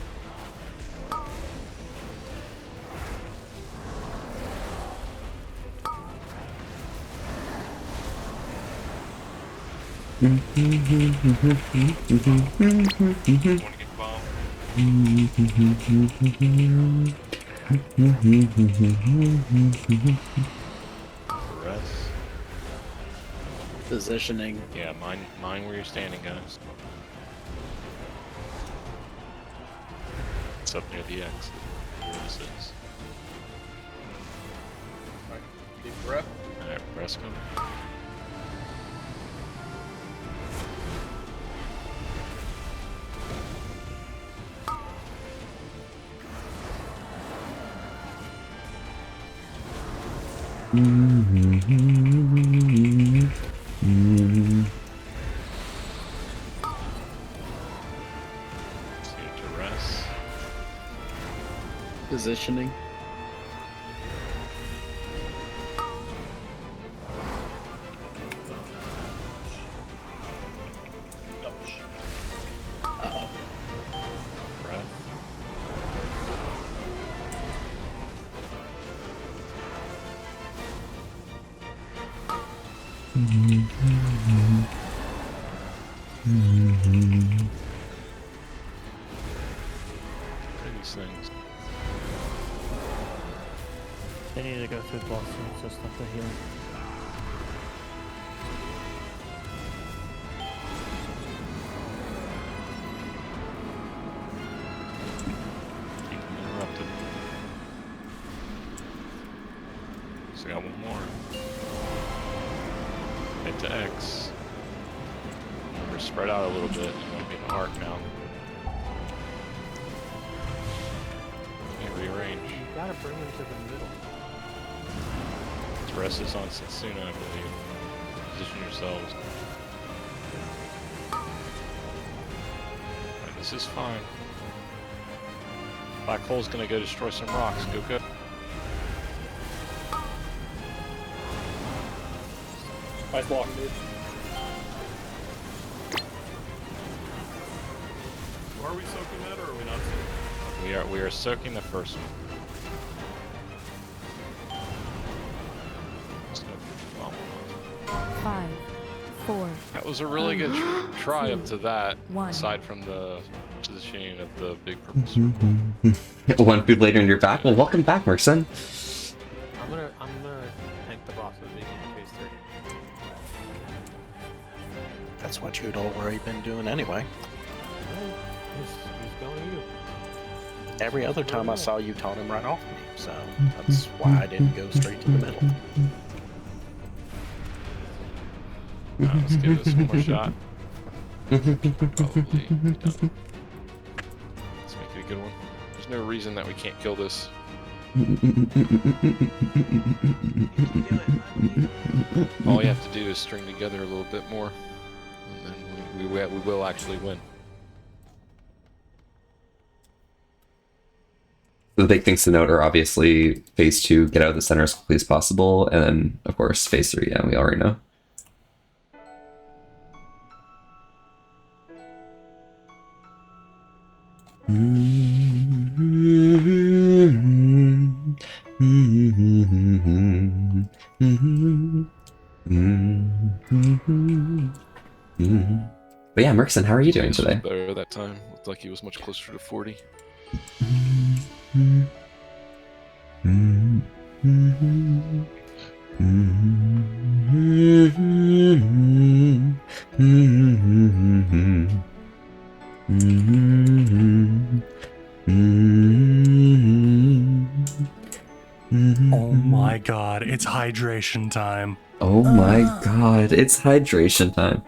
Rest. Positioning. Yeah, mind where you're standing, guys. It's up near the exit. Where this is. Alright, deep breath. Alright, rest coming. To rest. Positioning. Breath. Look at these things. They need to go through Boston, so stop the healing. Keep them interrupted. So got one more. Hit to X. We're spread out a little bit. You want to be in an arc now. And rearrange. You gotta bring him to the middle. Rest is on Setsuna, I believe. Position yourselves. Right, this is fine. Black hole's gonna go destroy some rocks. Go, go. Nice block, dude. Are we soaking that or are we not soaking? We are soaking the first one. 5, 4. That was a really good try up to that, 1. aside from the positioning of the big purple circle. One food later and you're back. Well, welcome back, Merkson. I'm gonna tank the boss with Vegan in phase 3. That's what you'd already been doing anyway. He's going to you. Every other time I saw you taunt him right off me, so that's why I didn't go straight to the middle. Let's give this one more shot. Probably be done. Let's make it a good one. There's no reason that we can't kill this. All you have to do is string together a little bit more, and then we will actually win. The big things to note are obviously phase 2, get out of the center as quickly as possible, and then, of course, phase 3, yeah, we already know. But yeah, Merkson, how are you doing today? Better that time. Looked like he was much closer to 40. Oh my god, it's hydration time. Oh my god, it's hydration time.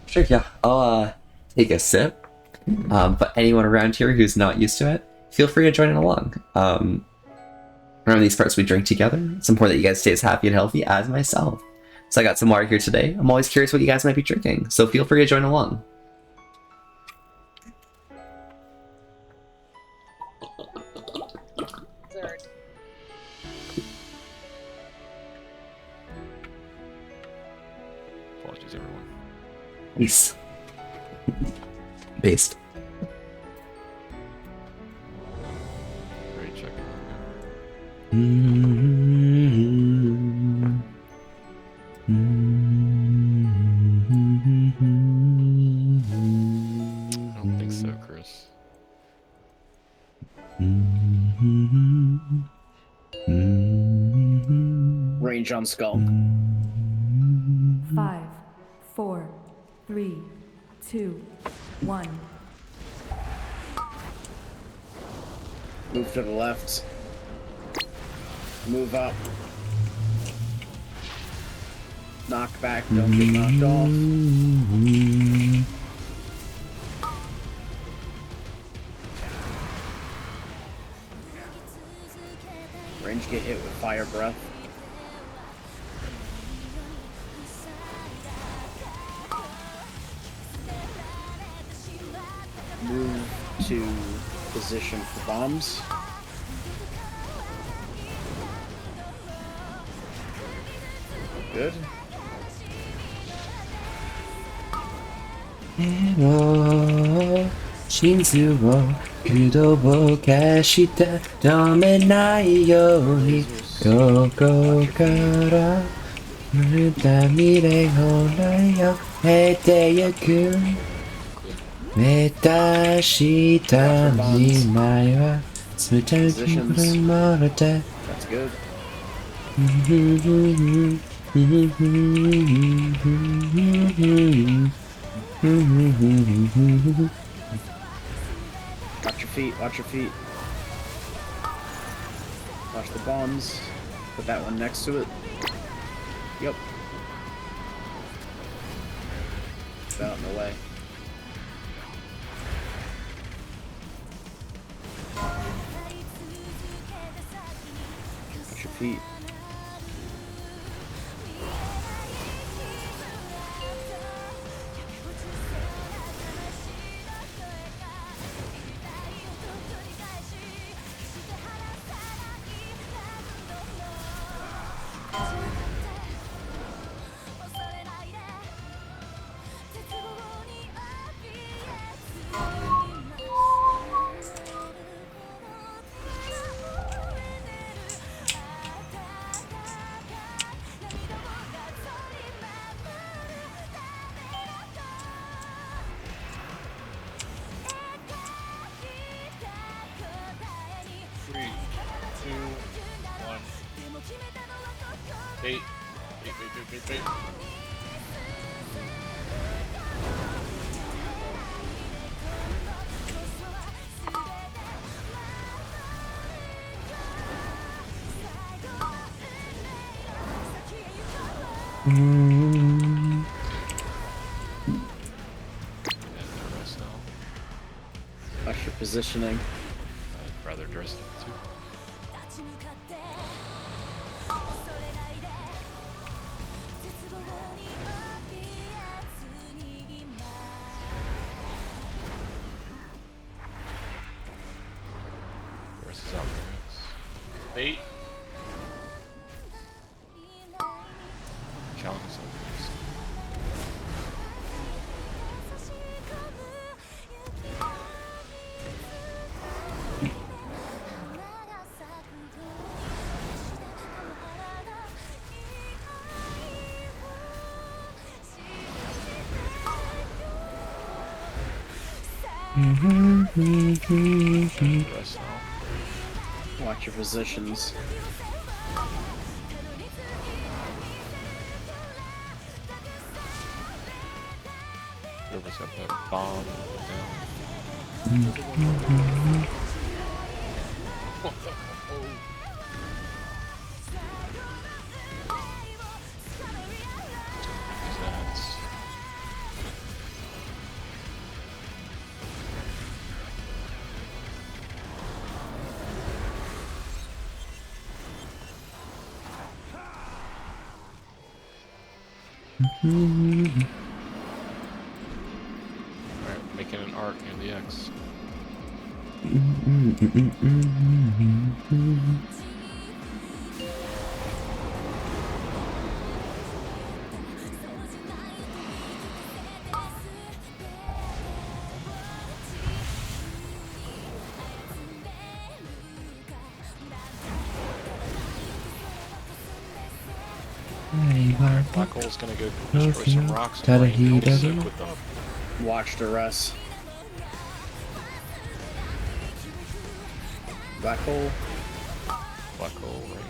Sure, yeah, I'll take a sip. But anyone around here who's not used to it, feel free to join in along. Around these parts we drink together. It's important that you guys stay as happy and healthy as myself. So I got some water here today. I'm always curious what you guys might be drinking, so feel free to join along. Apologies, everyone. Nice. Based. Great check. I don't think so, Chris. range on Skull. 5, 4, 3, 2, 1. Move to the left. Move up. Knock back, don't get knocked off. Range get hit with fire breath. Move to position for bombs. Good. Hello, 心ずを駆動かした止めないようにここからまた未来本来を経てゆく目指した未来は全てのもので That's good. Watch your feet, watch your feet. Watch the bombs. Put that one next to it. Yep. It's out in the way. Watch your feet. Bait. Bait. Watch your positioning. I'd rather dress them too. Bait. Challenge something. Watch your positions. Whoever's got that bomb Alright, making an arc and the X. Black Hole's gonna go destroy some rocks and rain soak with them. Watch the rest. Black Hole. Black Hole, right?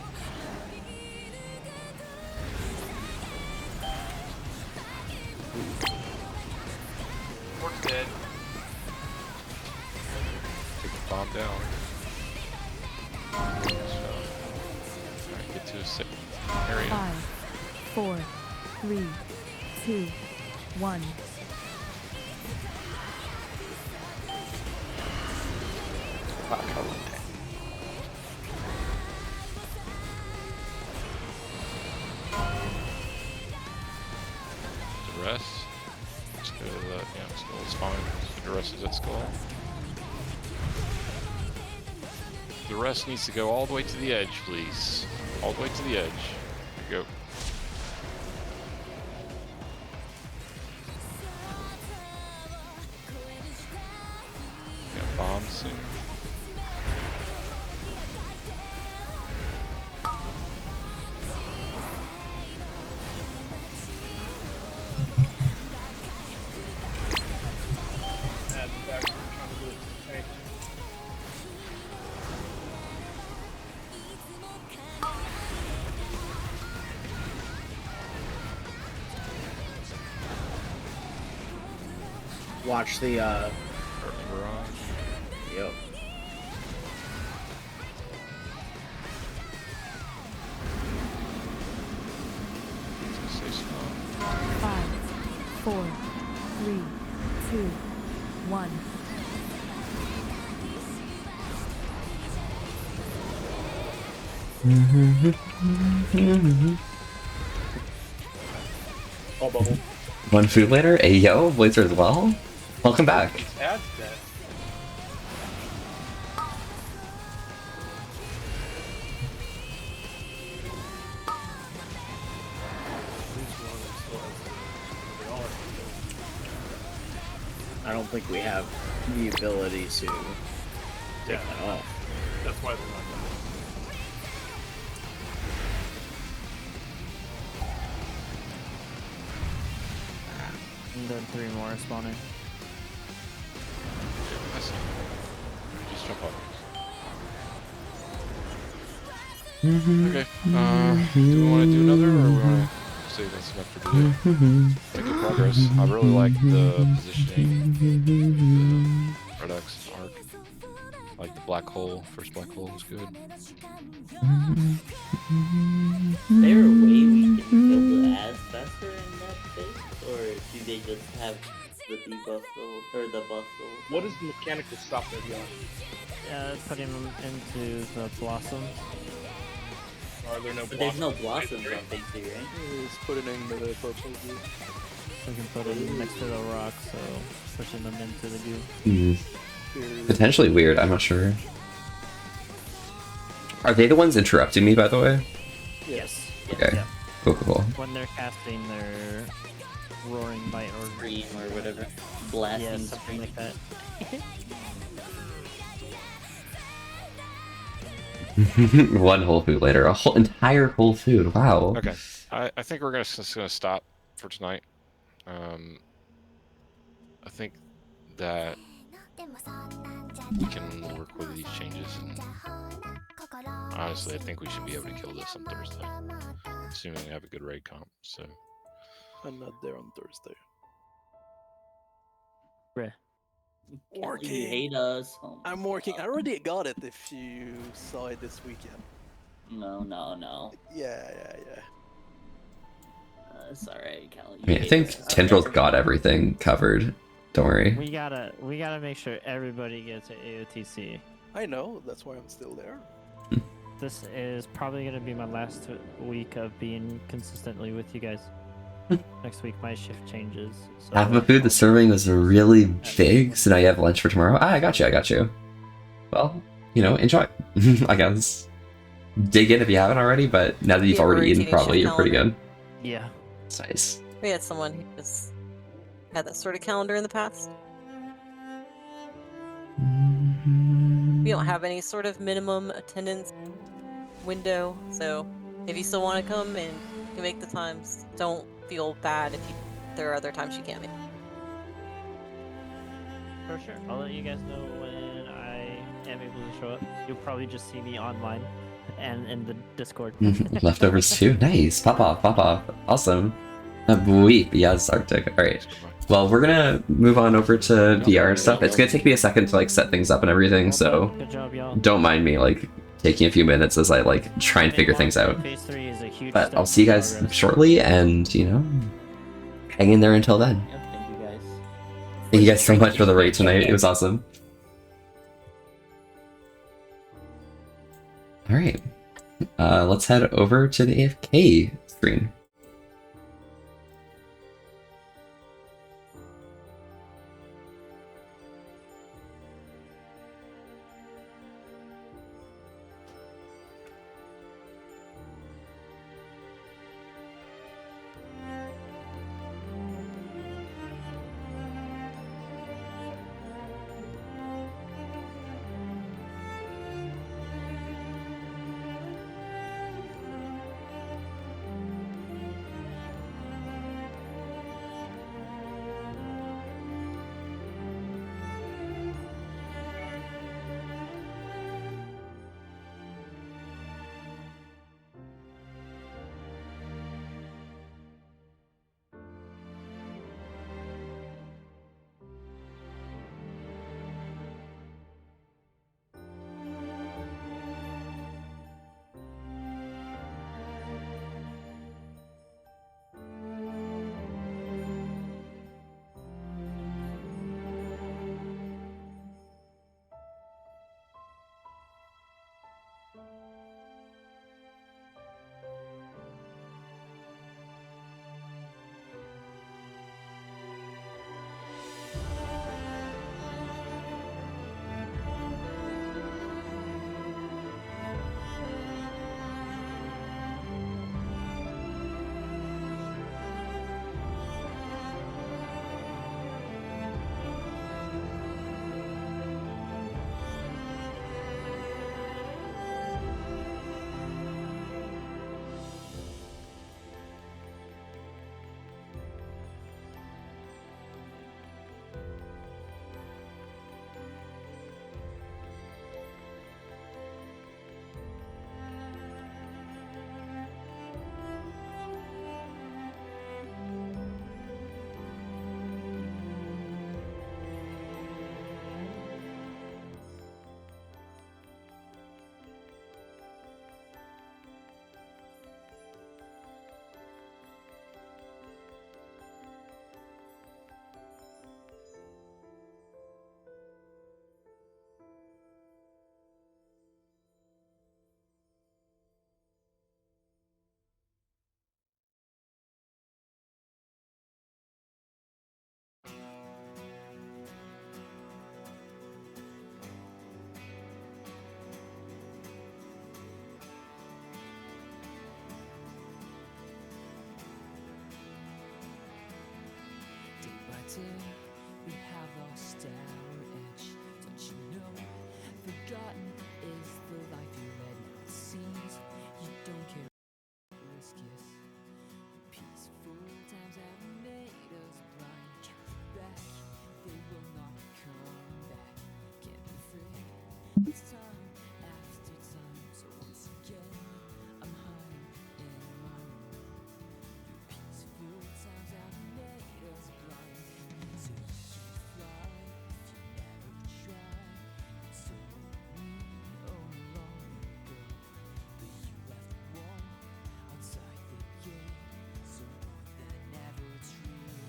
Port's dead. Take the bomb down. So, alright, get to a safe area. 5, 4, 3, 2, 1. Duress. Let's go to the, yeah, Skull's fine. So Duress is at Skull. Duress needs to go all the way to the edge, please. All the way to the edge. There you go. Got bombs soon. Watch the Barrage. Yep. Stay strong. 5, 4, 3, 2, 1. All bubble. One food later, Ayo, Blazer as well. Welcome back. Ad's dead. I don't think we have the ability to take that off. That's why they're not done. And then 3 more are spawning. I see. Just jump off. Okay. Do we want to do another, or we want to say that's enough for today? Making progress. I really like the positioning. The Redux arc. Like the black hole. First black hole was good. Is there a way we can kill the ads faster in that phase? Or do they just have the debuff though, or the buff though? What is the mechanic to stop their gun? Putting them into the blossoms. Are there no But there's no blossoms? blossoms on phase 3, right? He's putting in the purple goo. We can put them next to the rock, so pushing them into the goo. Potentially weird, I'm not sure. Are they the ones interrupting me, by the way? Yes. Okay. Yeah. Cool, cool, cool. When they're casting their roaring bite or Scream or whatever. Blasting yeah, something like that. One whole food later, a whole entire whole food. Wow. Okay. I think we're just gonna stop for tonight. I think that we can work with these changes, and honestly, I think we should be able to kill this on Thursday, assuming we have a good raid comp. So I'm not there on Thursday. You hate us. Oh my I'm working. I God. already got it if you saw it this weekend. No. Yeah. It's alright, Callie. I mean, I think Tendrils got everything covered. Don't worry. We gotta make sure everybody gets an AOTC. I know. That's why I'm still there. This is probably gonna be my last week of being consistently with you guys. Next week my shift changes. So Half of the food, the serving was really big, so now you have lunch for tomorrow. I got you. Well, enjoy. I guess. Dig in if you haven't already, but now that you've Yeah, already eaten, rotating probably shift you're pretty good. Yeah. It's nice. We had someone who just had that sort of calendar in the past. We don't have any sort of minimum attendance window, so if you still want to come and you can make the times, don't feel bad if there are other times you can't make. For sure. I'll let you guys know when I am able to show up. You'll probably just see me online and in the Discord. Leftovers too. Nice. Pop off. Awesome. Weep, yes, Arctic. Alright. Well, we're gonna move on over to VR and stuff. It's gonna take me a second to like set things up and everything, so Good job, y'all. don't mind me like taking a few minutes as I like try and figure things out. Phase 3 is a huge But step I'll see you in guys progress. shortly, and you know, hang in there until then. Yep, thank you guys. Thank you guys so much for the raid tonight. It was awesome. Alright. Let's head over to the AFK screen. We have lost our edge, don't you know? Forgotten is the life you led. Now it seems you don't care what risk is. Peaceful times have made us blind. Can't look back, they will not come back. Can't be free. It's time after time, so once again I'm hiding in my room. Your peaceful times have made us blind. So you can't fly if you never try. It's so long ago, but you left one outside the gate, so more than ever true.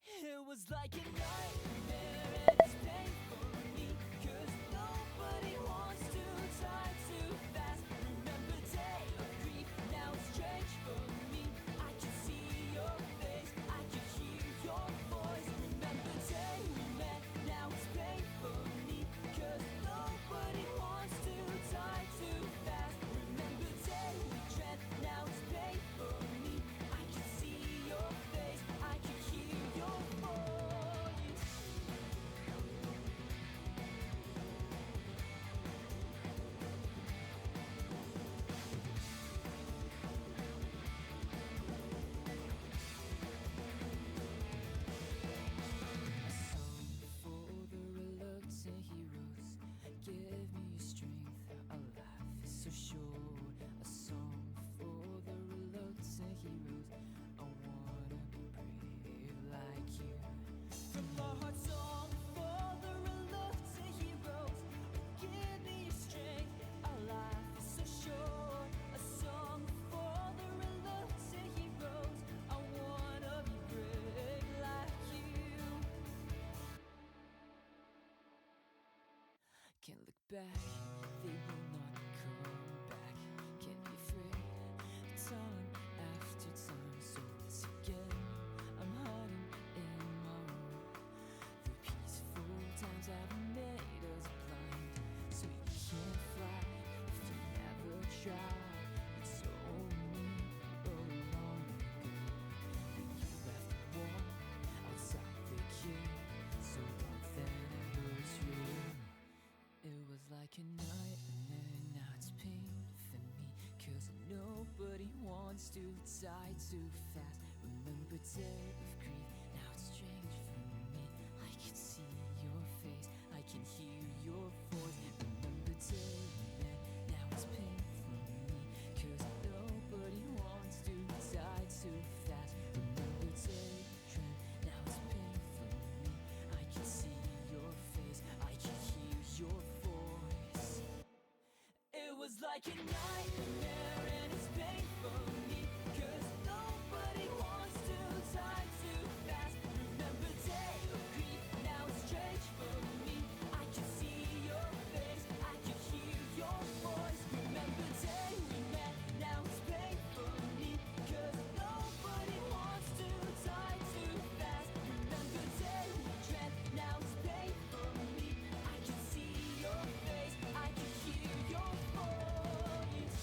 It was like a nightmare and it's painful for me, 'cause nobody wants to die too fast. Remember day of grief, now it's strange for me. I can see your face, I can hear your voice. Remember day we met, now it's pain for me, 'cause nobody wants to die too fast. Remember day we dread, now it's pain for me. I can see your face, I can hear your voice. back, they will not come back. Can't be free, time after time. So once again, I'm hiding in my room. The peaceful times have made us blind, so you can't fly if you never try. It's only long ago when you left the wall outside the gate. So long that it hurts you. It was like a nightmare, now it's pain for me. Cause nobody wants to die too fast. Remember day of grief, now it's strange for me. I can see your face, I can hear your voice. Remember day man, now it's pain for me. Cause nobody wants to die too fast. Remember day trend, now it's pain for me. I can see your face, I can hear your voice. It was like a nightmare and it's pain for me. Cause nobody wants to die too fast. Remember day of grief, now it's strange for me. I can see your face, I can hear your voice. Remember day we met, now it's pain for me. Cause nobody wants to die too fast. Remember day we dread, now it's pain for me. I can see your face, I can hear your voice.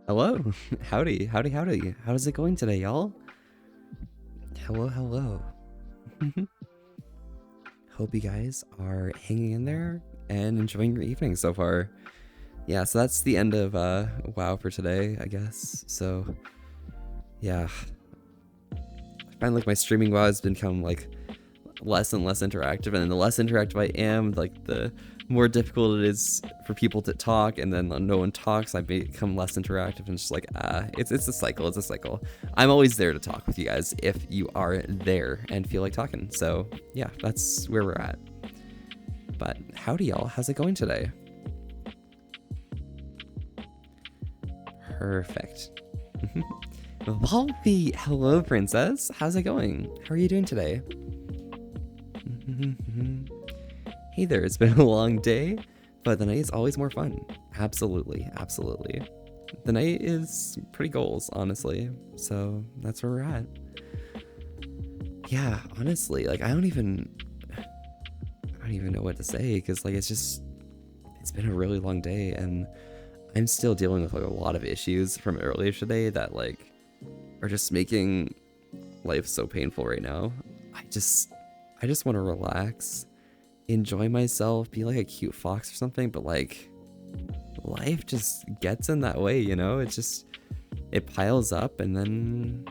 Hello. Howdy. How's it going today, y'all? Hello. Hope you guys are hanging in there and enjoying your evening so far. Yeah, so that's the end of WoW for today, I guess. So, yeah. I find like my streaming WoW has become like less and less interactive, and the less interactive I am, like the more difficult it is for people to talk, and then no one talks, I become less interactive, and just like it's a cycle. I'm always there to talk with you guys if you are there and feel like talking. So yeah, that's where we're at. But howdy y'all, how's it going today? Perfect. Volpe, hello princess, how's it going? How are you doing today? Hey there, it's been a long day, but the night is always more fun. Absolutely. The night is pretty goals, honestly. So that's where we're at. Yeah, honestly, like I don't even know what to say, because like it's been a really long day, and I'm still dealing with like a lot of issues from earlier today that like are just making life so painful right now. I just want to relax, enjoy myself, be like a cute fox or something, but like life just gets in that way, you know? It piles up, and then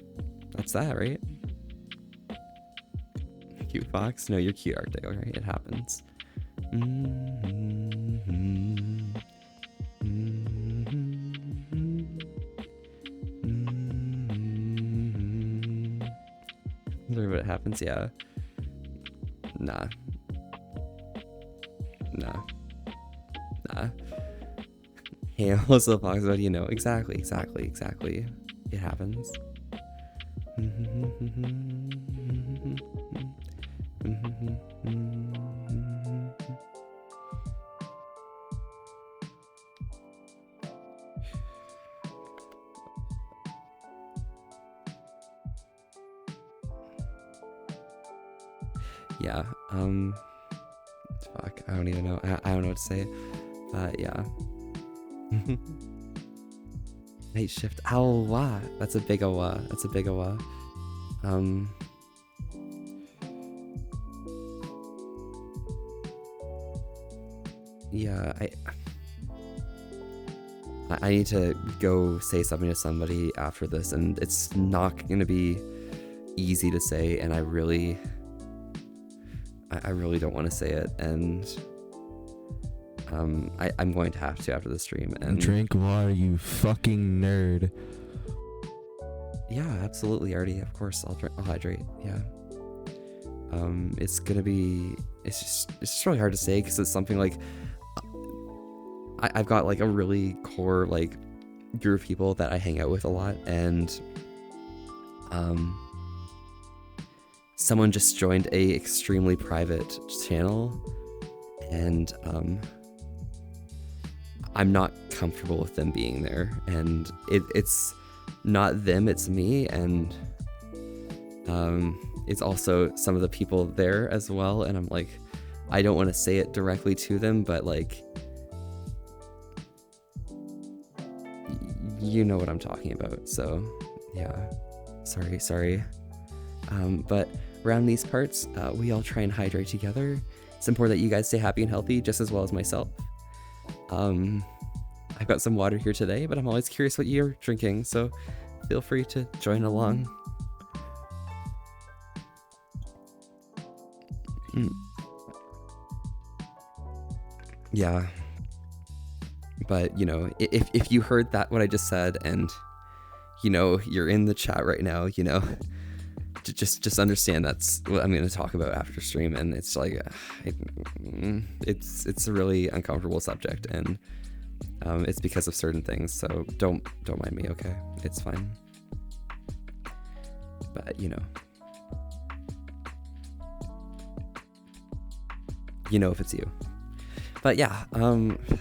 that's that, right? Cute fox? No, you're cute, Arctic, alright? It happens. What it happens, yeah. Nah. Hey, what's up, Fox? What do you know? Exactly. It happens. Yeah, fuck, I don't even know. I don't know what to say, but yeah. Night shift. Ow, wah. That's a big wah. Yeah, I need to go say something to somebody after this, and it's not gonna be easy to say, and I really don't want to say it, and I'm going to have to after the stream. And drink water, you fucking nerd. Yeah, absolutely, Artie. Of course, I'll hydrate. Yeah. It's just really hard to say, because it's something like I've got like a really core like group of people that I hang out with a lot, and someone just joined a extremely private channel, and I'm not comfortable with them being there, and it's not them, it's me, and it's also some of the people there as well, and I'm like, I don't want to say it directly to them, but like, you know what I'm talking about. So yeah, sorry. But around these parts, we all try and hydrate together. It's important that you guys stay happy and healthy, just as well as myself. I've got some water here today, but I'm always curious what you're drinking, so feel free to join along. Yeah, but you know, if you heard that, what I just said, and you know, you're in the chat right now, you know, just understand that's what I'm going to talk about after stream, and it's like it's a really uncomfortable subject, and it's because of certain things, so don't mind me, okay? It's fine. But you know if it's you. But yeah,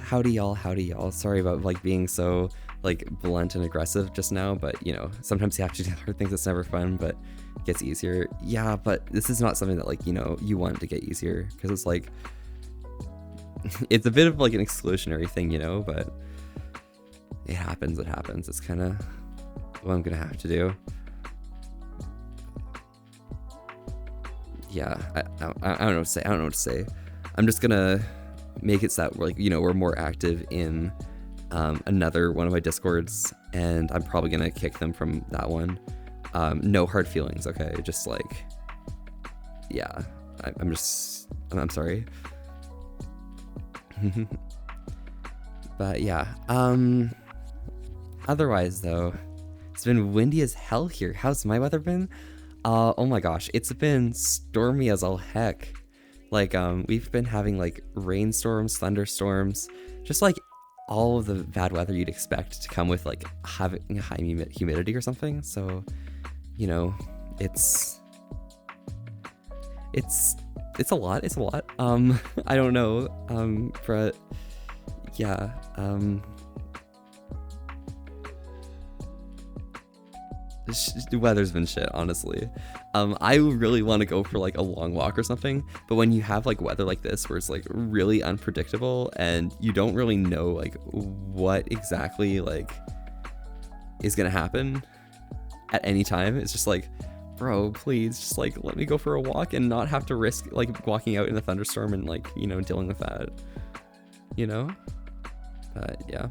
howdy y'all. Sorry about like being so like blunt and aggressive just now, but you know, sometimes you have to do hard things. It's never fun, but it gets easier. Yeah, but this is not something that like, you know, you want to get easier, because it's like it's a bit of like an exclusionary thing, you know, but it happens. It happens. It's kind of what I'm gonna have to do. Yeah, I don't know what to say. I don't know what to say. I'm just gonna make it so that we're like, you know, we're more active in another one of my Discords, and I'm probably gonna kick them from that one. No hard feelings, okay? Just like, yeah, I'm sorry. But yeah, otherwise though, it's been windy as hell here. How's my weather been? Oh my gosh, it's been stormy as all heck. Like, we've been having like rainstorms, thunderstorms, just like all of the bad weather you'd expect to come with like having high humidity or something. So, you know, it's a lot. It's a lot. I don't know. But yeah. The weather's been shit, honestly. I really want to go for like a long walk or something, but when you have like weather like this where it's like really unpredictable and you don't really know like what exactly like is gonna happen at any time, it's just like, bro, please just like let me go for a walk and not have to risk like walking out in a thunderstorm and like, you know, dealing with that, you know. But yeah,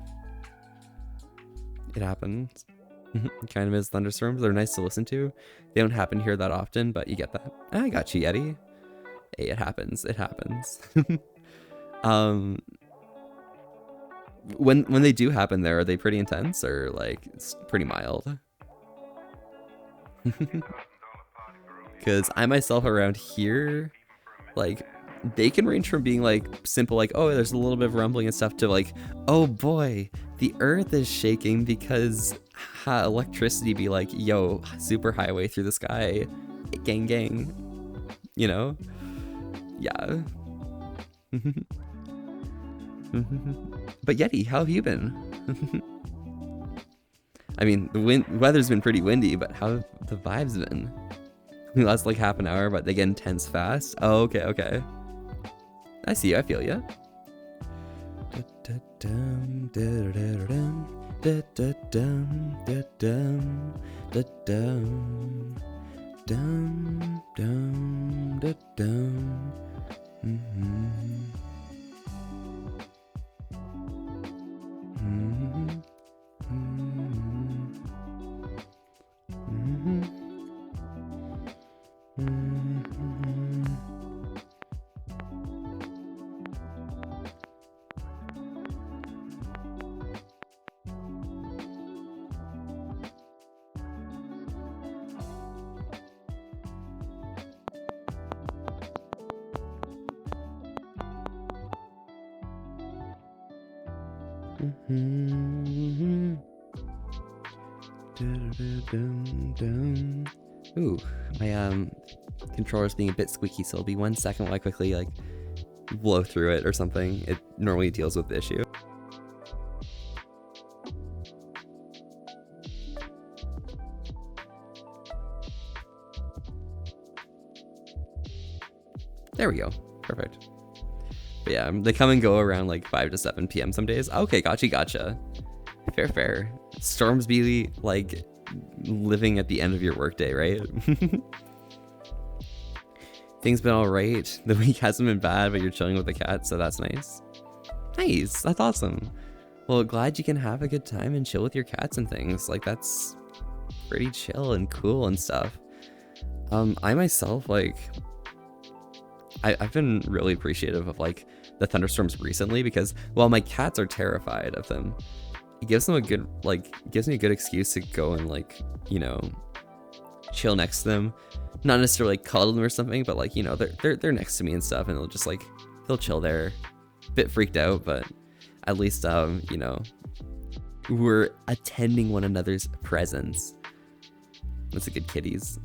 it happens. Kind of miss thunderstorms. They're nice to listen to. They don't happen here that often, but you get that. I got you, Eddie. Hey, it happens. It happens. When they do happen there, are they pretty intense or like it's pretty mild? Because I myself around here, like, they can range from being like simple, like, oh, there's a little bit of rumbling and stuff, to like, oh boy, the earth is shaking because electricity be like, yo, super highway through the sky, gang gang, you know? Yeah. But Yeti, how have you been? I mean, the weather's been pretty windy, but how have the vibes been? We last like half an hour, but they get intense fast. Oh, okay, okay. I see you, I feel you. Ooh, my controller's being a bit squeaky, so it'll be 1 second while I quickly like blow through it or something. It normally deals with the issue. There we go. Perfect. But yeah, they come and go around like 5 to 7 p.m. some days. Okay, gotcha. Fair, fair. Storms be like living at the end of your workday, right? Things been alright. The week hasn't been bad, but you're chilling with the cat, so that's nice. Nice, that's awesome. Well, glad you can have a good time and chill with your cats and things. Like, that's pretty chill and cool and stuff. I myself, like, I've been really appreciative of like the thunderstorms recently because while my cats are terrified of them, it gives them a good, like, gives me a good excuse to go and like, you know, chill next to them. Not necessarily like cuddle them or something, but like, you know, they're next to me and stuff, and they'll just like, they'll chill there. A bit freaked out, but at least you know, we're attending one another's presence. That's a good kitties.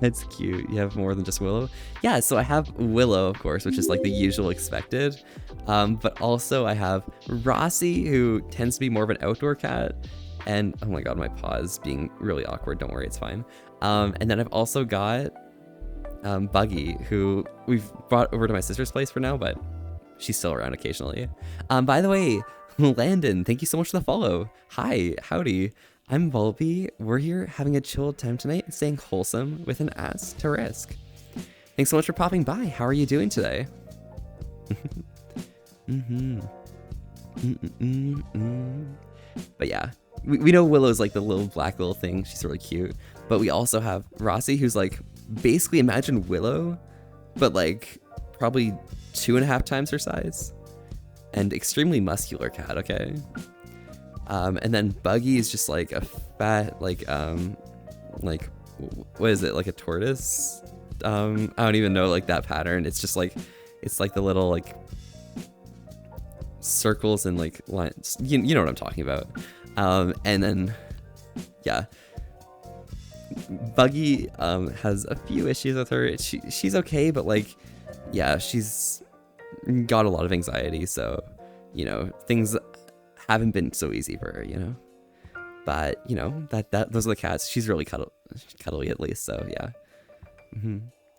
That's cute. You have more than just Willow? Yeah, so I have Willow, of course, which is like the usual expected. But also I have Rossi, who tends to be more of an outdoor cat. And oh my god, my paw is being really awkward. Don't worry, it's fine. And then I've also got Buggy, who we've brought over to my sister's place for now, but she's still around occasionally. By the way, Landon, thank you so much for the follow. Hi, howdy. I'm Volby. We're here having a chill time tonight and staying wholesome with an ass to risk. Thanks so much for popping by. How are you doing today? But yeah, we know Willow's like the little black little thing. She's really cute. But we also have Rossi, who's like basically imagine Willow, but like probably 2.5 times her size. And extremely muscular cat, okay? And then Buggy is just like a fat, like what is it, like a tortoise? I don't even know like that pattern. It's just like, it's like the little like circles and like lines. You know what I'm talking about. And then, yeah. Buggy has a few issues with her. She's okay, but like, yeah, she's got a lot of anxiety, so you know things haven't been so easy for her, you know. But you know that those are the cats. She's really cuddly at least, so yeah.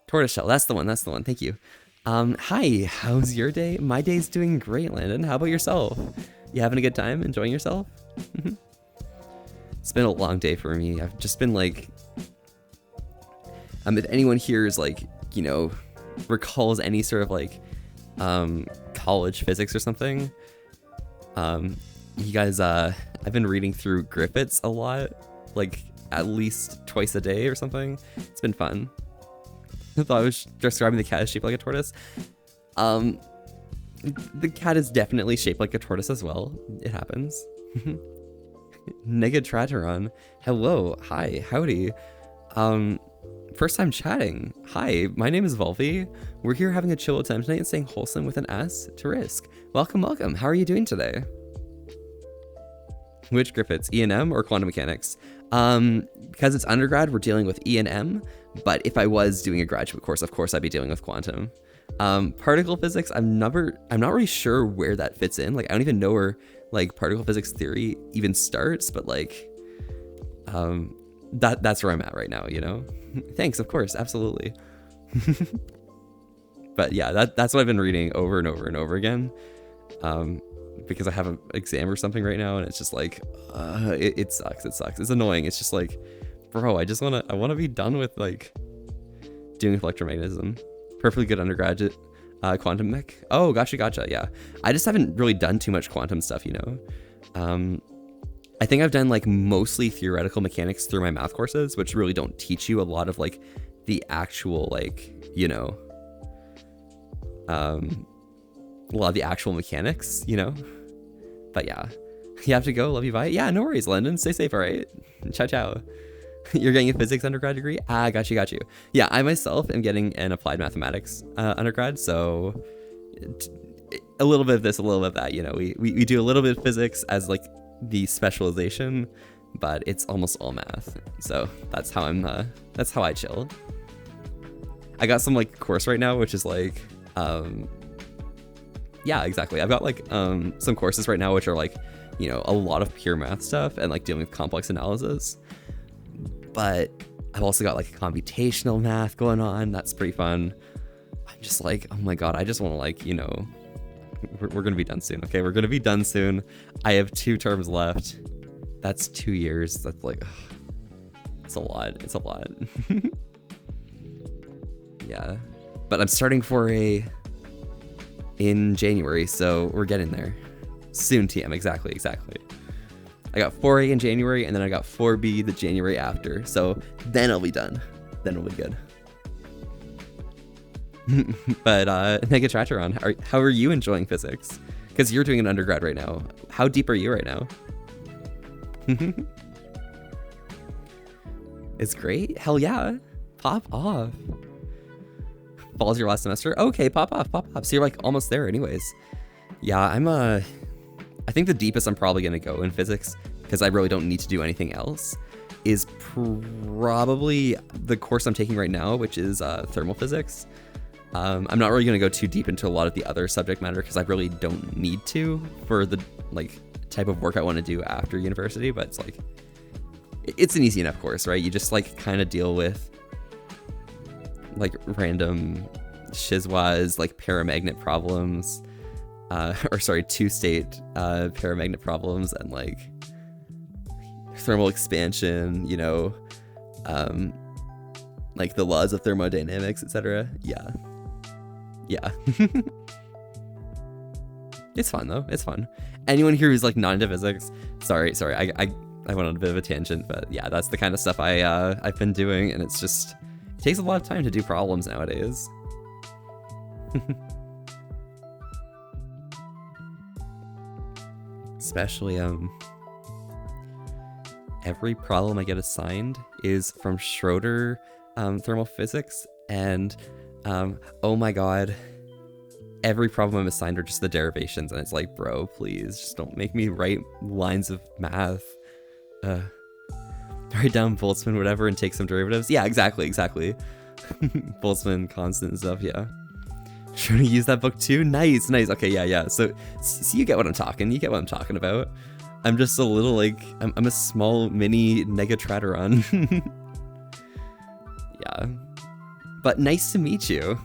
Tortoiseshell, that's the one. Thank you. Hi, how's your day? My day's doing great, Landon. How about yourself? You having a good time? Enjoying yourself? It's been a long day for me. I've just been like, if anyone here is like, you know, recalls any sort of like college physics or something, you guys, I've been reading through Griffiths a lot, like at least twice a day or something. It's been fun. I thought I was describing the cat as shaped like a tortoise. The cat is definitely shaped like a tortoise as well. It happens. Negatratron, hello, hi, howdy. First time chatting. Hi, my name is Volvi. We're here having a chill time tonight and staying wholesome with an ass to risk. Welcome. How are you doing today? Which Griffiths, E&M or quantum mechanics? Because it's undergrad, we're dealing with E&M, but if I was doing a graduate course, of course I'd be dealing with quantum. Particle physics, I'm not really sure where that fits in. Like, I don't even know where like particle physics theory even starts, but like, that's where I'm at right now, you know? Thanks, of course, absolutely. But yeah, that's what I've been reading over and over and over again. Because I have an exam or something right now, and it's just like, it sucks. It's annoying. It's just like, bro, I want to be done with like doing electromagnetism. Perfectly good undergraduate. Quantum mech. Oh, gotcha. Yeah, I just haven't really done too much quantum stuff, you know. I think I've done like mostly theoretical mechanics through my math courses, which really don't teach you a lot of like the actual like, you know, a lot of the actual mechanics, you know. But yeah, you have to go. Love you, bye. Yeah, no worries, London. Stay safe, all right? Ciao. You're getting a physics undergrad degree? Ah, got you. Yeah, I myself am getting an applied mathematics undergrad, so a little bit of this, a little bit of that, you know. We do a little bit of physics as like the specialization, but it's almost all math. So that's how that's how I chill. I got some like course right now, which is like, yeah, exactly. I've got like some courses right now which are like, you know, a lot of pure math stuff and like dealing with complex analysis. But I've also got like computational math going on. That's pretty fun. I'm just like, oh my god, I just want to like, you know, we're gonna be done soon. Okay, we're gonna be done soon. I have 2 terms left. That's 2 years. That's like, it's a lot. Yeah, but I'm starting 4A in January, so we're getting there soon. TM, exactly. I got 4A in January, and then I got 4B the January after. So then I'll be done. Then it'll be good. But Negatratron, how are you enjoying physics? Because you're doing an undergrad right now. How deep are you right now? It's great. Hell yeah. Pop off. Fall's your last semester? Okay, pop off. So you're like almost there anyways. Yeah, I think the deepest I'm probably gonna go in physics, because I really don't need to do anything else, is probably the course I'm taking right now, which is thermal physics. I'm not really gonna go too deep into a lot of the other subject matter because I really don't need to for the like type of work I want to do after university, but it's like, it's an easy enough course, right? You just like kind of deal with like random shizwas, like paramagnet problems, or sorry, two-state paramagnet problems, and like thermal expansion, you know, like the laws of thermodynamics, etc. Yeah. It's fun though. It's fun. Anyone here who's like not into physics, sorry, I went on a bit of a tangent, but yeah, that's the kind of stuff I've been doing, and it's just, it takes a lot of time to do problems nowadays. Especially every problem I get assigned is from Schroeder thermal physics, and oh my god, every problem I'm assigned are just the derivations, and it's like, bro, please just don't make me write lines of math. Write down Boltzmann whatever and take some derivatives. Yeah, exactly. Boltzmann constant and stuff, yeah. Should we use that book too? Nice. Okay, yeah. So you get what I'm talking. You get what I'm talking about. I'm just a little like, I'm a small mini Negatratron. Yeah. But nice to meet you.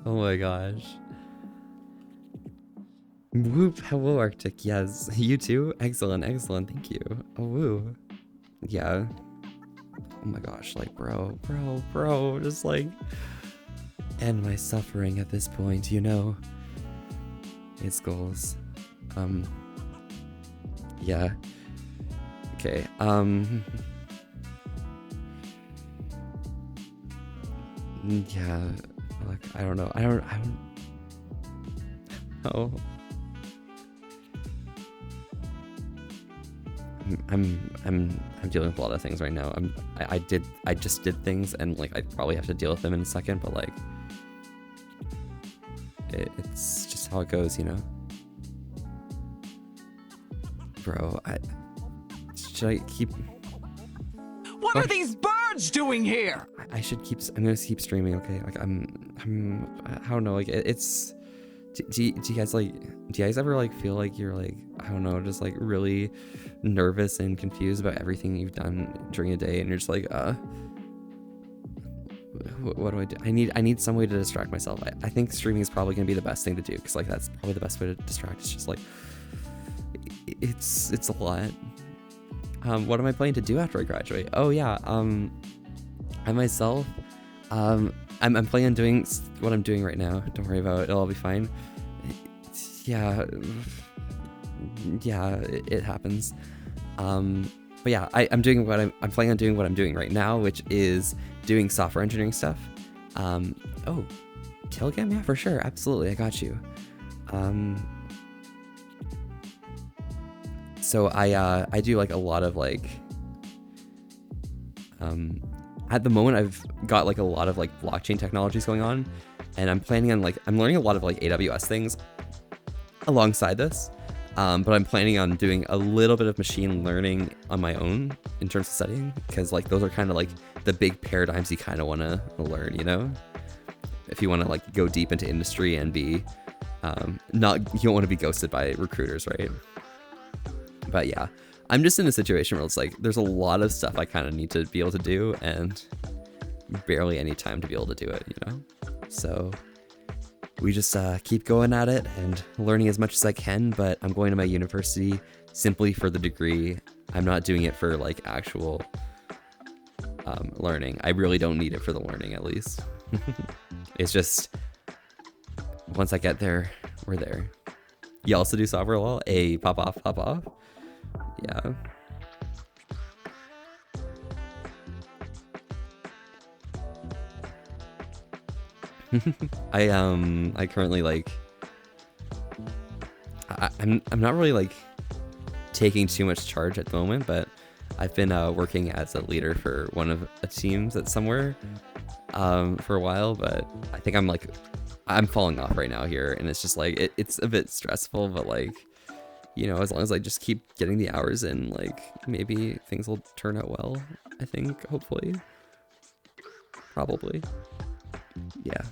Oh my gosh. Whoop, hello Arctic, yes. You too? Excellent, thank you. Oh woo. Yeah. Oh my gosh, like bro, just like end my suffering at this point, you know. It's goals. Yeah. Okay, yeah, like I don't know. Oh. I'm dealing with a lot of things right now. I just did things, and like I probably have to deal with them in a second, but like it's just how it goes, you know. Bro, should I keep? What are these birds doing here? I should keep. I'm gonna keep streaming, okay? Like I don't know. Like it's. Do you guys like? Do you guys ever like feel like you're like, I don't know, just like really nervous and confused about everything you've done during a day, and you're just like, what do I do? I need some way to distract myself. I think streaming is probably gonna be the best thing to do, because like that's probably the best way to distract. It's just like it's a lot. What am I planning to do after I graduate? Oh yeah, I myself, I'm planning on doing what I'm doing right now. Don't worry about it. It'll all be fine. Yeah, it happens. But yeah, I'm doing what I'm planning on doing what I'm doing right now, which is doing software engineering stuff. Oh, Tailgam? Yeah, for sure. Absolutely. I got you. So I do like a lot of like, at the moment I've got like a lot of like blockchain technologies going on, and I'm planning on like, I'm learning a lot of like AWS things alongside this. But I'm planning on doing a little bit of machine learning on my own in terms of studying, because like those are kind of like the big paradigms you kind of want to learn, you know, if you want to like go deep into industry and be you don't want to be ghosted by recruiters, right? But yeah, I'm just in a situation where it's like there's a lot of stuff I kind of need to be able to do, and barely any time to be able to do it, you know. So we just keep going at it and learning as much as I can, but I'm going to my university simply for the degree. I'm not doing it for like actual learning. I really don't need it for the learning, at least. It's just, once I get there, we're there. You also do software law? Hey, pop off. Yeah. I currently like I'm not really like taking too much charge at the moment, but I've been working as a leader for one of the teams at somewhere for a while, but I think I'm falling off right now here, and it's just like it's a bit stressful, but like, you know, as long as I just keep getting the hours in, like maybe things will turn out well. I think, hopefully. Probably. Yeah.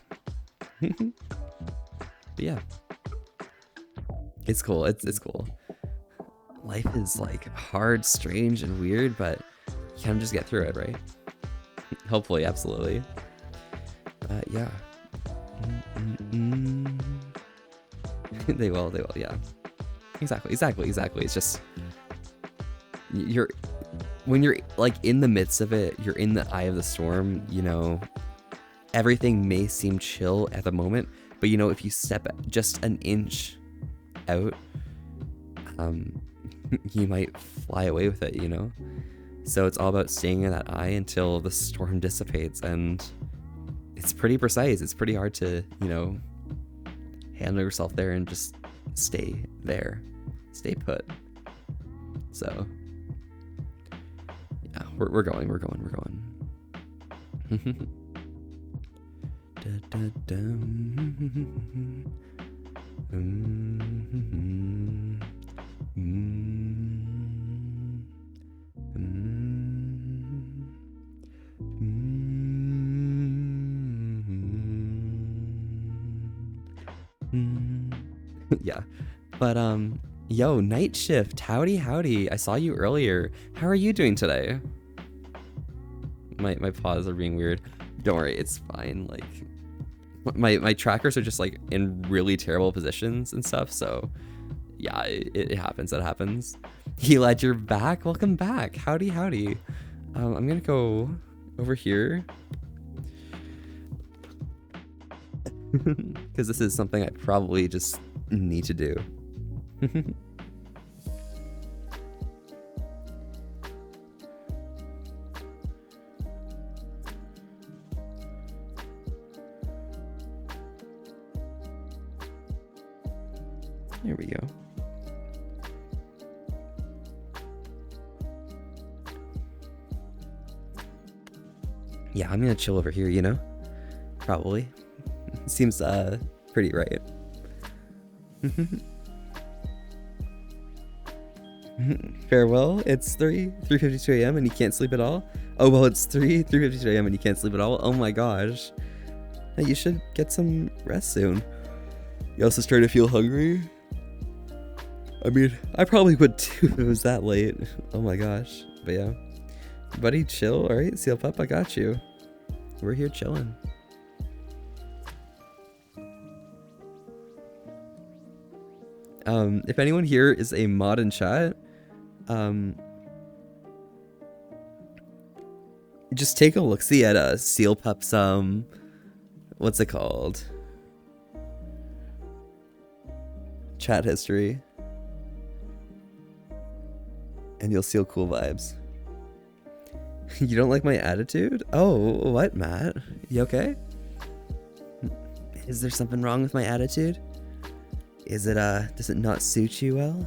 But yeah. It's cool. It's cool. Life is like hard, strange, and weird, but you kind of just get through it, right? Hopefully, absolutely. Yeah. They will, yeah. Exactly. It's just when you're like in the midst of it, you're in the eye of the storm, you know, everything may seem chill at the moment, but you know, if you step just an inch out, you might fly away with it, you know? So it's all about staying in that eye until the storm dissipates, and it's pretty precise. It's pretty hard to, you know, handle yourself there and just stay there. Stay put. So yeah, we're going. Yeah, but yo, Night Shift, howdy. I saw you earlier. How are you doing today? My paws are being weird. Don't worry, it's fine. Like my trackers are just like in really terrible positions and stuff, so yeah, it happens. That happens. Elad, you're back. Welcome back. Howdy. I'm gonna go over here because this is something I probably just need to do. There we go. Yeah, I'm gonna chill over here, you know? Probably. Seems pretty right. Farewell, it's 3:52 a.m. and you can't sleep at all? Oh well, it's 3:52 a.m. and you can't sleep at all? Oh my gosh. Hey, you should get some rest soon. You also start to feel hungry? I mean, I probably would too if it was that late. Oh my gosh. But yeah. Buddy, chill. Alright, Seal Pup, I got you. We're here chilling. If anyone here is a mod in chat, just take a look-see at Seal Pup's what's it called? Chat history. And you'll see cool vibes. You don't like my attitude? Oh, what, Matt? You okay? Is there something wrong with my attitude? Is it, does it not suit you well?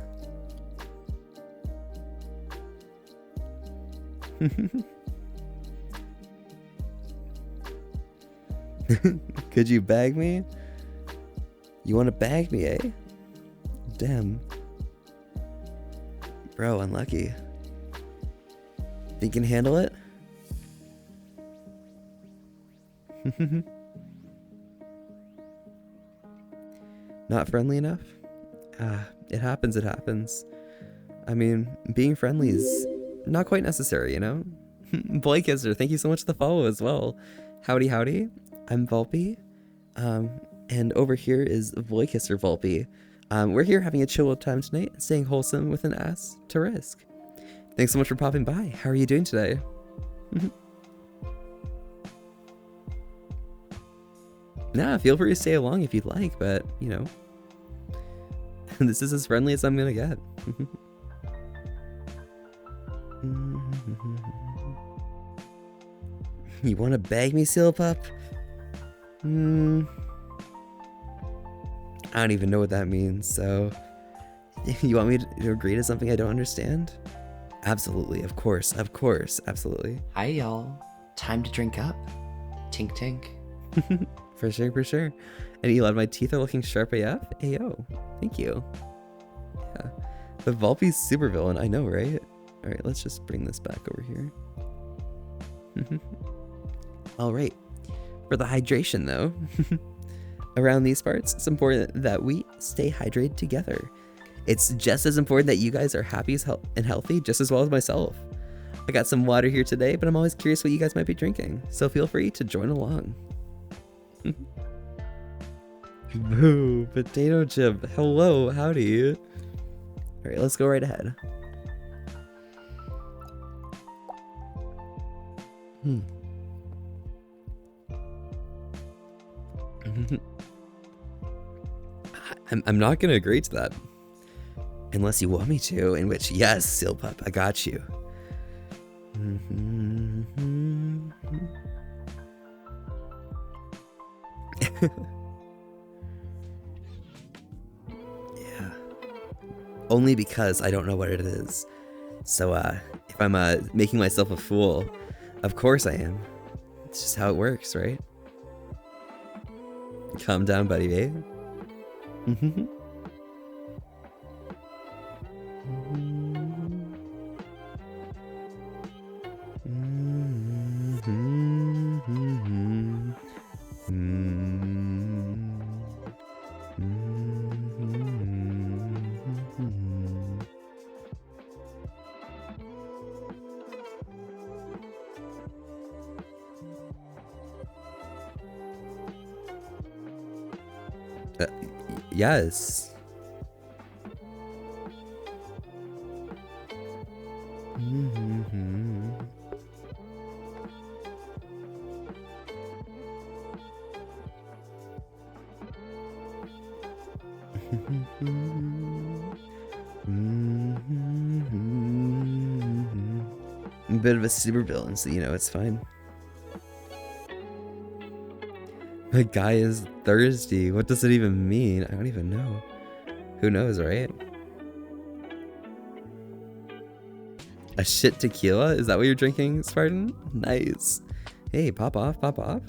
Could you bag me? You want to bag me, eh? Damn. Bro, unlucky. Think you can handle it? Not friendly enough? It happens. I mean, being friendly is not quite necessary, you know? Blake Isner, thank you so much for the follow as well. Howdy. I'm Volpe. And over here is Blake Isner Volpe. We're here having a chill time tonight, staying wholesome with an ass to risk. Thanks so much for popping by. How are you doing today? Nah, feel free to stay along if you'd like, but, you know, this is as friendly as I'm gonna get. You want to bag me, Seal Pup? I don't even know what that means, so you want me to agree to something I don't understand? Absolutely, of course, absolutely. Hi, y'all. Time to drink up. Tink tink. For sure. And Elad, my teeth are looking sharp AF. Ayo, thank you. Yeah, but Volpe's super villain, I know, right? All right, let's just bring this back over here. All right. For the hydration, though, around these parts, it's important that we stay hydrated together. It's just as important that you guys are happy and healthy, just as well as myself. I got some water here today, but I'm always curious what you guys might be drinking, so feel free to join along. Boo, potato chip. Hello, howdy. All right, let's go right ahead. I'm not gonna agree to that. Unless you want me to, in which, yes, Sealpup, I got you. Yeah. Only because I don't know what it is. So, if I'm, making myself a fool, of course I am. It's just how it works, right? Calm down, buddy, babe. Yes. I'm a bit of a super villain, so you know it's fine. The guy is thirsty. What does it even mean? I don't even know. Who knows, right? A shit tequila? Is that what you're drinking, Spartan? Nice. Hey, pop off, pop off.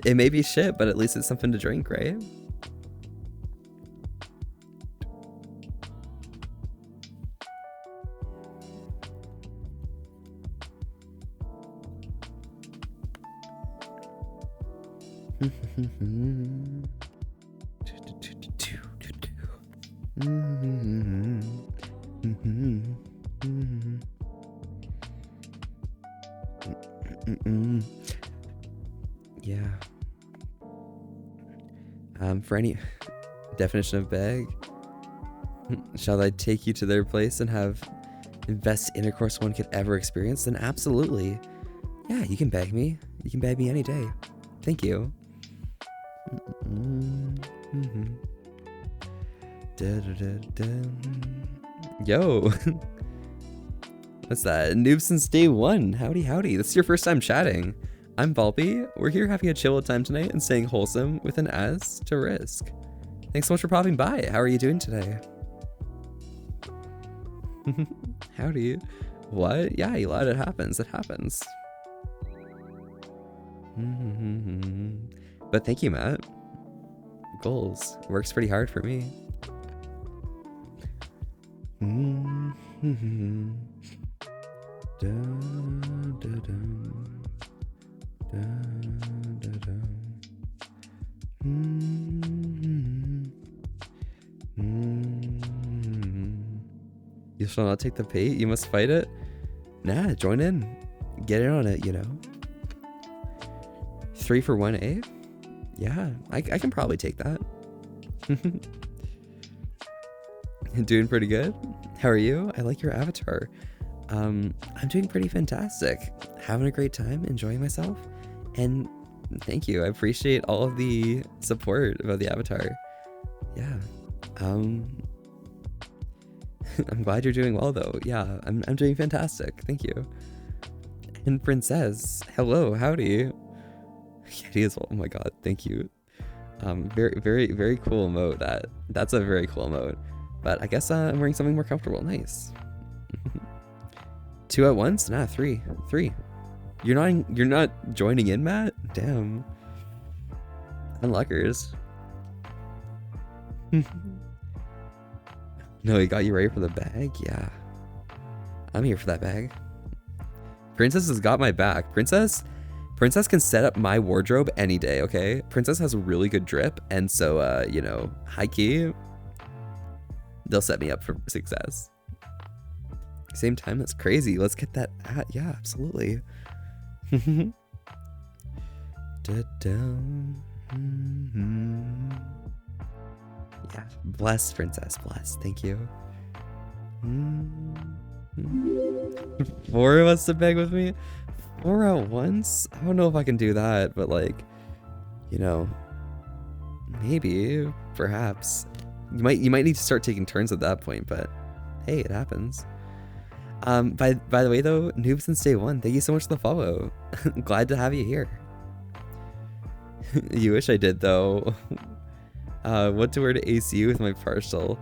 It may be shit, but at least it's something to drink, right? Yeah. For any definition of bag, shall I take you to their place and have the best intercourse one could ever experience? Then absolutely. Yeah, you can bag me. You can bag me any day. Thank you. Yo. What's that? Noob since day one. Howdy, howdy. This is your first time chatting. I'm Volpy. We're here having a chill time tonight and staying wholesome with an S to risk. Thanks so much for popping by. How are you doing today? Howdy. What? Yeah, you lied. It happens. It happens. But thank you, Matt. Goals. Works pretty hard for me. You shall not take the bait. You must fight it. Nah, join in. Get in on it, you know. 3 for 1, eh? Yeah, I can probably take that. Doing pretty good. How are you? I like your avatar. I'm doing pretty fantastic. Having a great time, enjoying myself. And thank you. I appreciate all of the support about the avatar. Yeah. I'm glad you're doing well though. Yeah, I'm doing fantastic. Thank you. And Princess, hello, howdy. Kitty as well. Oh my god, thank you. Very, very, very cool emote. That's a very cool emote. But I guess I'm wearing something more comfortable. Nice. 2 at once? Nah, 3. You're not joining in, Matt? Damn. Unluckers. No, he got you ready for the bag? Yeah. I'm here for that bag. Princess has got my back. Princess can set up my wardrobe any day, okay? Princess has a really good drip, and so, you know, high key, they'll set me up for success. Same time, that's crazy. Let's get that yeah, absolutely. Yeah, bless, Princess, bless. Thank you. 4 wants to beg with me? 4 at once? I don't know if I can do that, but like, you know, maybe, perhaps. You might need to start taking turns at that point, but hey, it happens. By the way though, Noob since day 1, thank you so much for the follow. Glad to have you here. You wish I did though. What to wear to ACU with my partial?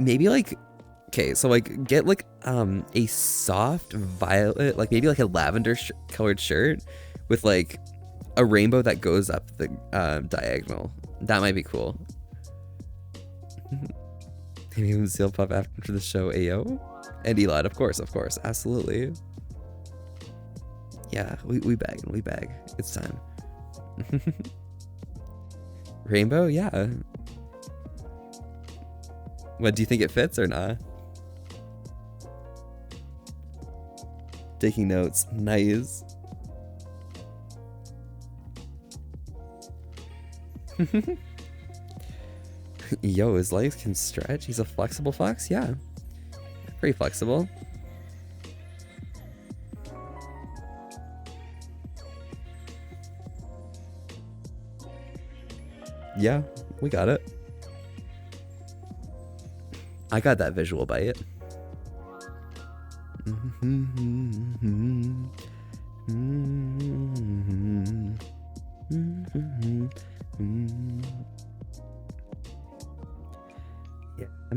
Maybe like, okay, so like get like a soft violet, like maybe like a lavender colored shirt with like a rainbow that goes up the diagonal. That might be cool. Maybe even Seal Puff after the show, Ayo. And Elad, of course, absolutely. Yeah, we bag. It's time. Rainbow, yeah. What, do you think it fits or not? Taking notes, nice. Yo, his legs can stretch. He's a flexible fox? Yeah. Pretty flexible. Yeah, we got it. I got that visual bite.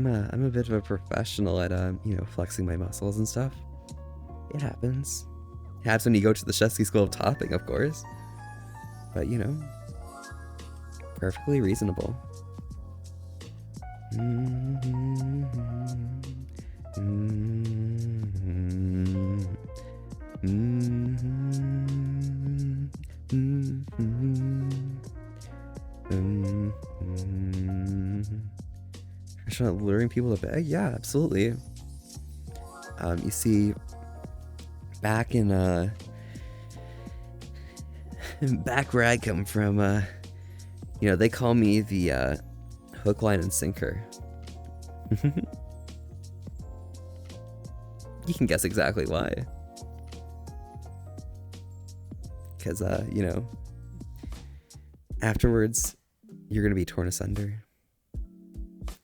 Yeah, I'm a bit of a professional at you know, flexing my muscles and stuff. It happens. It happens when you go to the Shesky School of Topping, of course. But you know, perfectly reasonable. Luring people to beg? Yeah, absolutely. You see, back in back where I come from, you know, they call me the hook, line, and sinker. You can guess exactly why. Because, you know, afterwards, you're gonna be torn asunder.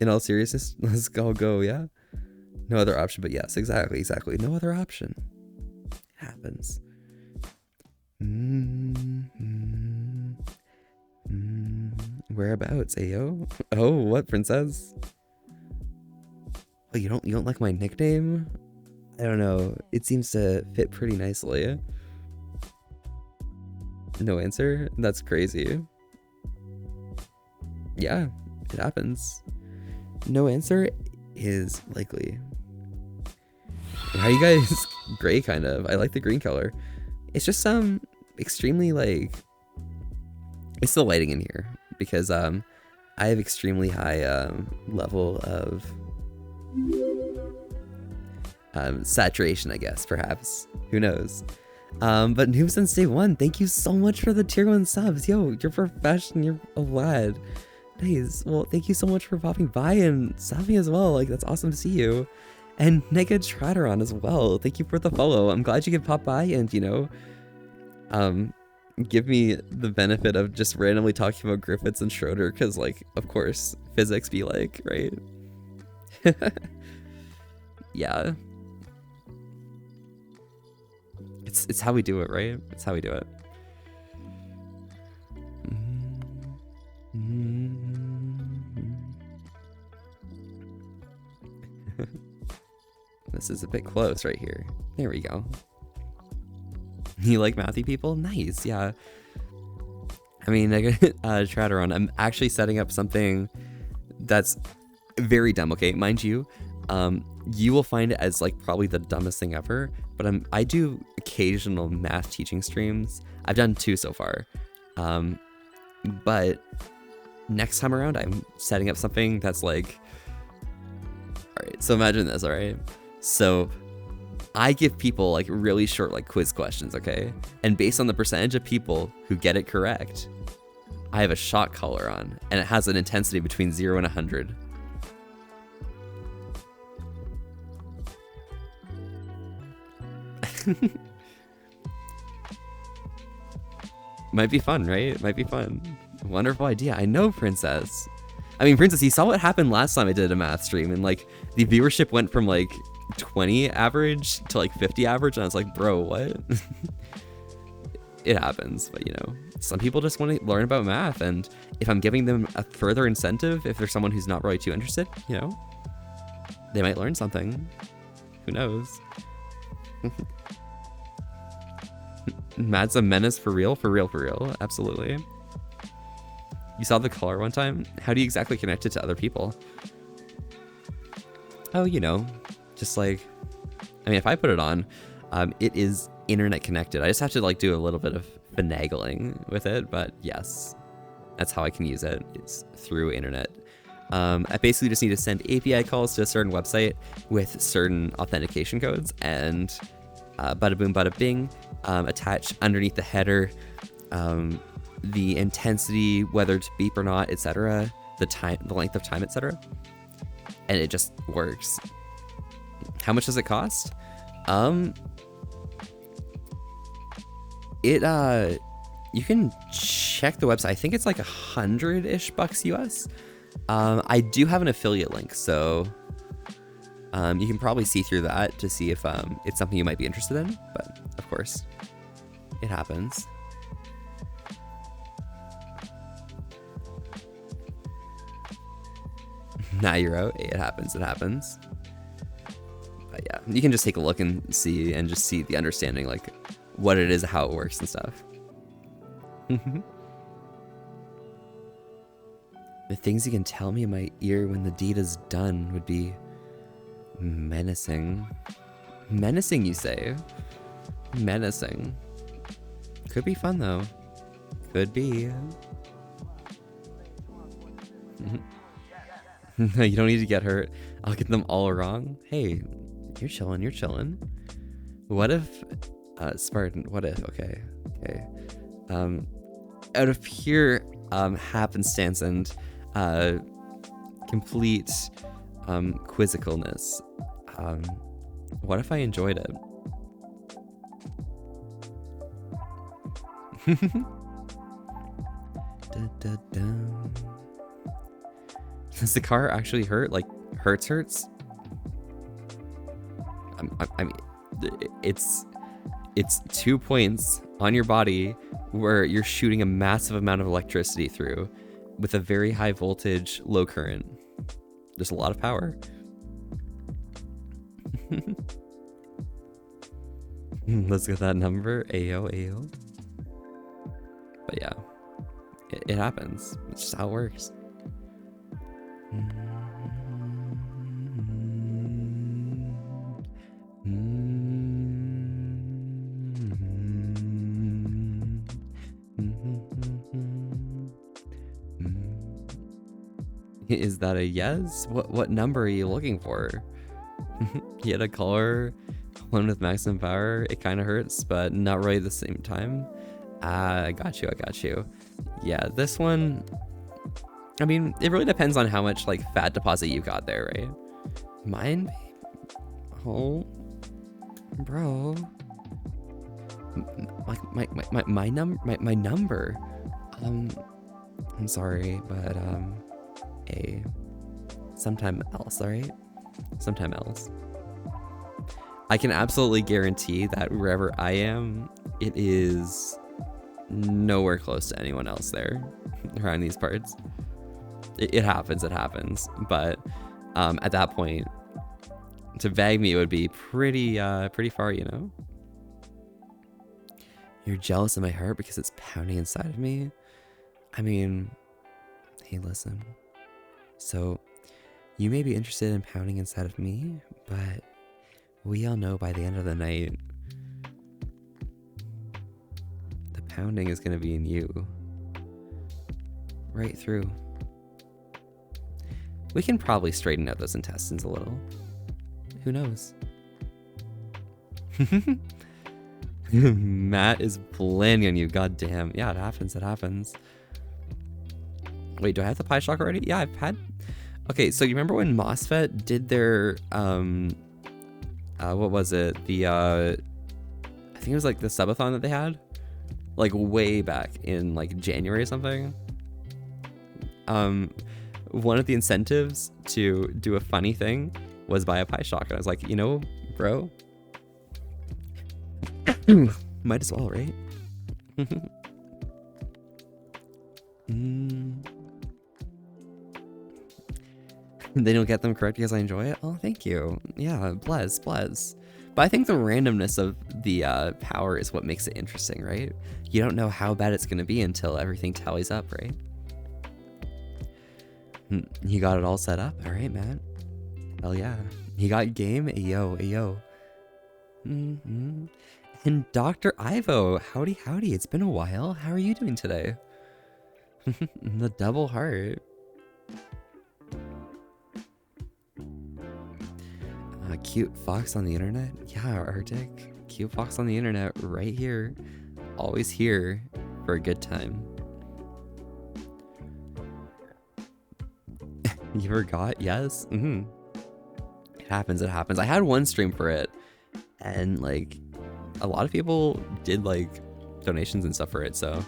In all seriousness, let's all go, yeah? No other option, but yes, exactly. No other option. It happens. Whereabouts, Ayo? Oh, what, Princess? Oh, you don't like my nickname? I don't know. It seems to fit pretty nicely. No answer? That's crazy. Yeah, it happens. No answer is likely. How are you guys? Gray, kind of. I like the green color. It's just extremely like, it's the lighting in here because I have extremely high level of saturation, I guess, perhaps. Who knows? But Noob since day 1, thank you so much for the tier 1 subs. Yo, you're professional, you're a lad. Nice. Well, thank you so much for popping by and subbing as well. Like, that's awesome to see you. And Nega Traderon as well. Thank you for the follow. I'm glad you could pop by and, you know, give me the benefit of just randomly talking about Griffiths and Schroeder, because, like, of course, physics be like, right? Yeah. It's how we do it, right? It's how we do it. This is a bit close right here. There we go. You like mouthy people? Nice, yeah. I mean, Traderon, I'm actually setting up something that's very dumb. Okay, mind you, you will find it as like probably the dumbest thing ever. But I do occasional math teaching streams. I've done 2 so far. But next time around, I'm setting up something that's like, all right. So imagine this. All right. So I give people like really short like quiz questions. Okay, and based on the percentage of people who get it correct, I have a shot collar on, and it has an intensity between 0 and 100. Might be fun, right? Might be fun. Wonderful idea. I know, Princess. I mean, Princess, you saw what happened last time I did a math stream, and like the viewership went from like 20 average to like 50 average, and I was like, bro, what? It happens, but you know, some people just want to learn about math, and if I'm giving them a further incentive, if there's someone who's not really too interested, you know, they might learn something. Who knows? Matt's a menace for real, for real, for real. Absolutely. You saw the color one time? How do you exactly connect it to other people? Oh, you know, just like, I mean, if I put it on, it is internet connected. I just have to like do a little bit of finagling with it, but yes, that's how I can use it. It's through internet. I basically just need to send API calls to a certain website with certain authentication codes, and bada boom, bada bing, attach underneath the header the intensity, whether to beep or not, etc., the time, the length of time, etc., and it just works. How much does it cost? You can check the website. I think it's like $100-ish US. I do have an affiliate link, so you can probably see through that to see if it's something you might be interested in. But of course, it happens. Nah, you're out. It happens. It happens. But yeah, you can just take a look and see the understanding, like what it is, how it works and stuff. The things you can tell me in my ear when the deed is done would be menacing. Menacing, you say? Menacing. Could be fun though. Could be. You don't need to get hurt. I'll get them all wrong. Hey, you're chilling. You're chilling. What if, Spartan? What if? Okay. Out of pure happenstance and complete quizzicalness, what if I enjoyed it? Does the car actually hurt? Like, hurts? I mean, it's 2 points on your body where you're shooting a massive amount of electricity through with a very high voltage, low current. There's a lot of power. Let's get that number. Ayo. But yeah, it happens. It's just how it works. Is that a yes? What number are you looking for? You had a color, one with maximum power. It kind of hurts, but not really at the same time. I got you. Yeah, this one, I mean, it really depends on how much like fat deposit you got there, right? Mine? Oh, bro. My number. I'm sorry, but sometime else, alright? Sometime else. I can absolutely guarantee that wherever I am, it is nowhere close to anyone else there around these parts. It happens, but at that point, to bag me would be pretty far, you know? You're jealous of my heart because it's pounding inside of me? I mean, hey, listen. So, You may be interested in pounding inside of me, but we all know by the end of the night, the pounding is going to be in you. Right through. We can probably straighten out those intestines a little. Who knows? Matt is planning on you. God damn. Yeah, it happens. It happens. Wait, do I have the pie shock already? Yeah, I've had... Okay, so you remember when MOSFET did their... what was it? The, I think it was like the subathon that they had? Like way back in like January or something. One of the incentives to do a funny thing was buy a pie shock. And I was like, you know, bro, might as well, right? They don't get them correct because I enjoy it? Oh, thank you. Yeah, bless. But I think the randomness of the power is what makes it interesting, right? You don't know how bad it's going to be until everything tallies up, right? You got it all set up? All right, man. Hell yeah. You got game? Ayo. And Dr. Ivo, howdy. It's been a while. How are you doing today? The double heart. Cute fox on the internet? Yeah, Arctic. Cute fox on the internet right here. Always here for a good time. You forgot? Yes. It happens. I had one stream for it, and like a lot of people did like donations and stuff for it, so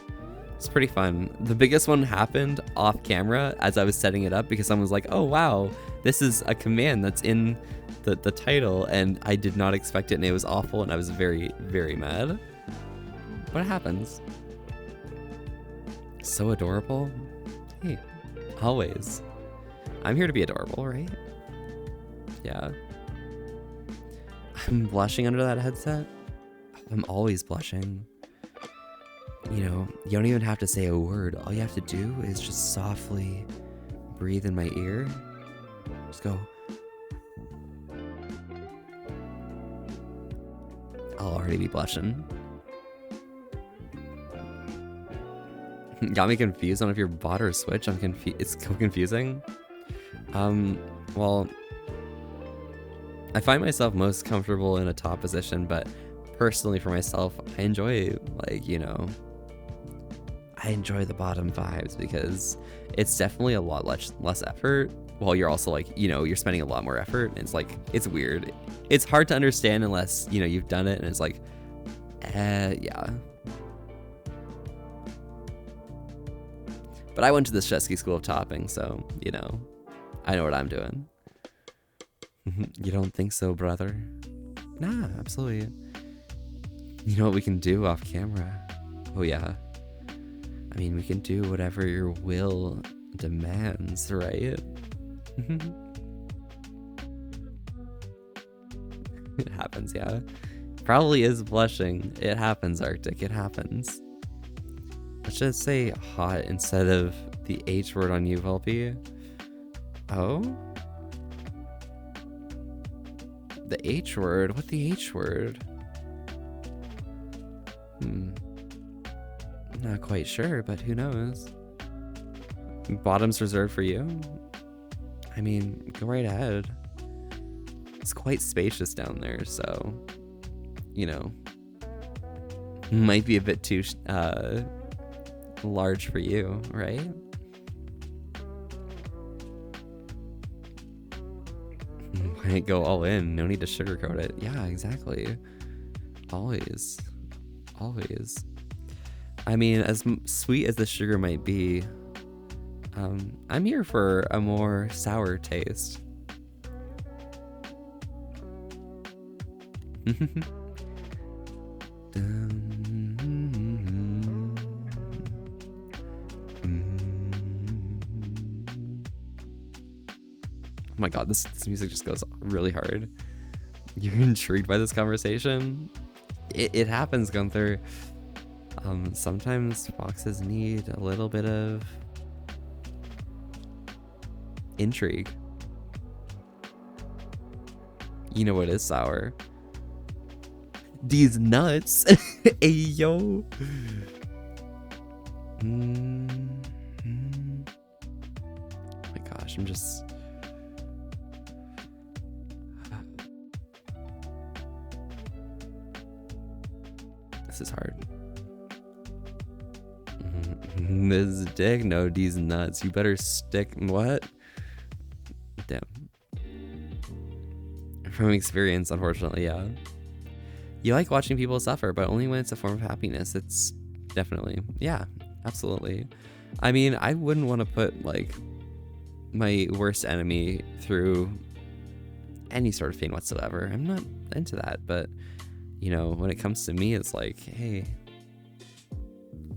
it's pretty fun. The biggest one happened off camera as I was setting it up because someone was like, oh wow, this is a command that's in the title, and I did not expect it, and it was awful, and I was very, very mad. But it happens. So adorable. Hey, always. I'm here to be adorable, right? Yeah. I'm blushing under that headset. I'm always blushing. You know, you don't even have to say a word. All you have to do is just softly breathe in my ear. Just go. I'll already be blushing. Got me confused on if you're bot or switch. I'm confused. It's so confusing. Well, I find myself most comfortable in a top position, but personally for myself, I enjoy, like, you know, I enjoy the bottom vibes because it's definitely a lot less effort, while you're also like, you know, you're spending a lot more effort. And it's like, it's weird. It's hard to understand unless, you know, you've done it, and it's like, yeah. But I went to the Shesky School of Topping, so, you know, I know what I'm doing. You don't think so, brother? Nah, absolutely. You know what we can do off camera? Oh, yeah. I mean, we can do whatever your will demands, right? It happens, yeah. Probably is blushing. It happens, Arctic. It happens. Let's just say hot instead of the H word on you, Volpe. Oh? The H word? What the H word? Not quite sure, but who knows? Bottom's reserved for you? I mean, go right ahead. It's quite spacious down there, so, you know, might be a bit too large for you, right? Why not go all in? No need to sugarcoat it. Yeah, exactly. Always. I mean, as sweet as the sugar might be, I'm here for a more sour taste. Oh my god, this music just goes really hard. You're intrigued by this conversation? It happens, Gunther. Sometimes foxes need a little bit of intrigue. You know what is sour? These nuts. Hey, yo. Oh my gosh, I'm just... This is hard. This is dick? No, these nuts. You better stick... What? Damn. From experience, unfortunately, yeah. You like watching people suffer, but only when it's a form of happiness. It's definitely... Yeah, absolutely. I mean, I wouldn't want to put, like, my worst enemy through any sort of pain whatsoever. I'm not into that, but, you know, when it comes to me, it's like, hey...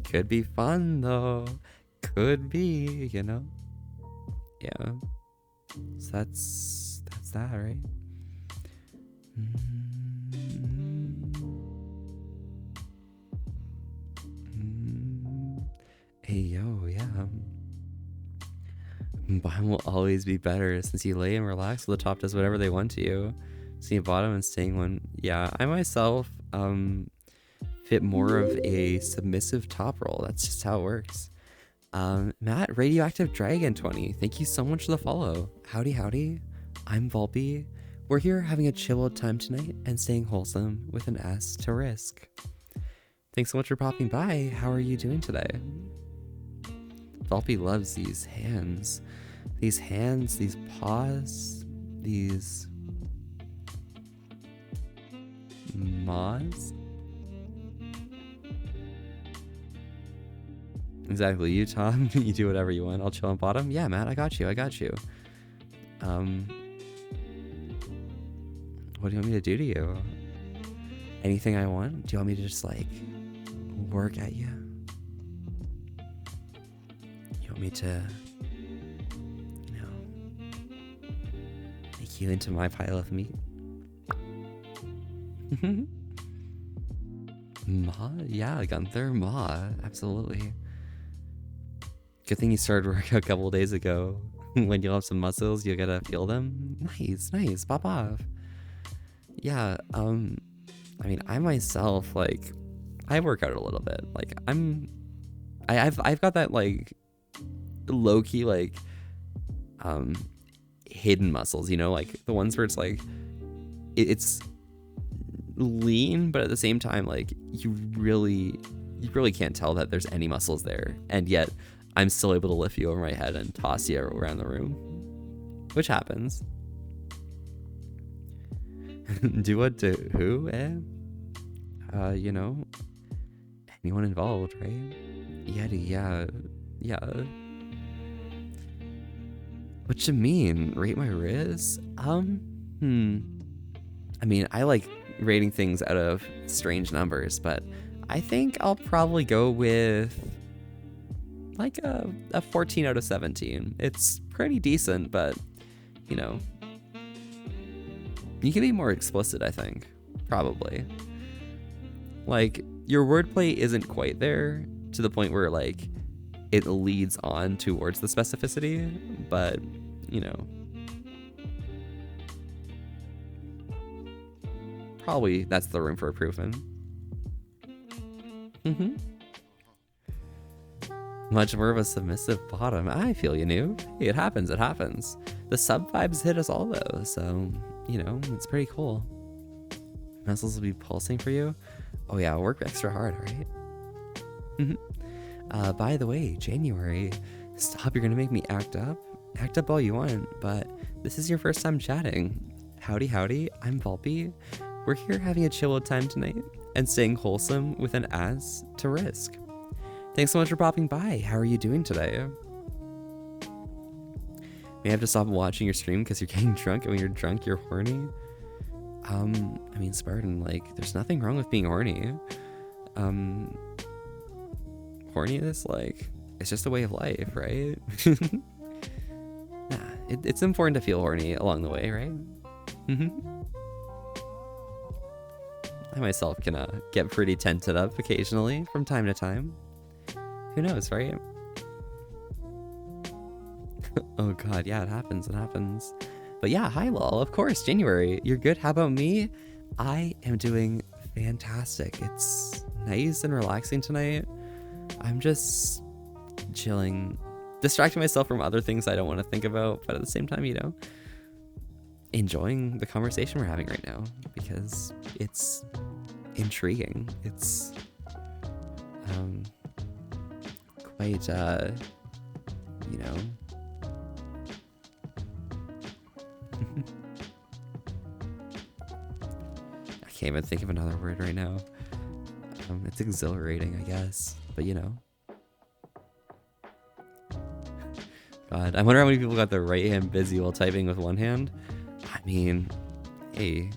Could be fun, though. Could be, you know? Yeah. So that's that, right? Hey, yo, yeah. Bottom will always be better since you lay and relax, so the top does whatever they want to you. Seeing bottom and staying one. Yeah, I myself, fit more of a submissive top role. That's just how it works. Matt, Radioactive Dragon 20, thank you so much for the follow. Howdy, howdy. I'm Volpe. We're here having a chill out time tonight and staying wholesome with an S to risk. Thanks so much for popping by. How are you doing today? Volpe loves these hands. These hands, these paws, these maws. Exactly, you, Tom. You do whatever you want. I'll chill on bottom. Yeah, Matt, I got you. I got you. What do you want me to do to you? Anything I want? Do you want me to just, like, work at you? You want me to, you know, make you into my pile of meat? Ma? Yeah, Gunther, Ma. Absolutely. Good thing you started work a couple days ago. When you'll have some muscles, you'll get to feel them. Nice, nice. Pop off. Yeah, I mean, I myself, like, I work out a little bit. Like, I've got that, like, low-key, like, hidden muscles, you know? Like, the ones where it's, like, it's lean, but at the same time, like, you really can't tell that there's any muscles there. And yet, I'm still able to lift you over my head and toss you around the room. Which happens. Do what to who, you know, anyone involved, right? Yeti, yeah. What you mean? Rate my riz? I mean, I like rating things out of strange numbers, but I think I'll probably go with like a 14 out of 17. It's pretty decent, but, you know, you can be more explicit, I think. Probably. Like, your wordplay isn't quite there to the point where, like, it leads on towards the specificity, but, you know, probably that's the room for improvement. Much more of a submissive bottom. I feel you, Noob. Hey, it happens, it happens. The sub vibes hit us all, though, so, you know, it's pretty cool. Muscles will be pulsing for you. Oh yeah, work extra hard, right? By the way, January, stop, you're gonna make me act up. Act up all you want, but this is your first time chatting. Howdy, howdy, I'm Volpe. We're here having a chill out time tonight and staying wholesome with an ass to risk. Thanks so much for popping by. How are you doing today? May I have to stop watching your stream because you're getting drunk, and when you're drunk, you're horny? I mean, Spartan, like, there's nothing wrong with being horny. Horniness, like, it's just a way of life, right? Nah, it's important to feel horny along the way, right? I myself can get pretty tented up occasionally from time to time. Who knows, right? Oh god, yeah, it happens, it happens. But yeah, hi lol, of course, January. You're good. How about me? I am doing fantastic. It's nice and relaxing tonight. I'm just chilling, distracting myself from other things I don't want to think about, but at the same time, you know, enjoying the conversation we're having right now because it's intriguing. It's quite you know, I can't even think of another word right now. It's exhilarating, I guess, but you know. God, I wonder how many people got their right hand busy while typing with one hand. I mean, hey.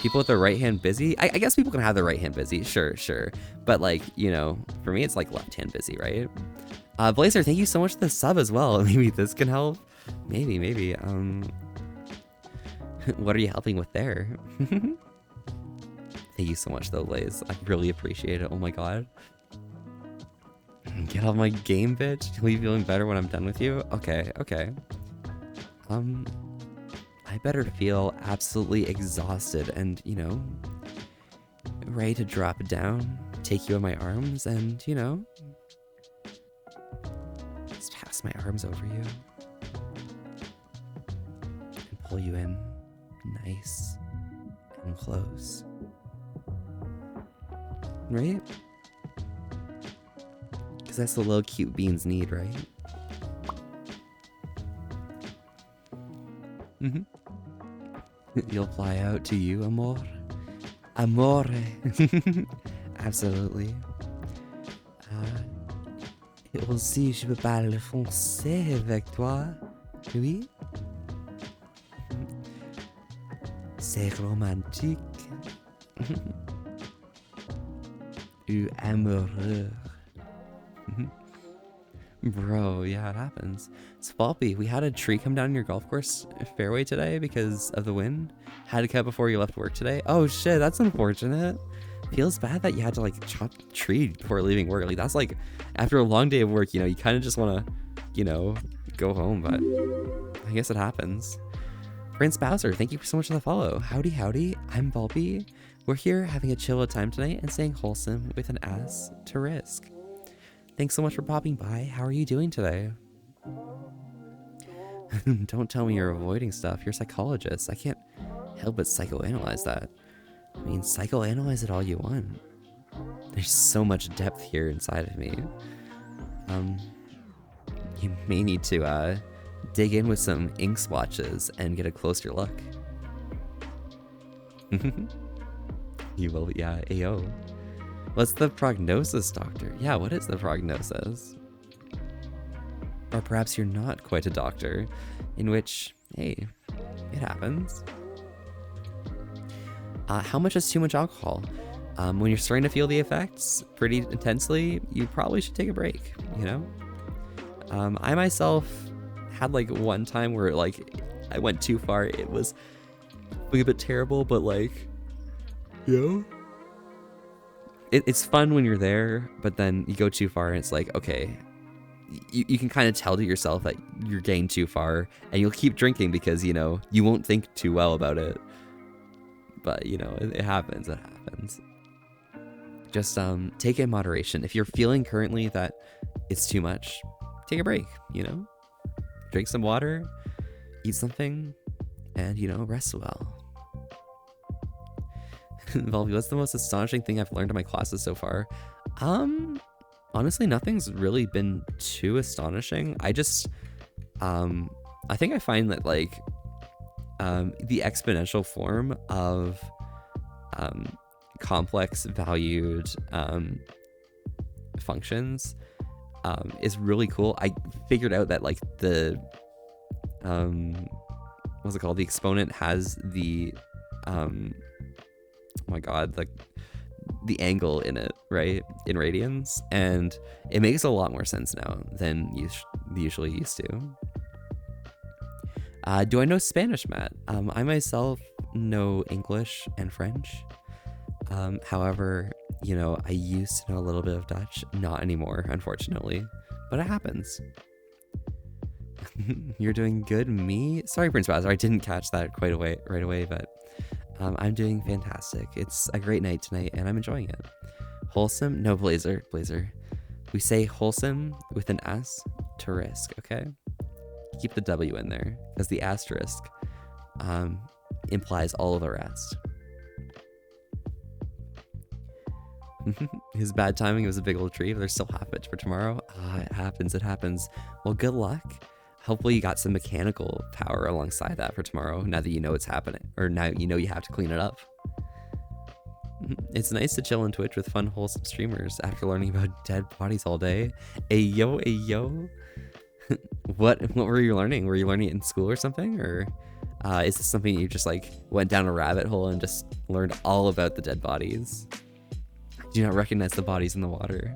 People with their right hand busy? I guess people can have their right hand busy, sure. But like, you know, for me, it's like left hand busy, right? Blazer, thank you so much for the sub as well. Maybe this can help. Maybe. What are you helping with there? Thank you so much though, Blaze. I really appreciate it. Oh my god. Get off my game, bitch. You'll be feeling better when I'm done with you. Okay. I better feel absolutely exhausted and, you know, ready to drop it down, take you in my arms, and, you know, just pass my arms over you and pull you in nice and close. Right? Because that's the little cute beans need, right? You'll fly out to you, amor. Amore. Absolutely. Et aussi, je peux parler français avec toi. Oui? C'est romantique. Ou amoureux. Bro, yeah, it happens. Swalpy, we had a tree come down your golf course fairway today because of the wind. Had to cut before you left work today. Oh shit, that's unfortunate. Feels bad that you had to like chop the tree before leaving work. Like that's like after a long day of work, you know, you kind of just want to, you know, go home, but I guess it happens. Prince Bowser, thank you so much for the follow. Howdy, I'm Volpy. We're here having a chill time tonight and staying wholesome with an ass to risk. Thanks so much for popping by. How are you doing today? Don't tell me you're avoiding stuff. You're a psychologist. I can't help but psychoanalyze that. I mean, psychoanalyze it all you want. There's so much depth here inside of me. You may need to dig in with some ink swatches and get a closer look. You will, yeah, AO. What's the prognosis, doctor? Yeah, what is the prognosis? Or perhaps you're not quite a doctor, in which, hey, it happens. How much is too much alcohol? When you're starting to feel the effects pretty intensely, you probably should take a break, you know? I myself had like one time where like I went too far. It was a bit terrible, but like, you know? It's fun when you're there, but then you go too far and it's like, okay, you can kind of tell to yourself that you're getting too far and you'll keep drinking because, you know, you won't think too well about it. But, you know, it happens. Just take it in moderation. If you're feeling currently that it's too much, take a break, you know? Drink some water, eat something, and, you know, rest well. Volby, what's the most astonishing thing I've learned in my classes so far? Honestly, nothing's really been too astonishing. I just, I think I find that like, the exponential form of, complex valued, functions, is really cool. I figured out that like the, what's it called? The exponent has the, oh my god, like the angle in it, right, in radians, and it makes a lot more sense now than you usually used to. Do I know Spanish, Matt? I myself know English and French. However, you know, I used to know a little bit of Dutch, not anymore, unfortunately, but it happens. You're doing good. Me? Sorry, Prince Bowser, I didn't catch that right away, but I'm doing fantastic. It's a great night tonight, and I'm enjoying it. Wholesome? No, Blazer. We say wholesome with an S to risk, okay? Keep the W in there, because the asterisk implies all of the rest. His bad timing was a big old tree, but there's still half of it for tomorrow. It happens. Well, good luck. Hopefully you got some mechanical power alongside that for tomorrow, now that you know it's happening, or now you know you have to clean it up. It's nice to chill on Twitch with fun, wholesome streamers after learning about dead bodies all day. Ayo. What were you learning? Were you learning it in school or something? Or is this something you just like went down a rabbit hole and just learned all about the dead bodies? Do you not recognize the bodies in the water?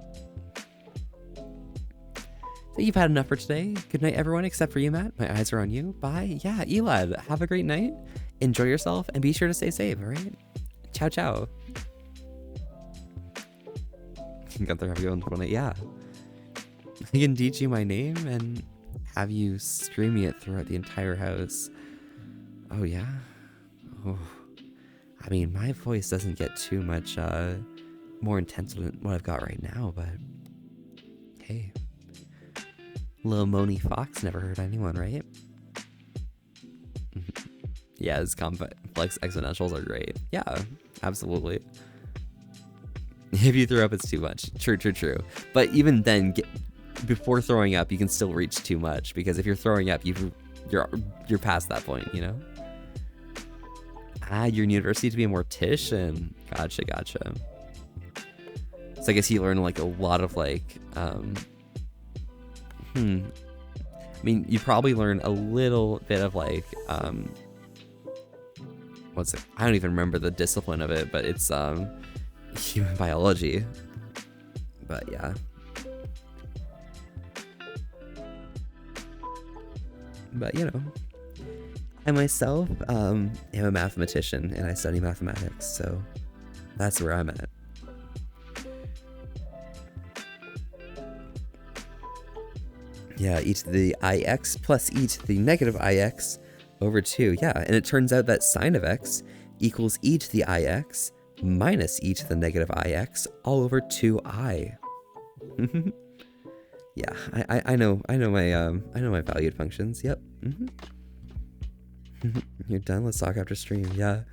So you've had enough for today. Good night, everyone, except for you, Matt. My eyes are on you. Bye. Yeah, Elad, have a great night. Enjoy yourself, and be sure to stay safe, all right? Ciao, ciao. Gunther, have a good one. Yeah. I can teach you my name and have you streaming it throughout the entire house. Oh, yeah? Oh. I mean, my voice doesn't get too much more intense than what I've got right now, but hey. Little Moni Fox never hurt anyone, right? Yeah, his complex exponentials are great. Yeah, absolutely. If you throw up, it's too much. True. But even then, before throwing up, you can still reach too much, because if you're throwing up, you're past that point, you know? You're in university to be a mortician. Gotcha. So I guess you learn like a lot of like, I mean, you probably learn a little bit of like, what's it? I don't even remember the discipline of it, but it's human biology. But yeah. But you know, I myself am a mathematician and I study mathematics, so that's where I'm at. Yeah, e to the ix plus e to the negative ix over 2. Yeah, and it turns out that sine of x equals e to the ix minus e to the negative ix all over 2I. Yeah, I know my valued functions. Yep. You're done. Let's talk after stream. Yeah,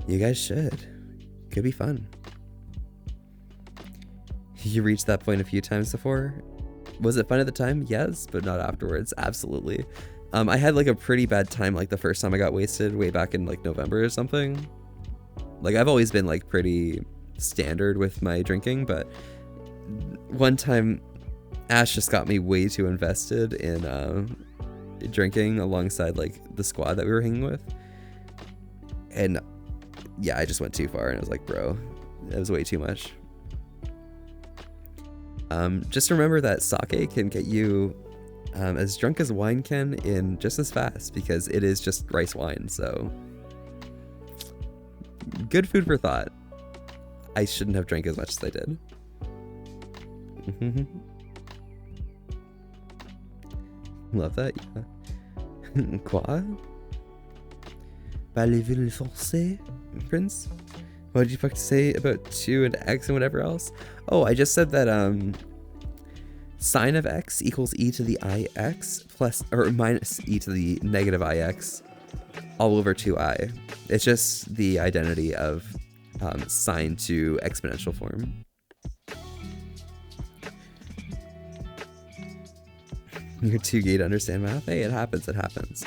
you guys should. Could be fun. You reached that point a few times before. Was it fun at the time? Yes, but not afterwards. Absolutely. I had like a pretty bad time like the first time I got wasted way back in like November or something. Like I've always been like pretty standard with my drinking, but one time Ash just got me way too invested in drinking alongside like the squad that we were hanging with. And yeah, I just went too far and I was like, bro, that was way too much. Just remember that sake can get you as drunk as wine can in just as fast, because it is just rice wine, so good food for thought. I shouldn't have drank as much as I did. Love that, yeah. Quoi? Parlez-vous le français, Prince? What did you fucking say about 2 and x and whatever else? Oh, I just said that sine of x equals e to the ix plus or minus e to the negative ix all over 2I. It's just the identity of sine to exponential form. You're too gay to understand math? Hey, it happens.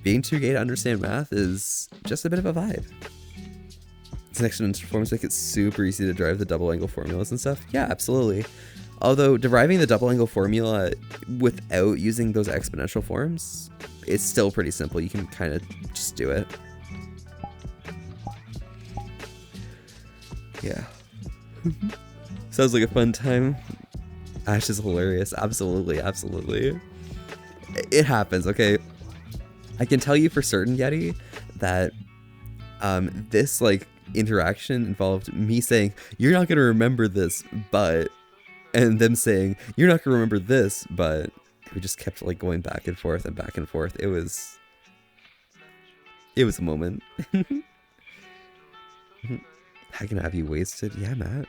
Being too gay to understand math is just a bit of a vibe. Exponential forms make it super easy to derive the double angle formulas and stuff. Yeah, absolutely. Although deriving the double angle formula without using those exponential forms, it's still pretty simple. You can kind of just do it. Yeah. Sounds like a fun time. Ash is hilarious. Absolutely. It happens, okay? I can tell you for certain, Yeti, that this like interaction involved me saying, you're not gonna remember this, but, and them saying, you're not gonna remember this, but, We just kept like going back and forth and back and forth. It was a moment. How can I have you wasted? Yeah, Matt.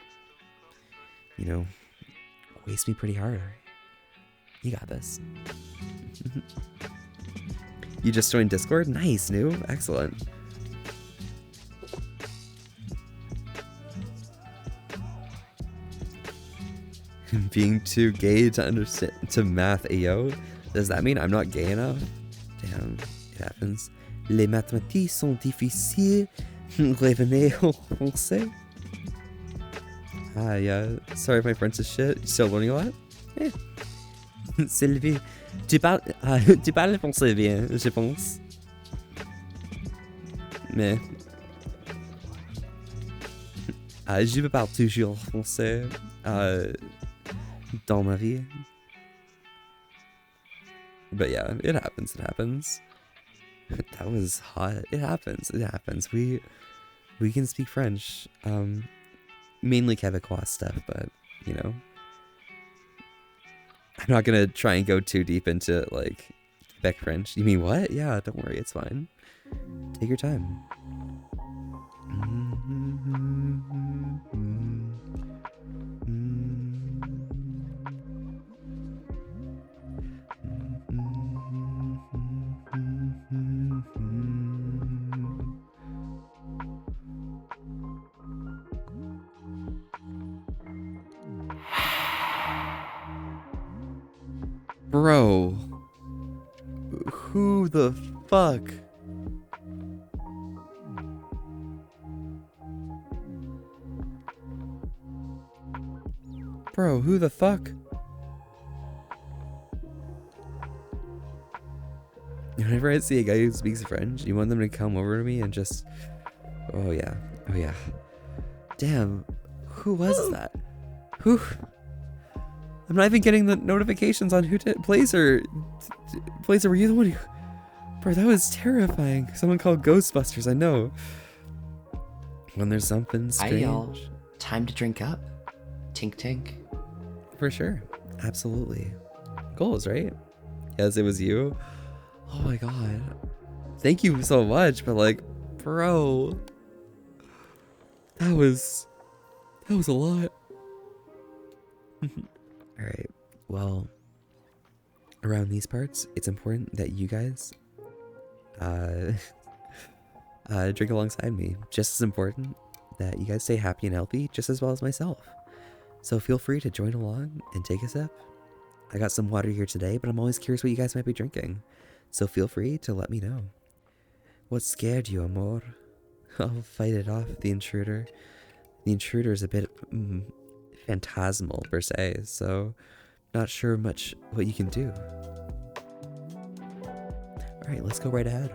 You know, waste me pretty hard. You got this. You just joined Discord? Nice, new. Excellent. Being too gay to understand to math, ayo. Does that mean I'm not gay enough? Damn, it happens. Les mathématiques sont difficiles. Revenez au français. Ah, yeah. Sorry if my French is shit. Still learning a lot? Yeah. Sylvie, tu parles français bien, je pense. Mais... je parle toujours français dans ma vie. But yeah, it happens, it happens. That was hot. It happens, it happens. We can speak French. Mainly Quebecois stuff, but, you know. I'm not gonna try and go too deep into, like, Quebec French. You mean what? Yeah, don't worry, it's fine. Take your time. Bro, who the fuck? Bro, who the fuck? Whenever I see a guy who speaks French, you want them to come over to me and just... Oh yeah, oh yeah. Damn, who was that? Who... I'm not even getting the notifications on who did Blazer. Blazer, were you the one who... Bro, that was terrifying. Someone called Ghostbusters, I know. When there's something strange. Hi, y'all. Time to drink up. Tink tink. For sure. Absolutely. Goals, right? Yes, it was you. Oh my god. Thank you so much, but like, bro. That was a lot. Alright, well, around these parts, it's important that you guys drink alongside me. Just as important that you guys stay happy and healthy, just as well as myself. So feel free to join along and take a sip. I got some water here today, but I'm always curious what you guys might be drinking. So feel free to let me know. What scared you, amor? I'll fight it off, the intruder. The intruder is a bit... phantasmal per se, so not sure much what you can do. Alright, let's go right ahead.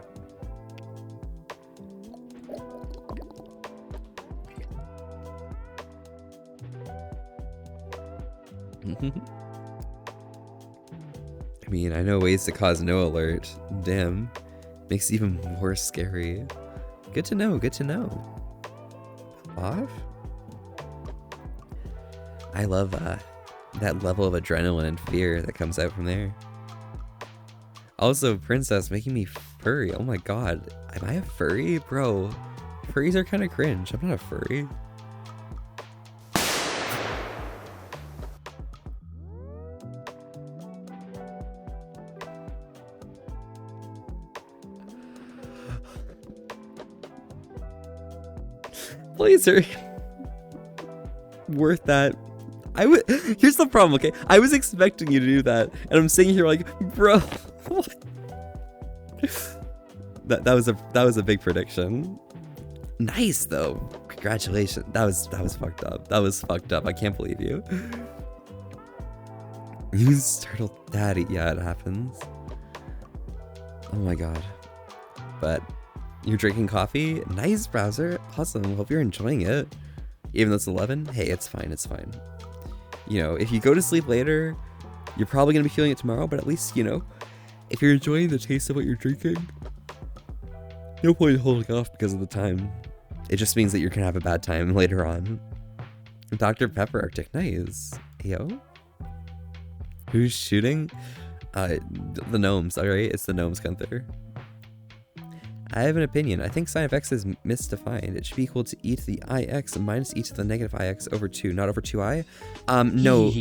I mean, I know ways to cause no alert. Damn. Makes it even more scary. Good to know, good to know. Off? I love that level of adrenaline and fear that comes out from there. Also, Princess making me furry. Oh my god. Am I a furry? Bro, furries are kind of cringe. I'm not a furry. Blazer. Worth that. Here's the problem, okay? I was expecting you to do that, and I'm sitting here like, bro, what? That was a big prediction. Nice though. Congratulations. That was fucked up. That was fucked up. I can't believe you. You startled daddy. Yeah, it happens. Oh my god. But you're drinking coffee? Nice, browser. Awesome. Hope you're enjoying it. Even though it's 11, hey, it's fine, it's fine. You know, if you go to sleep later, you're probably going to be feeling it tomorrow, but at least, you know, if you're enjoying the taste of what you're drinking, no point in holding off because of the time. It just means that you're going to have a bad time later on. Dr. Pepper Arctic, nice. Yo? Who's shooting? The gnomes, alright? It's the gnomes, Gunther. I have an opinion. I think sine of x is misdefined. It should be equal to e to the ix minus e to the negative ix over 2, not over 2I. No.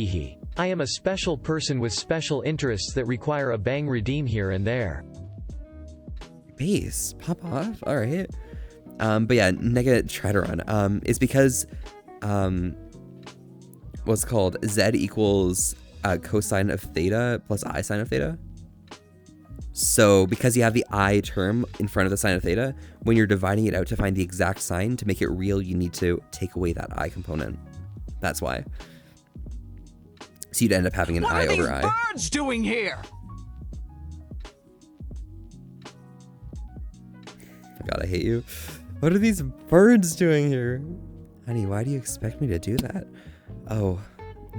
I am a special person with special interests that require a bang redeem here and there. Base, pop off, alright. But yeah, negative try to run. Is because, what's called z equals cosine of theta plus I sine of theta. So because you have the I term in front of the sine of theta, when you're dividing it out to find the exact sign, to make it real, you need to take away that I component. That's why. So you'd end up having an I over I. What are these birds doing here? Oh God, I hate you. What are these birds doing here? Honey, why do you expect me to do that? Oh,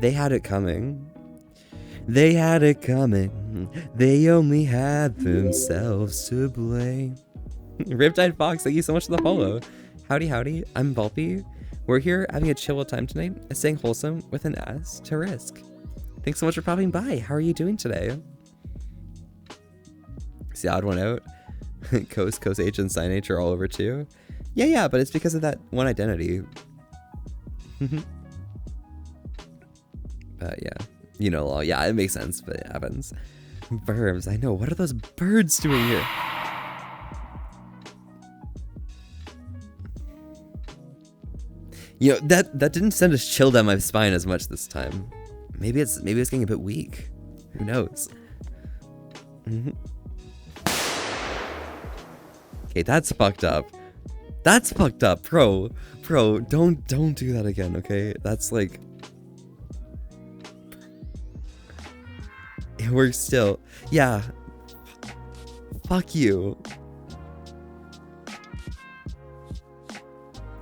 they had it coming. They had it coming. They only had themselves to blame. Riptide Fox, thank you so much for the follow. Howdy, howdy. I'm Volpy. We're here having a chill time tonight, staying wholesome with an ass to risk. Thanks so much for popping by. How are you doing today? It's the odd one out. Coast, H, and Sign H are all over too. Yeah, but it's because of that one identity. Yeah. You know, law. Yeah, it makes sense, but it happens. Verbs, I know. What are those birds doing here? You know, that didn't send a chill down my spine as much this time. Maybe it's getting a bit weak. Who knows? Okay, that's fucked up. That's fucked up, bro. Bro, don't do that again, okay? That's like, it works still. Yeah. Fuck you.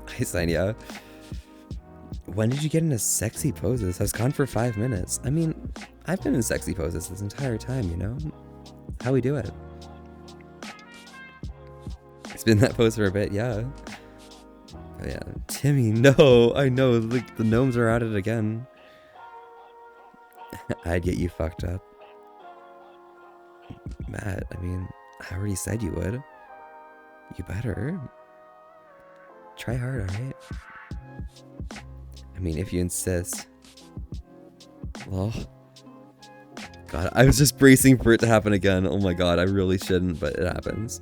Hi, Sanya. When did you get into sexy poses? I was gone for 5 minutes. I mean, I've been in sexy poses this entire time, you know? How we do it. It's been that pose for a bit, yeah. Oh, yeah. Timmy, no. I know, like, the gnomes are at it again. I'd get you fucked up. Matt, I mean, I already said you would. You better. Try hard, alright? I mean, if you insist. Well, God, I was just bracing for it to happen again. Oh my God, I really shouldn't, but it happens.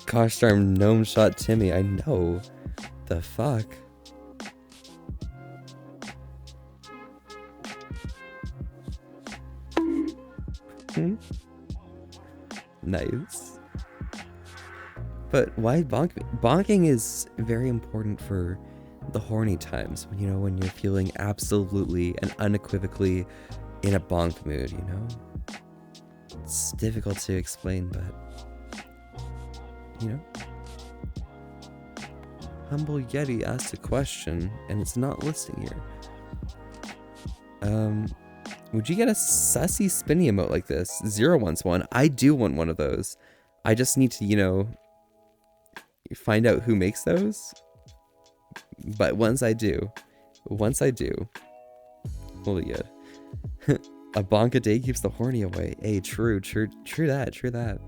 Gosh darn gnome shot Timmy, I know. The fuck? Nice. But why bonking? Bonking is very important for the horny times, when, you know, when you're feeling absolutely and unequivocally in a bonk mood, you know? It's difficult to explain, but, you know? Humble Yeti asked a question, and it's not listing here. Would you get a sussy spinny emote like this? Zero wants one. I do want one of those. I just need to, you know, find out who makes those. But once I do, we'll be good. A bonk a day keeps the horny away. Hey, true that.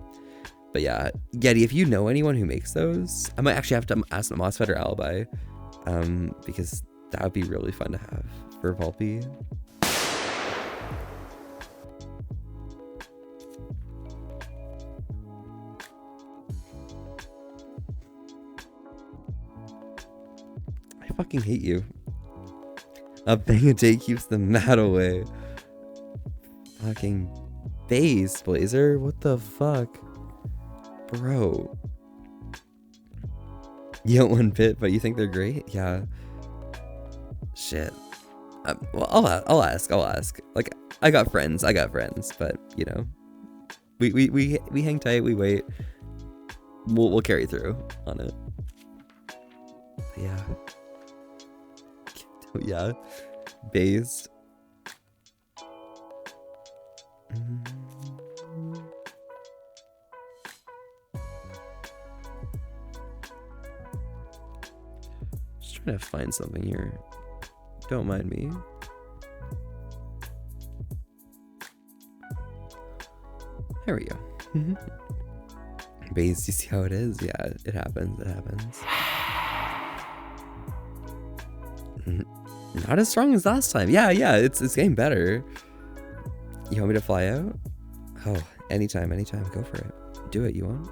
But yeah, Yeti, if you know anyone who makes those, I might actually have to ask MOSFET or Alibi, because that would be really fun to have for Volpy. I fucking hate you. A bang a day keeps the mat away. Fucking base, Blazer. What the fuck? Bro. You don't one bit, but you think they're great? Yeah. Shit. Well, I'll ask. Like, I got friends, but, you know. We hang tight, we wait. We'll carry through on it. But yeah. Yeah. Based. Just trying to find something here. Don't mind me. There we go. Base, you see how it is? Yeah, it happens. It happens. Not as strong as last time. Yeah, it's getting better. You want me to fly out? Oh, anytime. Go for it. Do it, you want?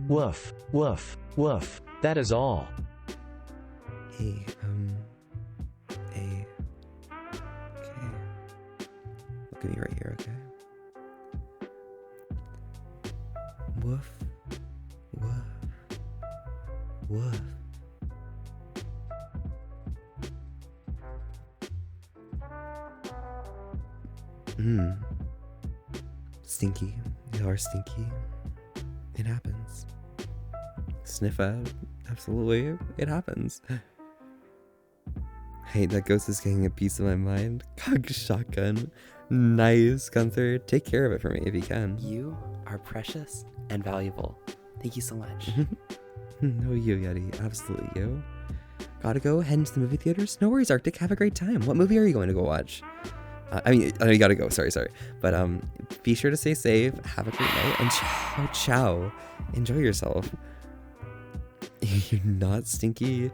Woof, woof, woof. That is all. Hey, hey. Okay. Look at me right here, okay? Woof, woof, woof. Stinky. You are stinky. It happens. Sniff out. Absolutely. It happens. Hey, that ghost is getting a piece of my mind. Cog shotgun. Nice, Gunther. Take care of it for me if you can. You are precious and valuable. Thank you so much. No, you, Yeti. Absolutely you. Gotta go head into the movie theaters? No worries, Arctic. Have a great time. What movie are you going to go watch? I know you gotta go. Sorry. But be sure to stay safe. Have a great night. And ciao. Enjoy yourself. You're not stinky.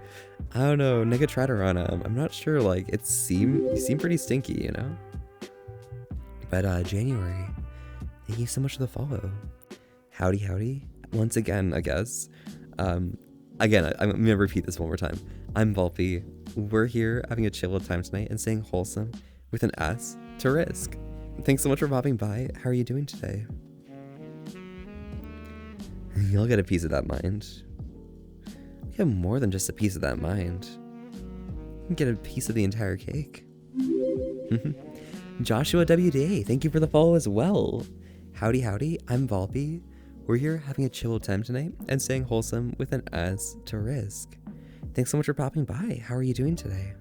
I don't know. Negatratorana. I'm not sure. Like, you seem pretty stinky, you know? But January. Thank you so much for the follow. Howdy. Once again, I guess. Again, I'm gonna repeat this one more time. I'm Volpe. We're here having a chill time tonight and saying wholesome with an S to Risk. Thanks so much for popping by. How are you doing today? You'll get a piece of that mind. You get more than just a piece of that mind. You can get a piece of the entire cake. Joshua WDA, thank you for the follow as well. Howdy, I'm Volpe. We're here having a chill time tonight and saying wholesome with an S to Risk. Thanks so much for popping by. How are you doing today?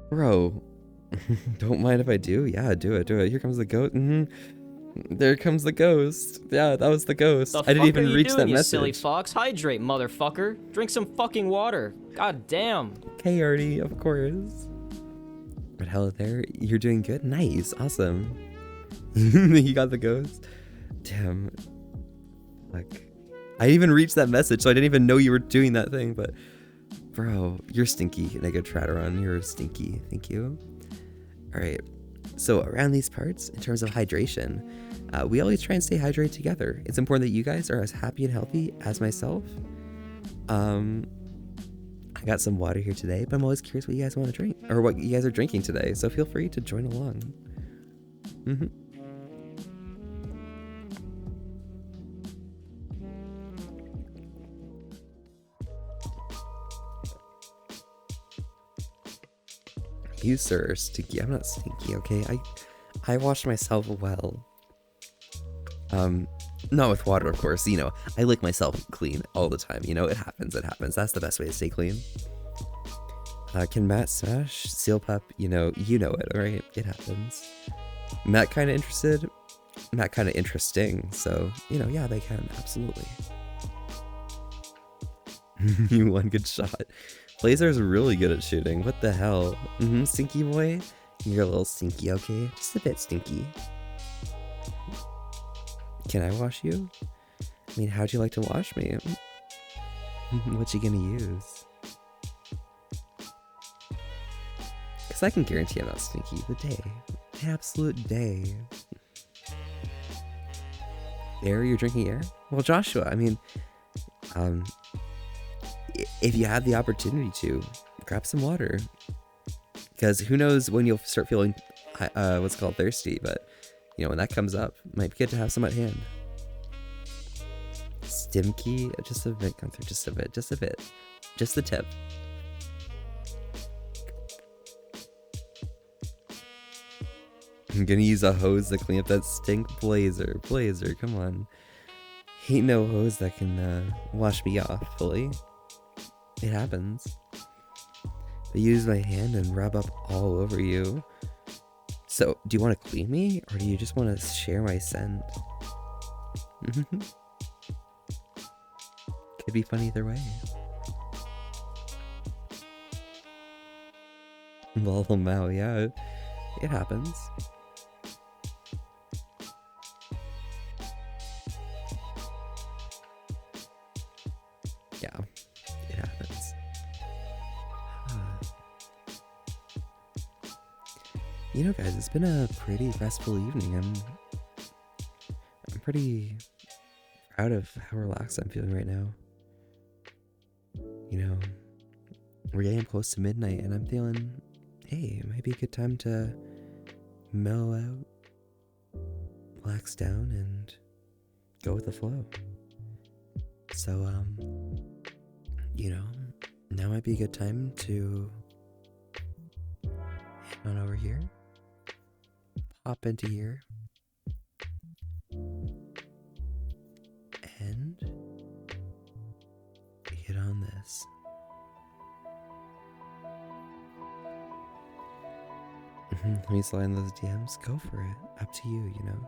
Bro, don't mind if I do? Yeah, do it. Here comes the ghost. There comes the ghost. Yeah, that was the ghost. I didn't even reach that message. Silly fox, hydrate, motherfucker. Drink some fucking water. God damn. Okay, Artie, of course. But hello there. You're doing good. Nice, awesome. You got the ghost. Damn. Like, I didn't even reach that message, so I didn't even know you were doing that thing. But, bro, you're stinky. Negatrateron, you're stinky. Thank you. All right. So around these parts, in terms of hydration, we always try and stay hydrated together. It's important that you guys are as happy and healthy as myself. I got some water here today, but I'm always curious what you guys want to drink, or what you guys are drinking today, so feel free to join along. You, sir, are stinky. I'm not stinky, okay? I wash myself well. Not with water, of course. You know, I lick myself clean all the time. You know, it happens. That's the best way to stay clean. Can Matt smash? Seal Pup, you know it, alright? It happens. Matt kind of interested. Matt kind of interesting. So, you know, yeah, they can. Absolutely. You one good shot. Blazer's really good at shooting. What the hell? Stinky boy? You're a little stinky, okay? Just a bit stinky. Can I wash you? I mean, how'd you like to wash me? What you gonna use? Because I can guarantee I'm not stinky. The absolute day. Air? You're drinking air? Well, Joshua, I mean, if you have the opportunity to, grab some water. Because who knows when you'll start feeling what's called thirsty, but you know, when that comes up, might be good to have some at hand. Stimkey, just a bit, Gunther, just a bit, just the tip. I'm gonna use a hose to clean up that stink. Blazer, come on. Ain't no hose that can wash me off fully. It happens. I use my hand and rub up all over you. So, do you want to clean me, or do you just want to share my scent? Could be fun either way. Lol, Mao, yeah, it happens. Yeah, it happens. You know, guys, it's been a pretty restful evening. I'm pretty proud of how relaxed I'm feeling right now. You know, we're getting close to midnight, and I'm feeling, hey, it might be a good time to mellow out, relax down, and go with the flow. So, you know, now might be a good time to head on over here, pop into here, and hit on this. Let me slide in those DMs. Go for it. Up to you, you know.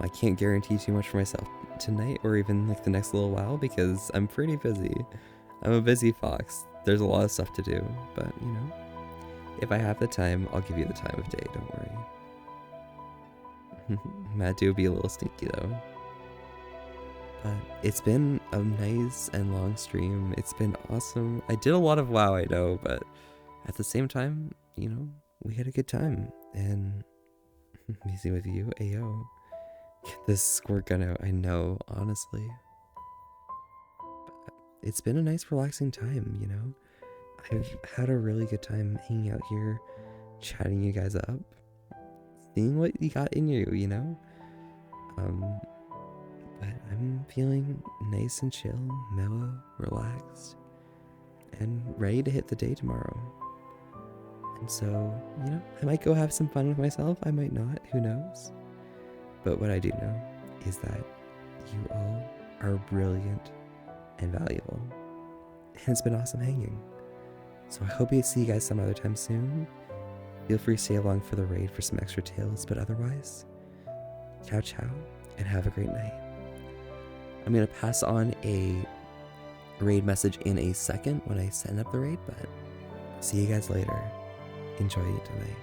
I can't guarantee too much for myself tonight or even like the next little while because I'm pretty busy. I'm a busy fox. There's a lot of stuff to do, but you know, if I have the time, I'll give you the time of day. Don't worry. Matt do be a little sneaky though. But it's been a nice and long stream. It's been awesome. I did a lot of WoW, I know, but at the same time, you know, we had a good time. And easy with you, Ayo. Get this squirt gun out, I know, honestly. But it's been a nice, relaxing time, you know? I've had a really good time hanging out here, chatting you guys up, seeing what you got in you, you know? But I'm feeling nice and chill, mellow, relaxed, and ready to hit the day tomorrow. And so, you know, I might go have some fun with myself, I might not, who knows? But what I do know is that you all are brilliant and valuable. And it's been awesome hanging. So I hope to see you guys some other time soon. Feel free to stay along for the raid for some extra tales, but otherwise, ciao ciao, and have a great night. I'm going to pass on a raid message in a second when I send up the raid, but see you guys later. Enjoy it tonight.